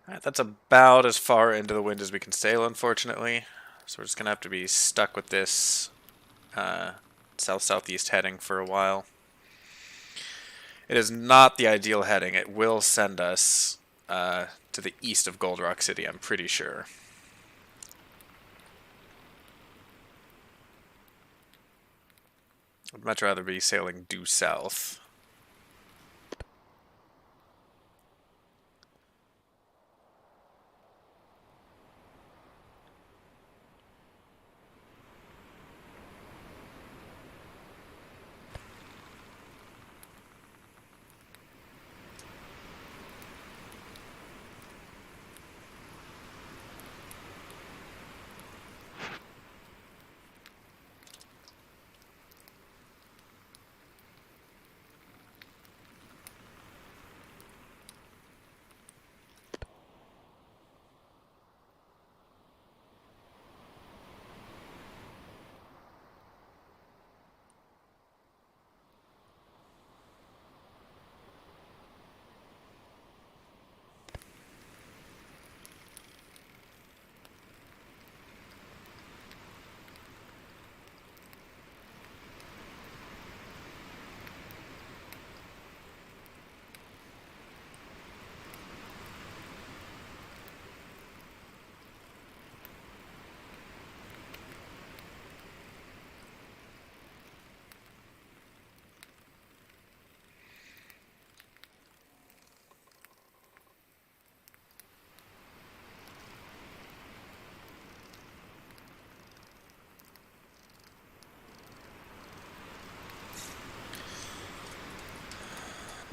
Alright, that's about as far into the wind as we can sail, unfortunately. So we're just going to have to be stuck with this south-southeast heading for a while. It is not the ideal heading. It will send us to the east of Gold Rock City, I'm pretty sure. I'd much rather be sailing due south.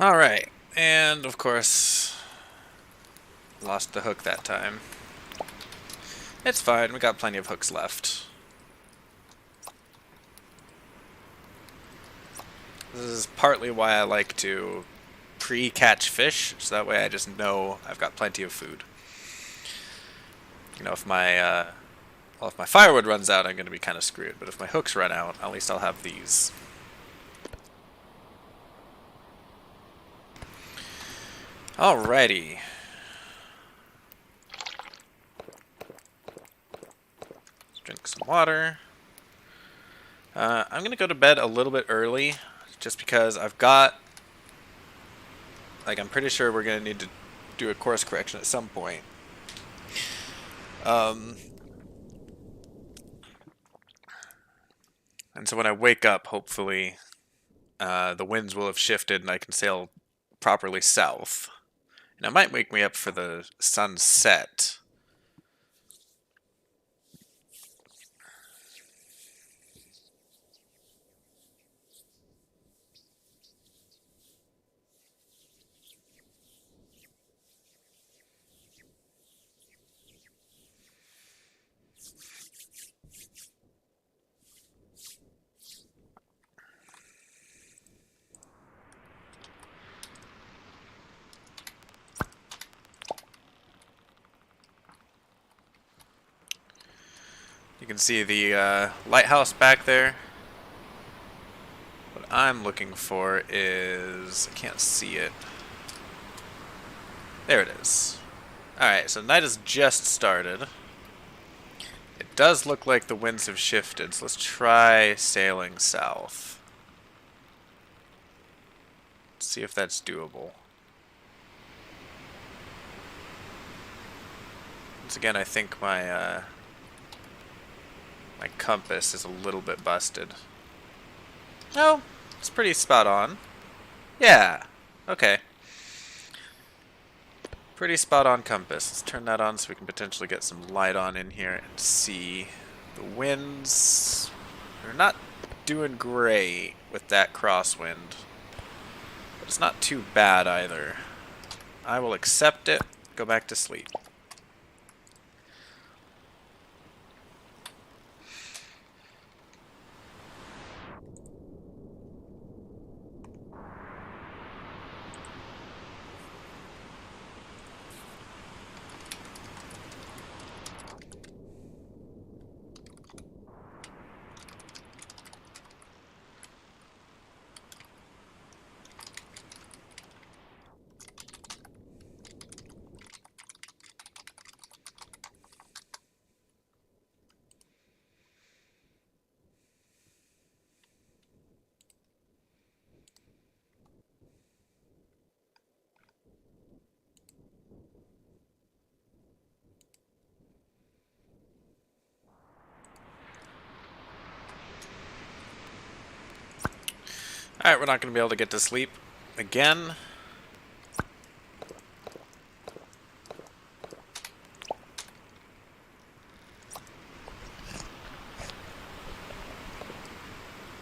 Alright, and of course, lost the hook that time. It's fine, we got plenty of hooks left. This is partly why I like to pre-catch fish, so that way I just know I've got plenty of food. You know, if my if my firewood runs out, I'm going to be kind of screwed. But if my hooks run out, at least I'll have these. Alrighty. Let's drink some water. I'm going to go to bed a little bit early, just because I've got... Like, I'm pretty sure we're going to need to do a course correction at some point. And so when I wake up, hopefully, the winds will have shifted and I can sail properly south. And it might wake me up for the sunset. You can see the lighthouse back there. What I'm looking for is... I can't see it. There it is. Alright, so night has just started. It does look like the winds have shifted, so let's try sailing south. Let's see if that's doable. Once again, I think my my compass is a little bit busted. Oh, it's pretty spot on. Yeah, okay. Pretty spot on compass. Let's turn that on so we can potentially get some light on in here and see. The winds are not doing great with that crosswind, but it's not too bad either. I will accept it, go back to sleep. Alright, we're not going to be able to get to sleep again.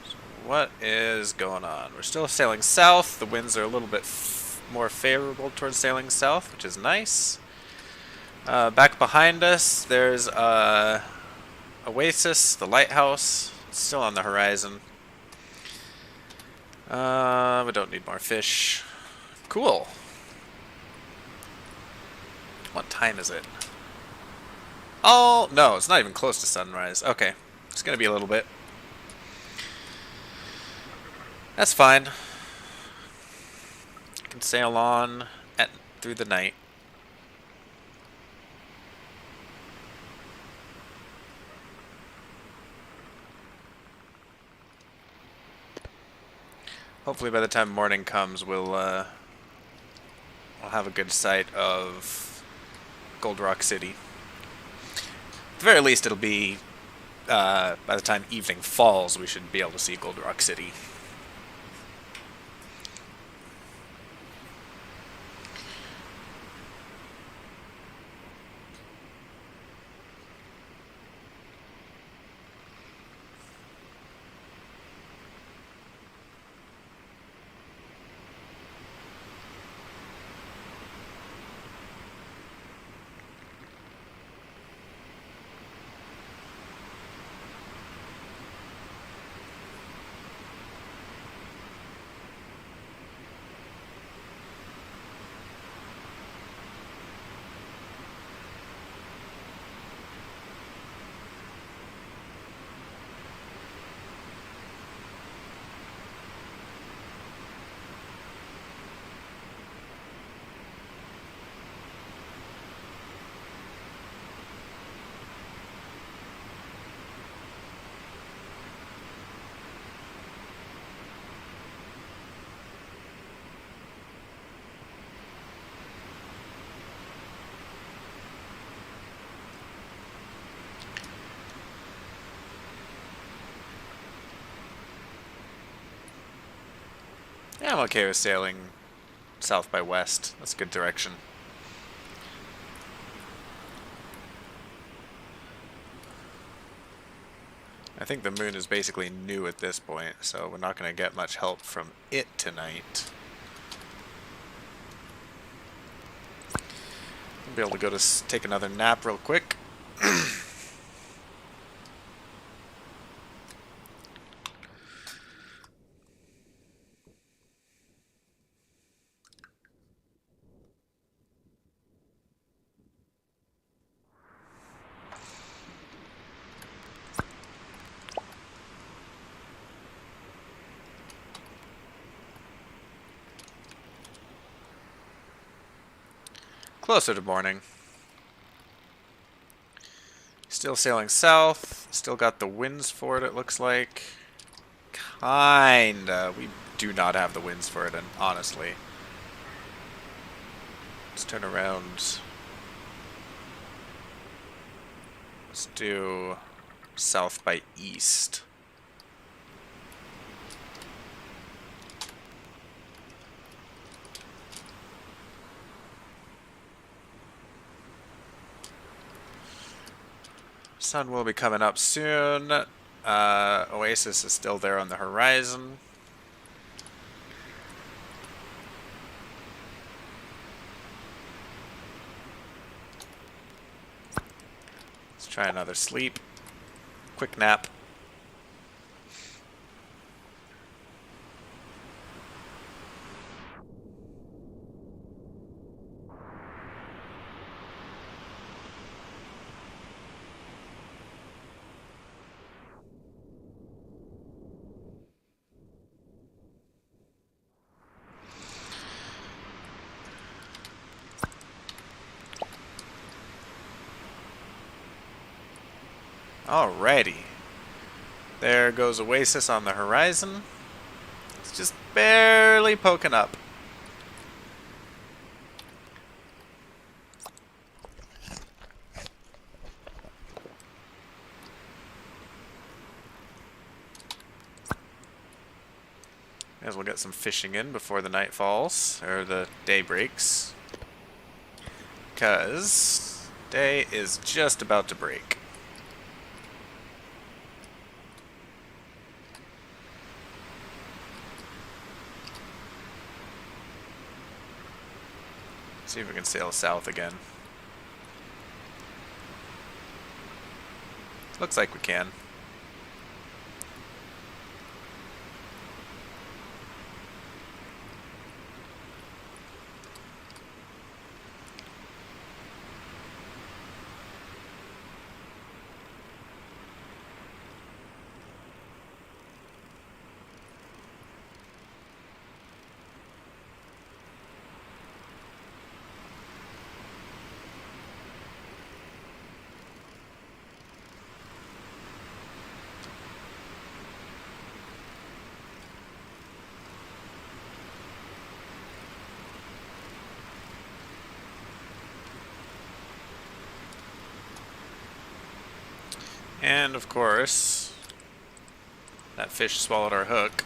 So what is going on? We're still sailing south. The winds are a little bit more favorable towards sailing south, which is nice. Back behind us, there's Oasis, the lighthouse. It's still on the horizon. We don't need more fish. Cool. What time is it? Oh, no, it's not even close to sunrise. Okay, it's gonna be a little bit. That's fine. I can sail on through the night. Hopefully by the time morning comes, we'll have a good sight of Gold Rock City. At the very least, it'll be, by the time evening falls, we should be able to see Gold Rock City. Yeah, I'm okay with sailing south by west. That's a good direction. I think the moon is basically new at this point, so we're not going to get much help from it tonight. I'll be able to go to take another nap real quick. Closer to morning. Still sailing south. Still got the winds for it, it looks like. Kinda. We do not have the winds for it, and honestly. Let's turn around. Let's do south by east. Sun will be coming up soon. Oasis is still there on the horizon. Let's try another sleep. Quick nap. Alrighty. There goes Oasis on the horizon. It's just barely poking up. As we'll get some fishing in before the night falls, or the day breaks. Because day is just about to break. See if we can sail south again. Looks like we can. And of course, that fish swallowed our hook.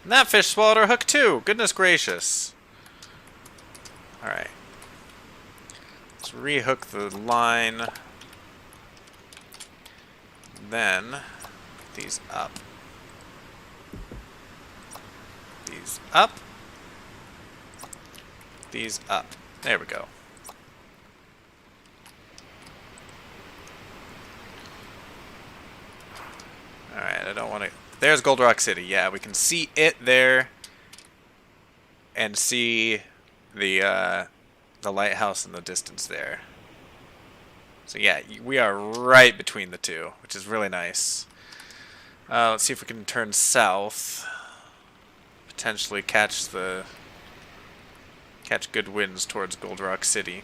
And that fish swallowed our hook too. Goodness gracious. Alright. Let's rehook the line. Then, these up. These up. These up. There we go. Alright, I don't want to... There's Gold Rock City. Yeah, we can see it there. And see the lighthouse in the distance there. So yeah, we are right between the two, which is really nice. Let's see if we can turn south. Potentially catch good winds towards Gold Rock City.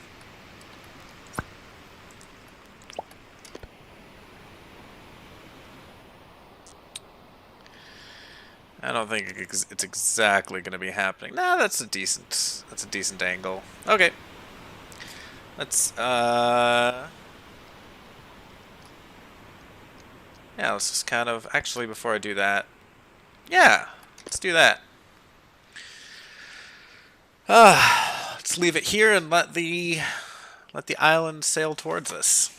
I don't think it's exactly going to be happening. Nah, that's a decent angle. Okay. Let's yeah, let's just kind of actually before I do that. Yeah, let's do that. Let's leave it here and let the island sail towards us.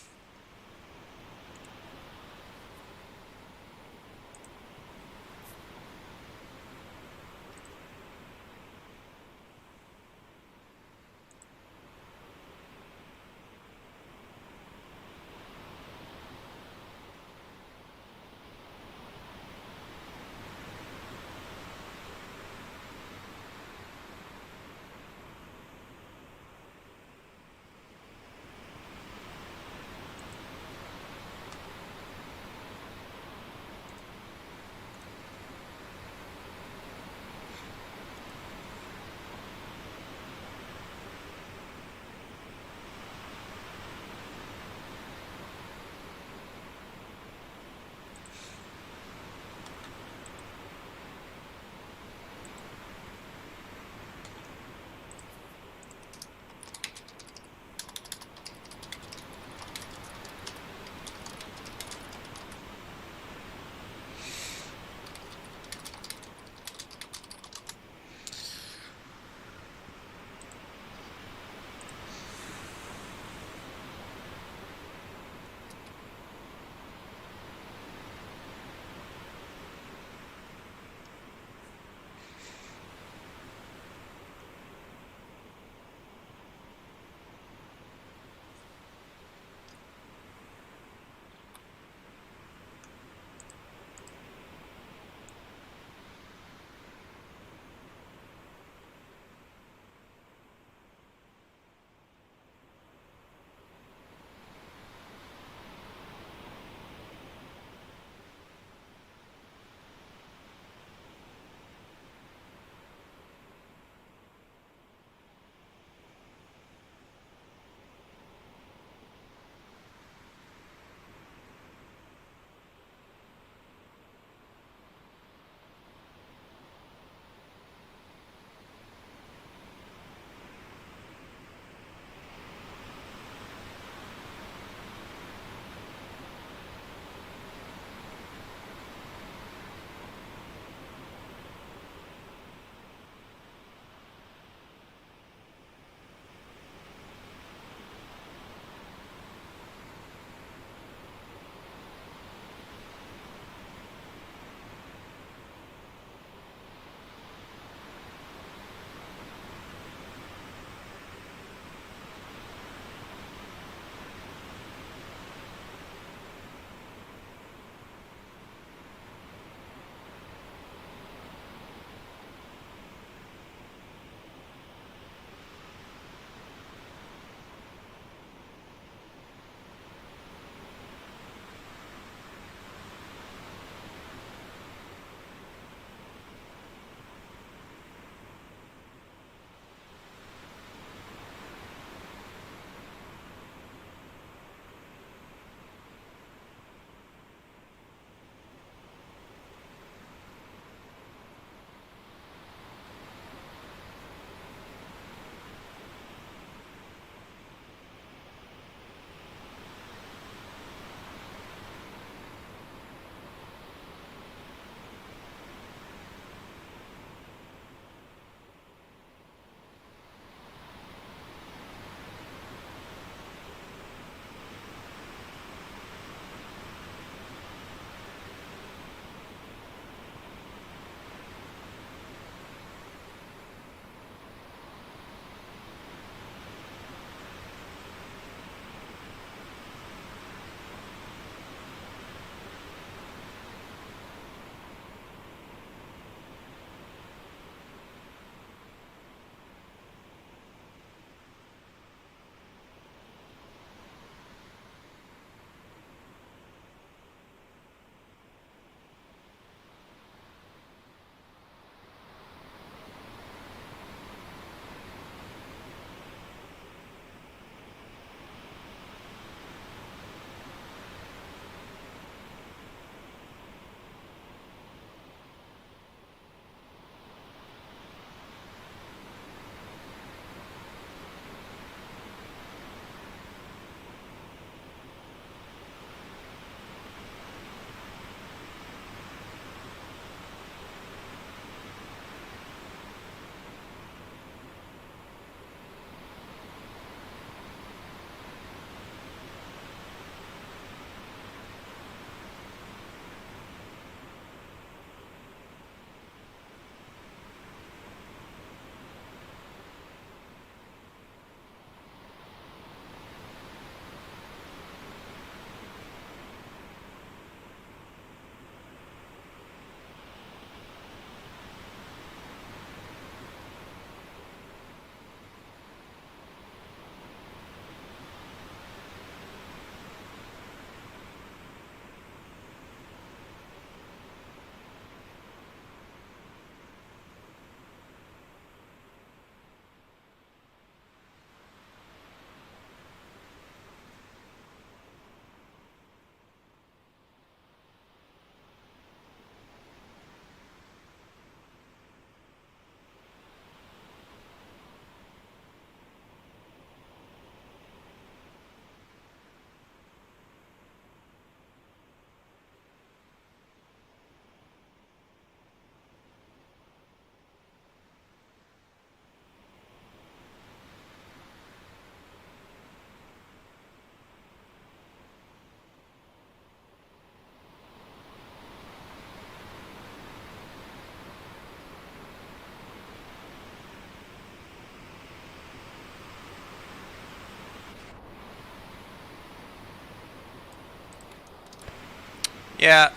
Yeah,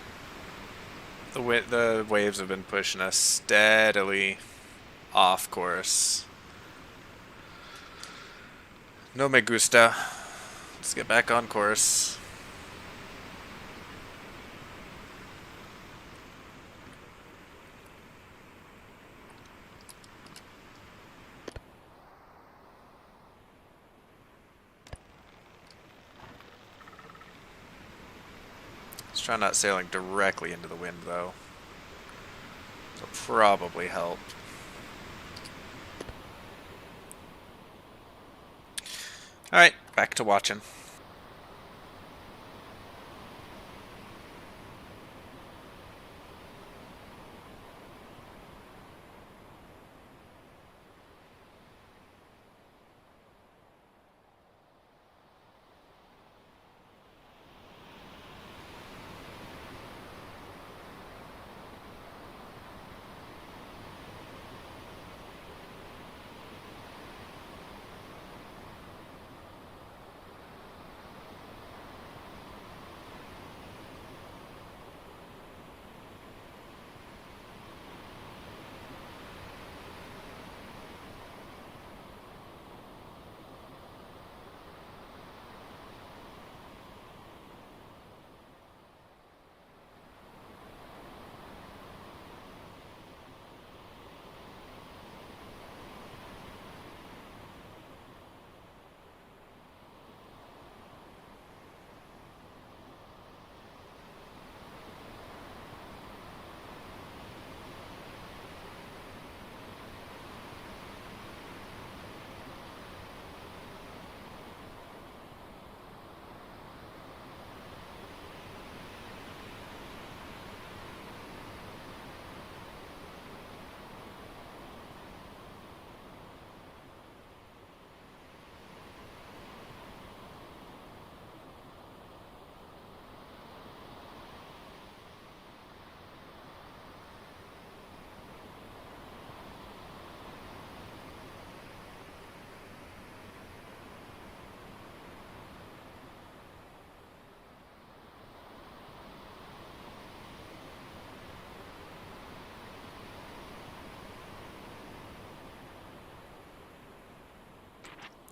the waves have been pushing us steadily off course. No me gusta. Let's get back on course. Let's try not sailing directly into the wind, though. That'll probably help. Alright, back to watching.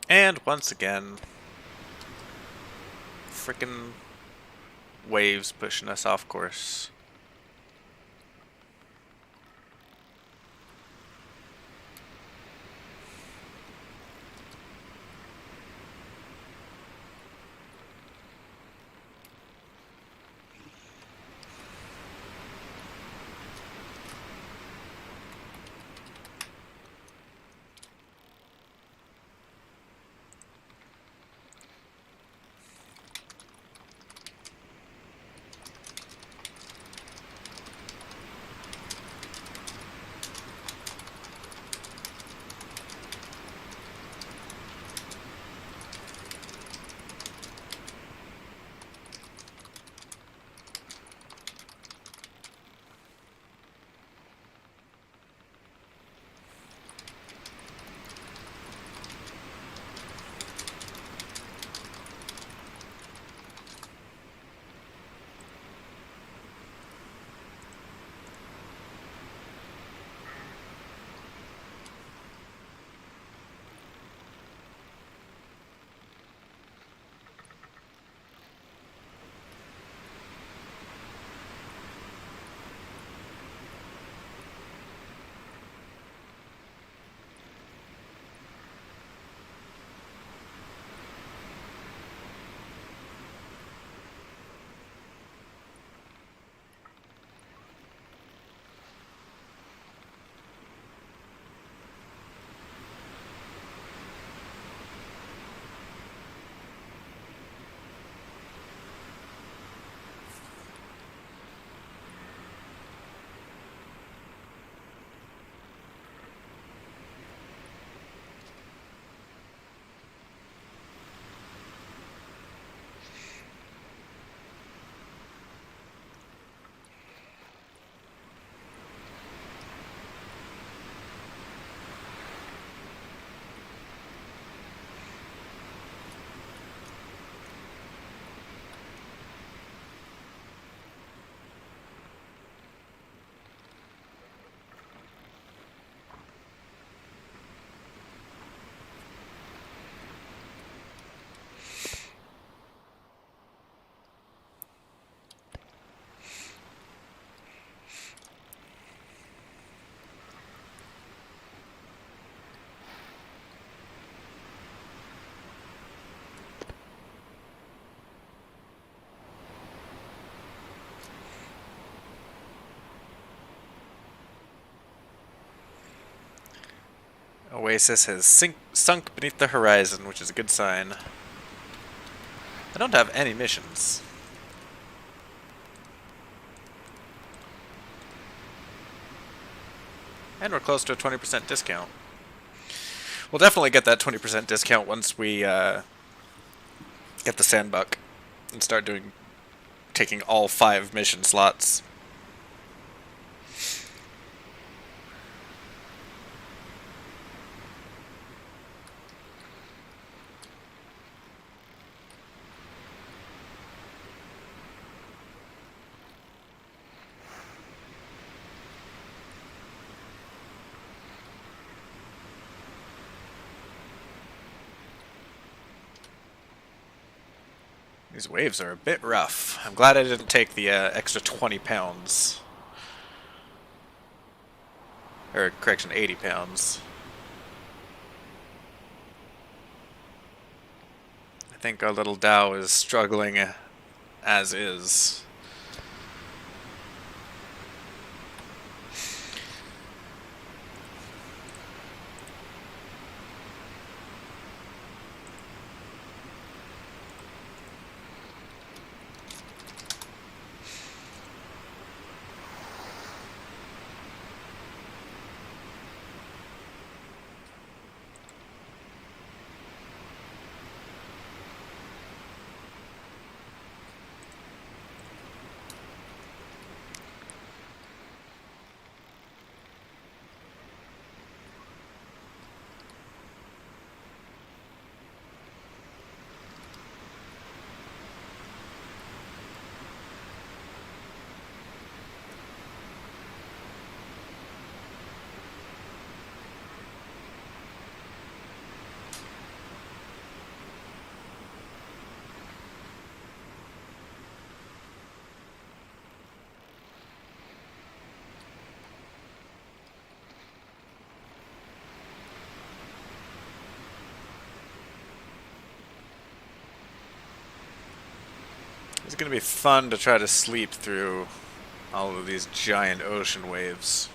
And once again, frickin' waves pushing us off course. Oasis has sunk beneath the horizon, which is a good sign. I don't have any missions. And we're close to a 20% discount. We'll definitely get that 20% discount once we get the Sanbuq and start taking all 5 mission slots. These waves are a bit rough. I'm glad I didn't take the extra 20 pounds. Or, correction, 80 pounds. I think our little Dhow is struggling as is. It's going to be fun to try to sleep through all of these giant ocean waves.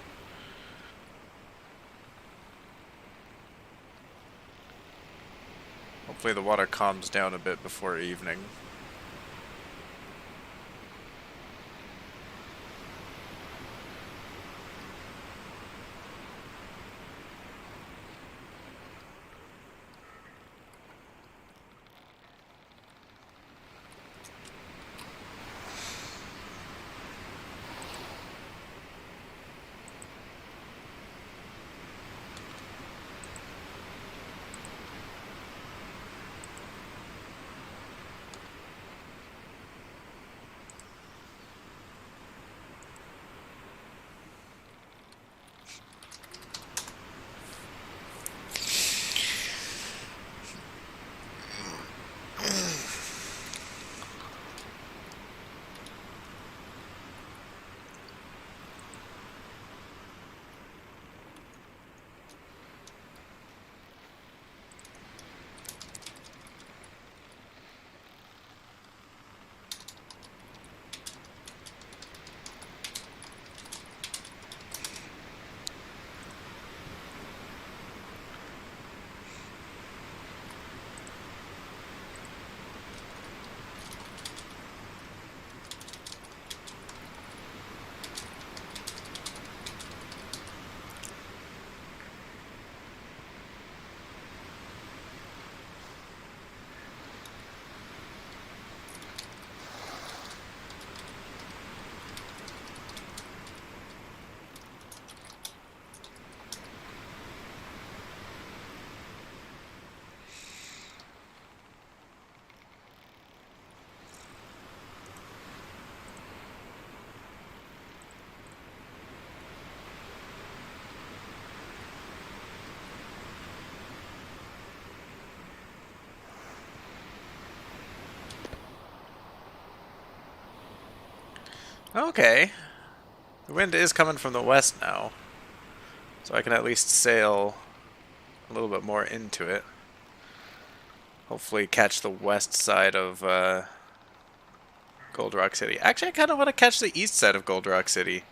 Hopefully the water calms down a bit before evening. Okay. The wind is coming from the west now, so I can at least sail a little bit more into it. Hopefully catch the west side of Gold Rock City. Actually, I kind of want to catch the east side of Gold Rock City.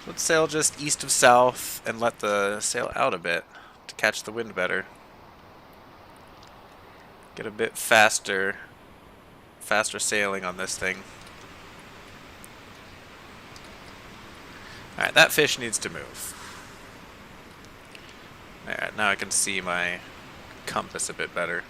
Let's sail just east of south and let the sail out a bit to catch the wind better. Get a bit faster sailing on this thing. Alright, that fish needs to move. Alright, now I can see my compass a bit better.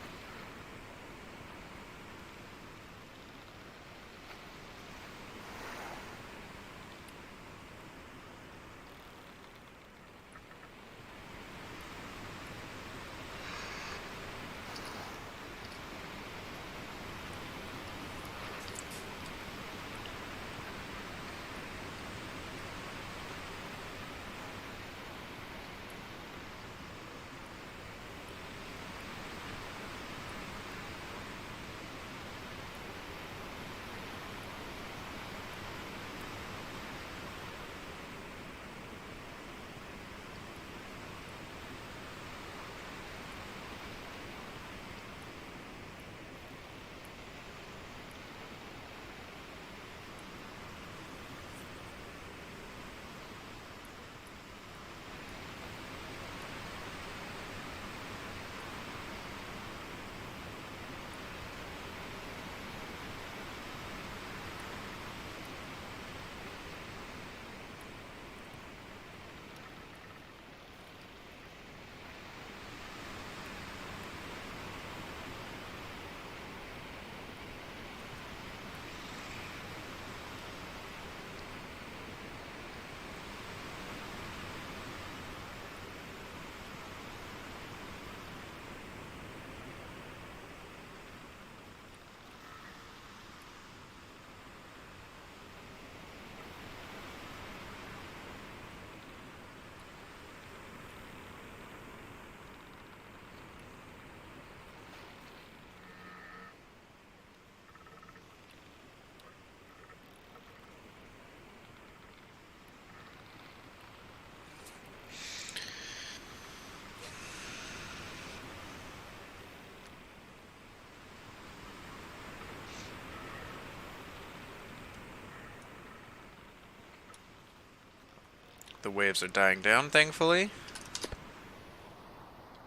The waves are dying down, thankfully.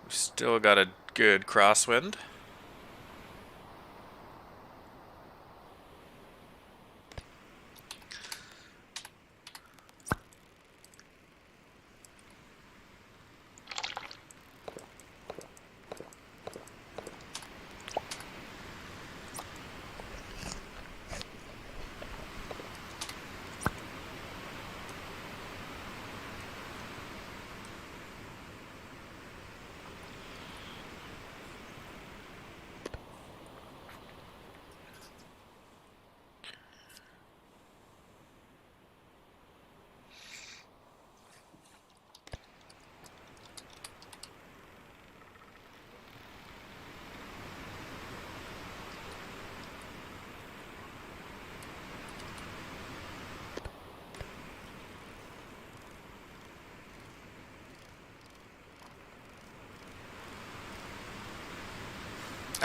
We've still got a good crosswind.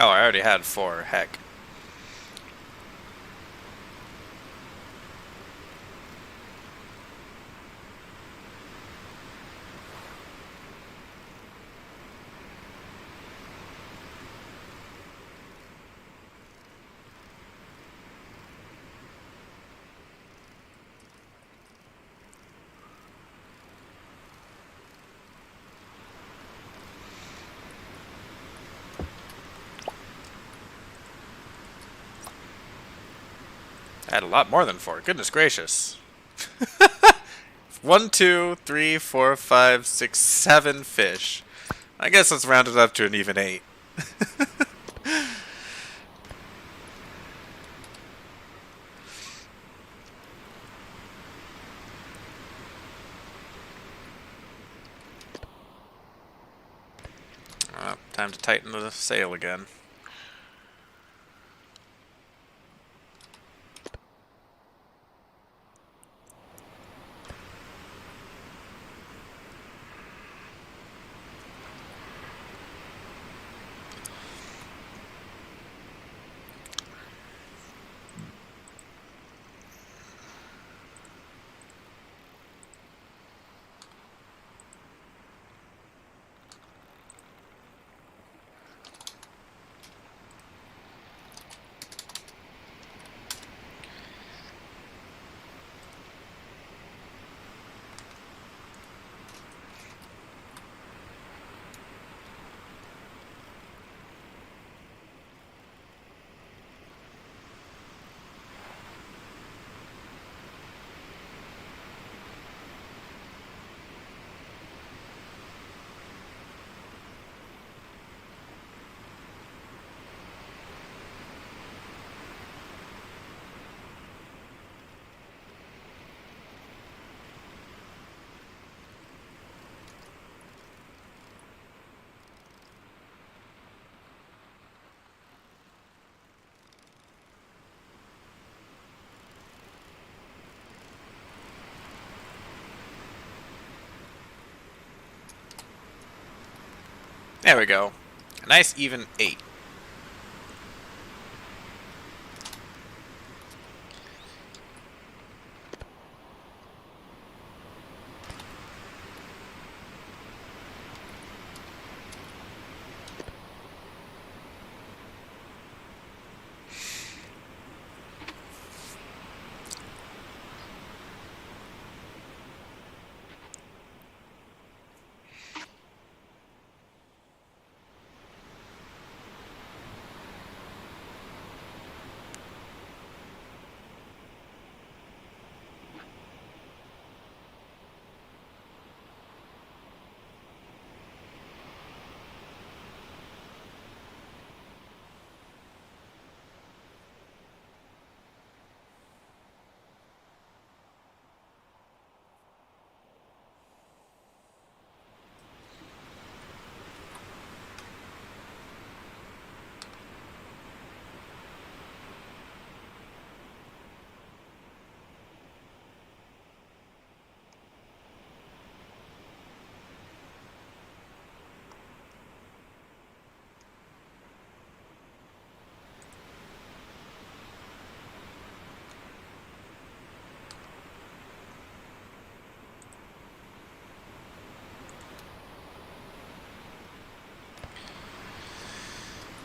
Oh, I already had 4. Heck. I had a lot more than 4. Goodness gracious. 1, 2, 3, 4, 5, 6, 7 fish. I guess let's round it up to an even 8. Time to tighten the sail again. There we go. A nice even 8.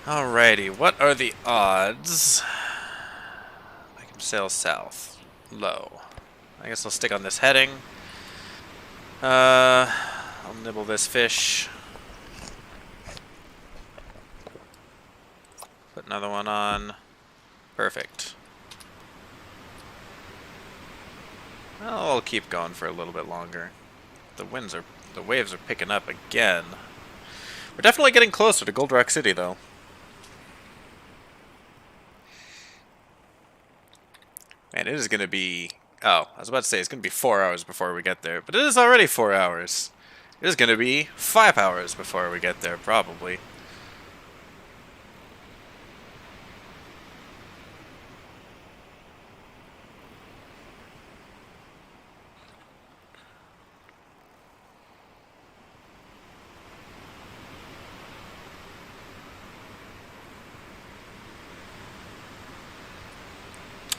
Alrighty, what are the odds? I can sail south. Low. I guess I'll stick on this heading. I'll nibble this fish. Put another one on. Perfect. I'll keep going for a little bit longer. The waves are picking up again. We're definitely getting closer to Gold Rock City, though. Man, it is going to be... Oh, I was about to say it's going to be 4 hours before we get there, but it is already 4 hours. It is going to be 5 hours before we get there, probably.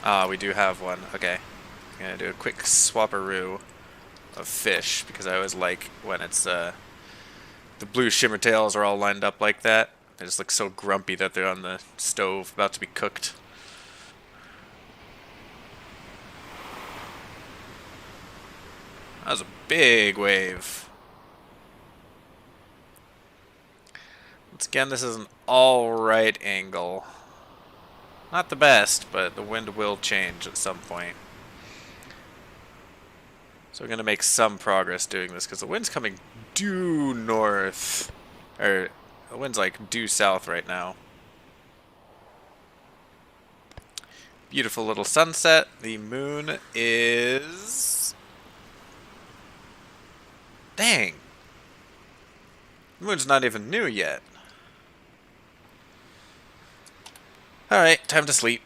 Ah, we do have one. Okay. I'm going to do a quick swapperoo of fish, because I always like when it's, the blue shimmer tails are all lined up like that. They just look so grumpy that they're on the stove, about to be cooked. That was a big wave. Once again, this is an alright angle. Not the best, but the wind will change at some point. So we're going to make some progress doing this, because the wind's coming due north. Or, the wind's like due south right now. Beautiful little sunset. The moon is... Dang! The moon's not even new yet. Alright, time to sleep.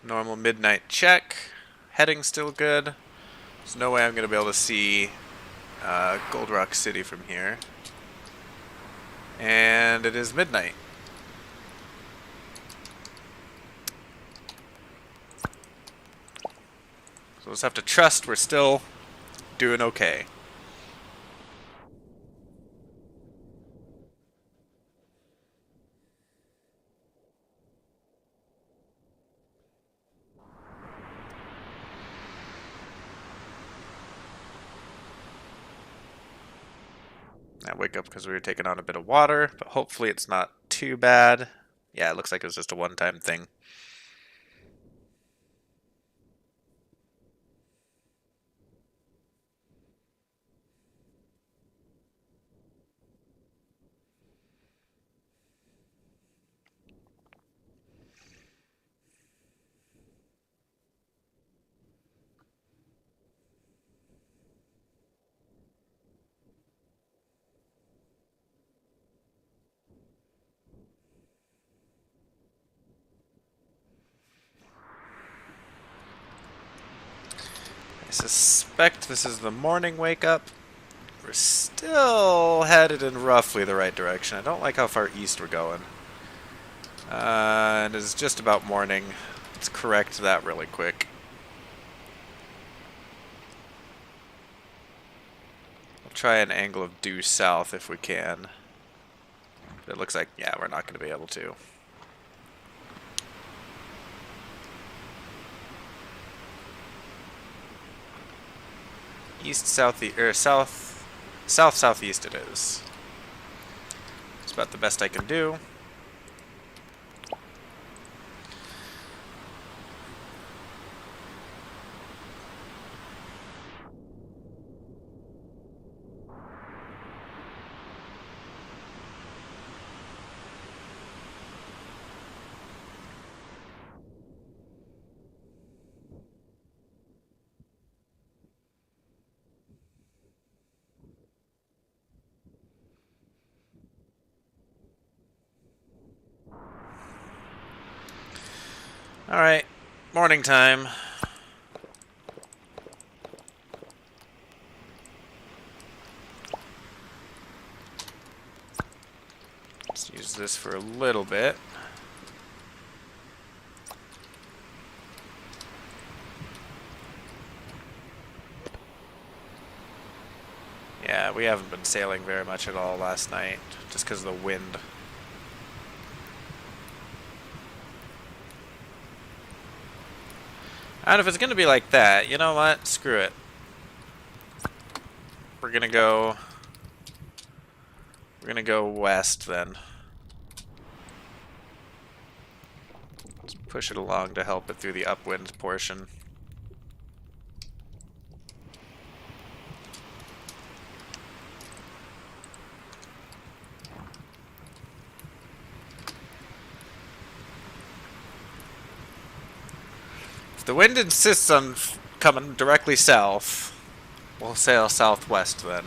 Normal midnight check. Heading still good. There's no way I'm going to be able to see Gold Rock City from here. And it is midnight. So let's have to trust we're still doing okay. I wake up because we were taking on a bit of water, but hopefully it's not too bad. Yeah, it looks like it was just a one-time thing. suspect this is the morning wake up. We're still headed in roughly the right direction. I don't like how far east we're going. And it's just about morning. Let's correct that really quick. We'll try an angle of due south if we can. But it looks like, yeah, we're not going to be able to. East, southeast, or southeast it is. It's about the best I can do. Alright, morning time. Let's use this for a little bit. Yeah, we haven't been sailing very much at all last night, just because of the wind. And if it's going to be like that, you know what? Screw it. We're going to go west then. Let's push it along to help it through the upwind portion. If the wind insists on coming directly south, we'll sail southwest then.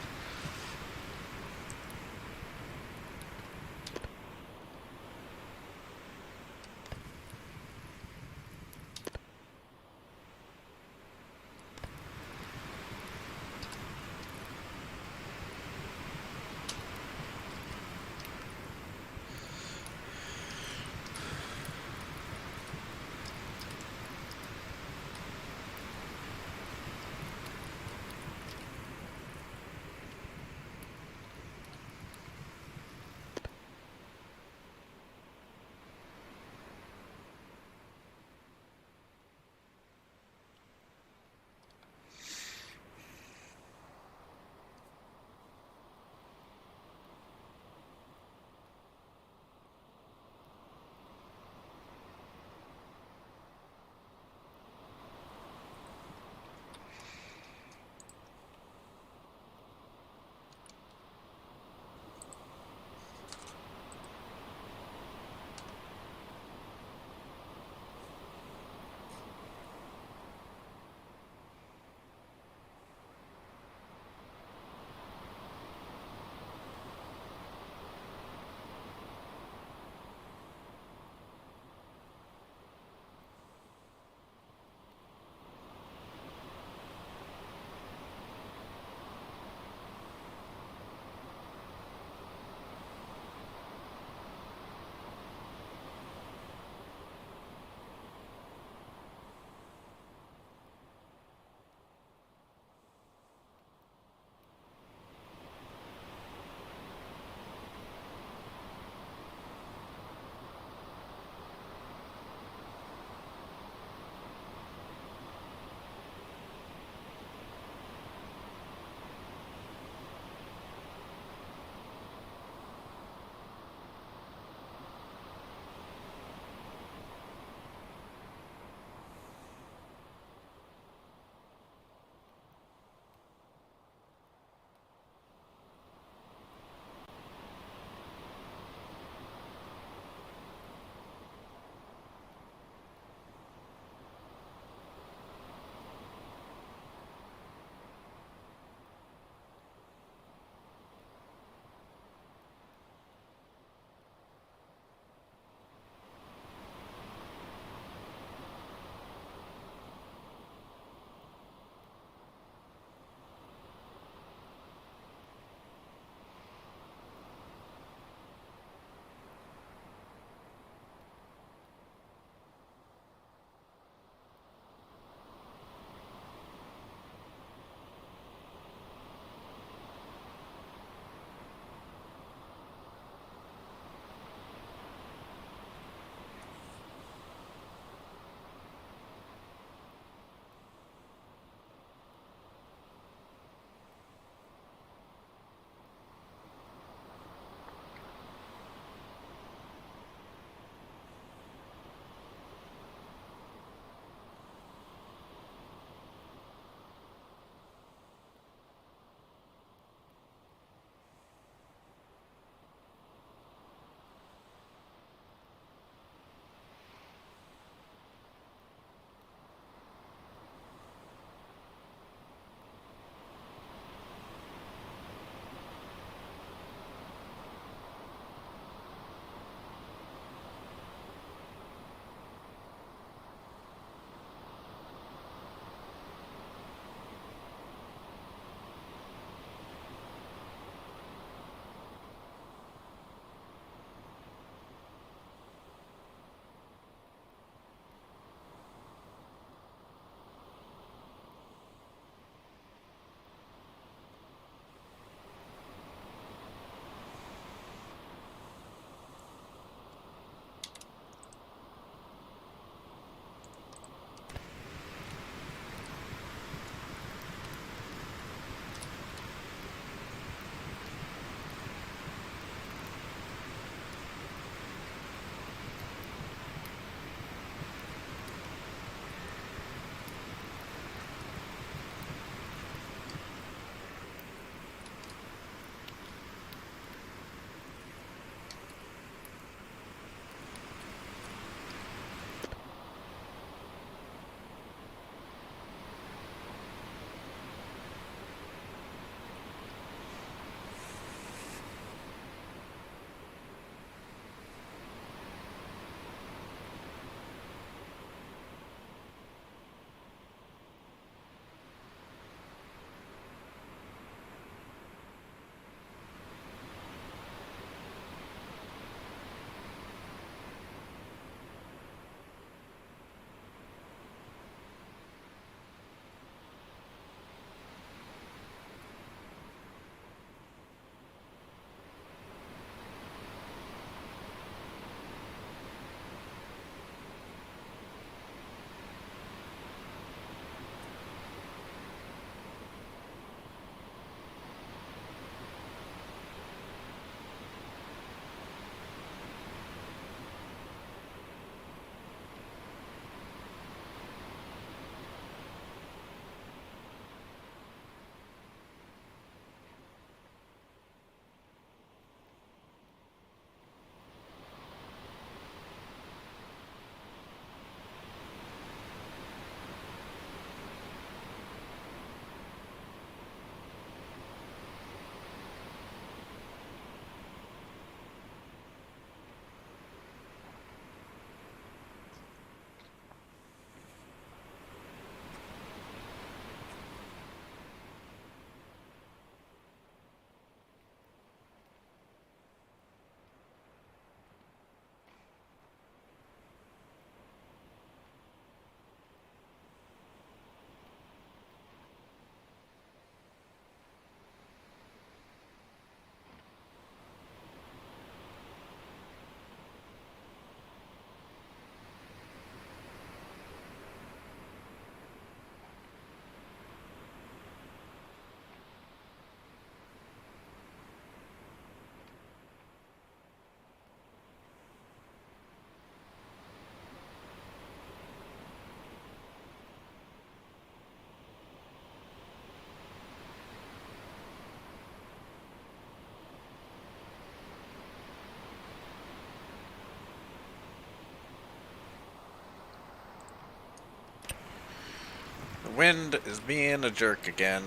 wind is being a jerk again.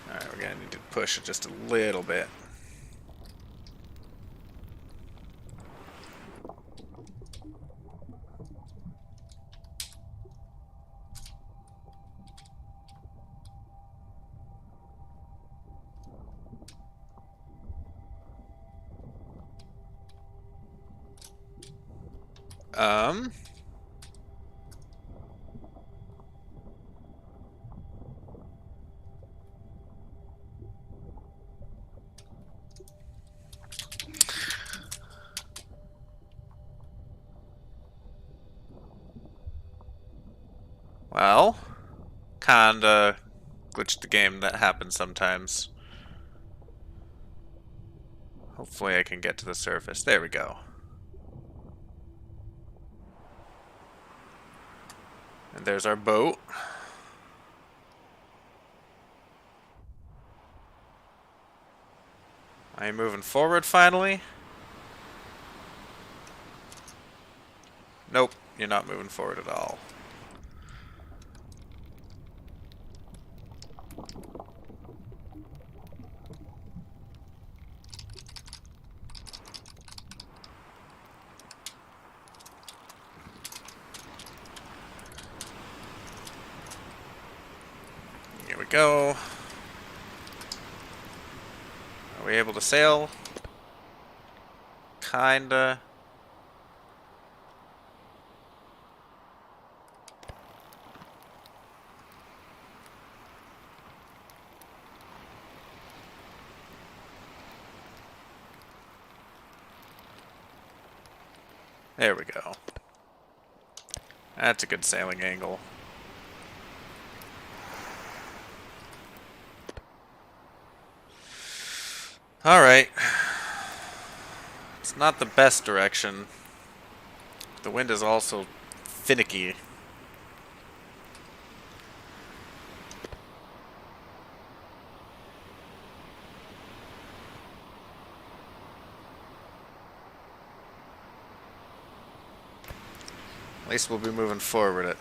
Alright, we're gonna need to push it just a little bit. Um... Well, kinda glitched the game. That happens sometimes. Hopefully I can get to the surface. There we go. And there's our boat. Are you moving forward finally? Nope, you're not moving forward at all. Here we go. Are we able to sail? Kinda. There we go. That's a good sailing angle. Alright. It's not the best direction. The wind is also finicky. At least we'll be moving forward it.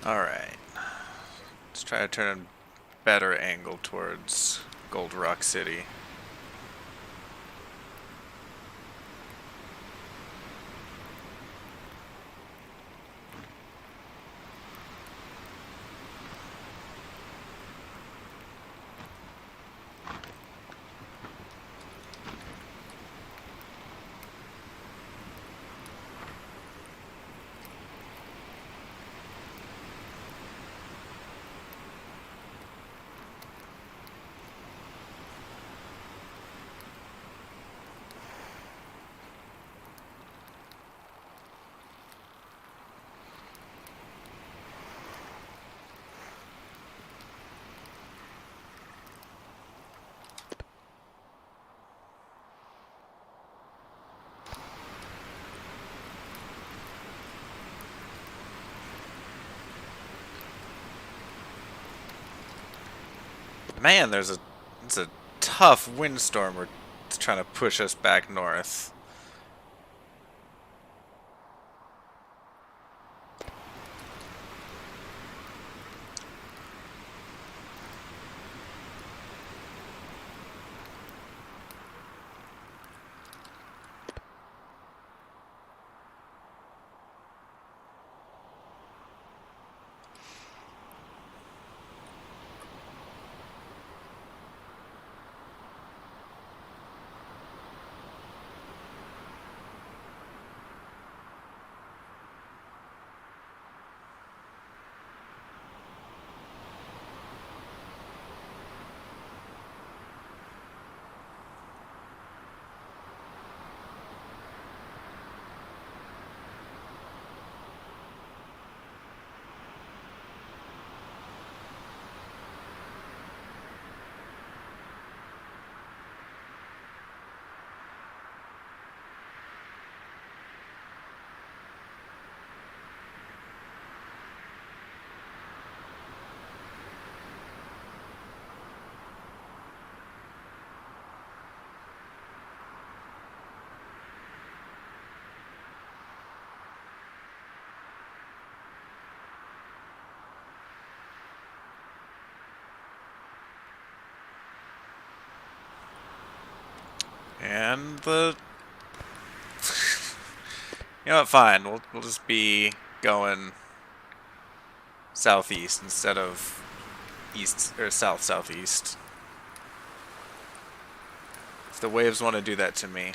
Alright. Let's try to turn it better angle towards Gold Rock City. Man, it's a tough windstorm. It's trying to push us back north. And the... You know what, fine. We'll just be going southeast instead of east or southeast. If the waves want to do that to me.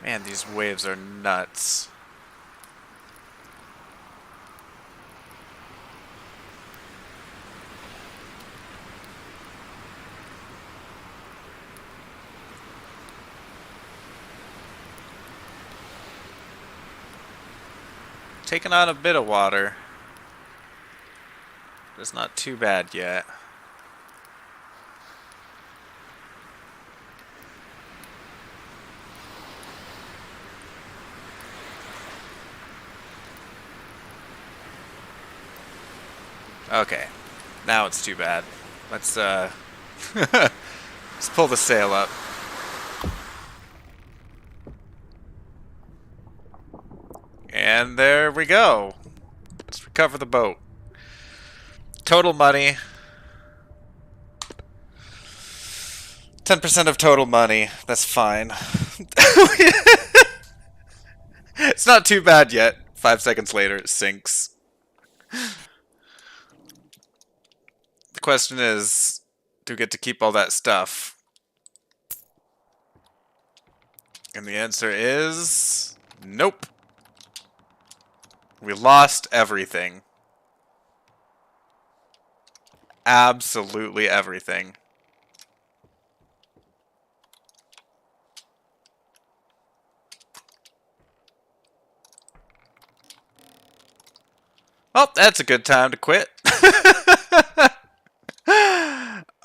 Man, these waves are nuts. Taking on a bit of water. It's not too bad yet. Okay, now it's too bad. Let's let's pull the sail up. And there we go. Let's recover the boat. Total money. 10% of total money. That's fine. It's not too bad yet. 5 seconds later, it sinks. The question is, do we get to keep all that stuff? And the answer is nope. We lost everything. Absolutely everything. Well, that's a good time to quit.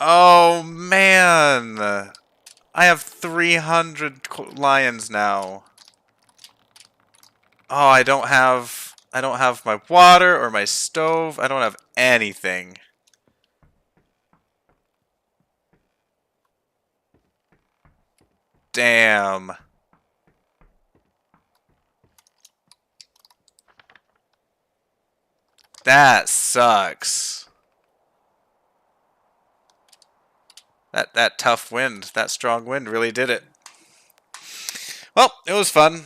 Oh, man. I have 300 lions now. Oh, I don't have my water or my stove. I don't have anything. Damn. That sucks. That tough wind, that strong wind really did it. Well, it was fun.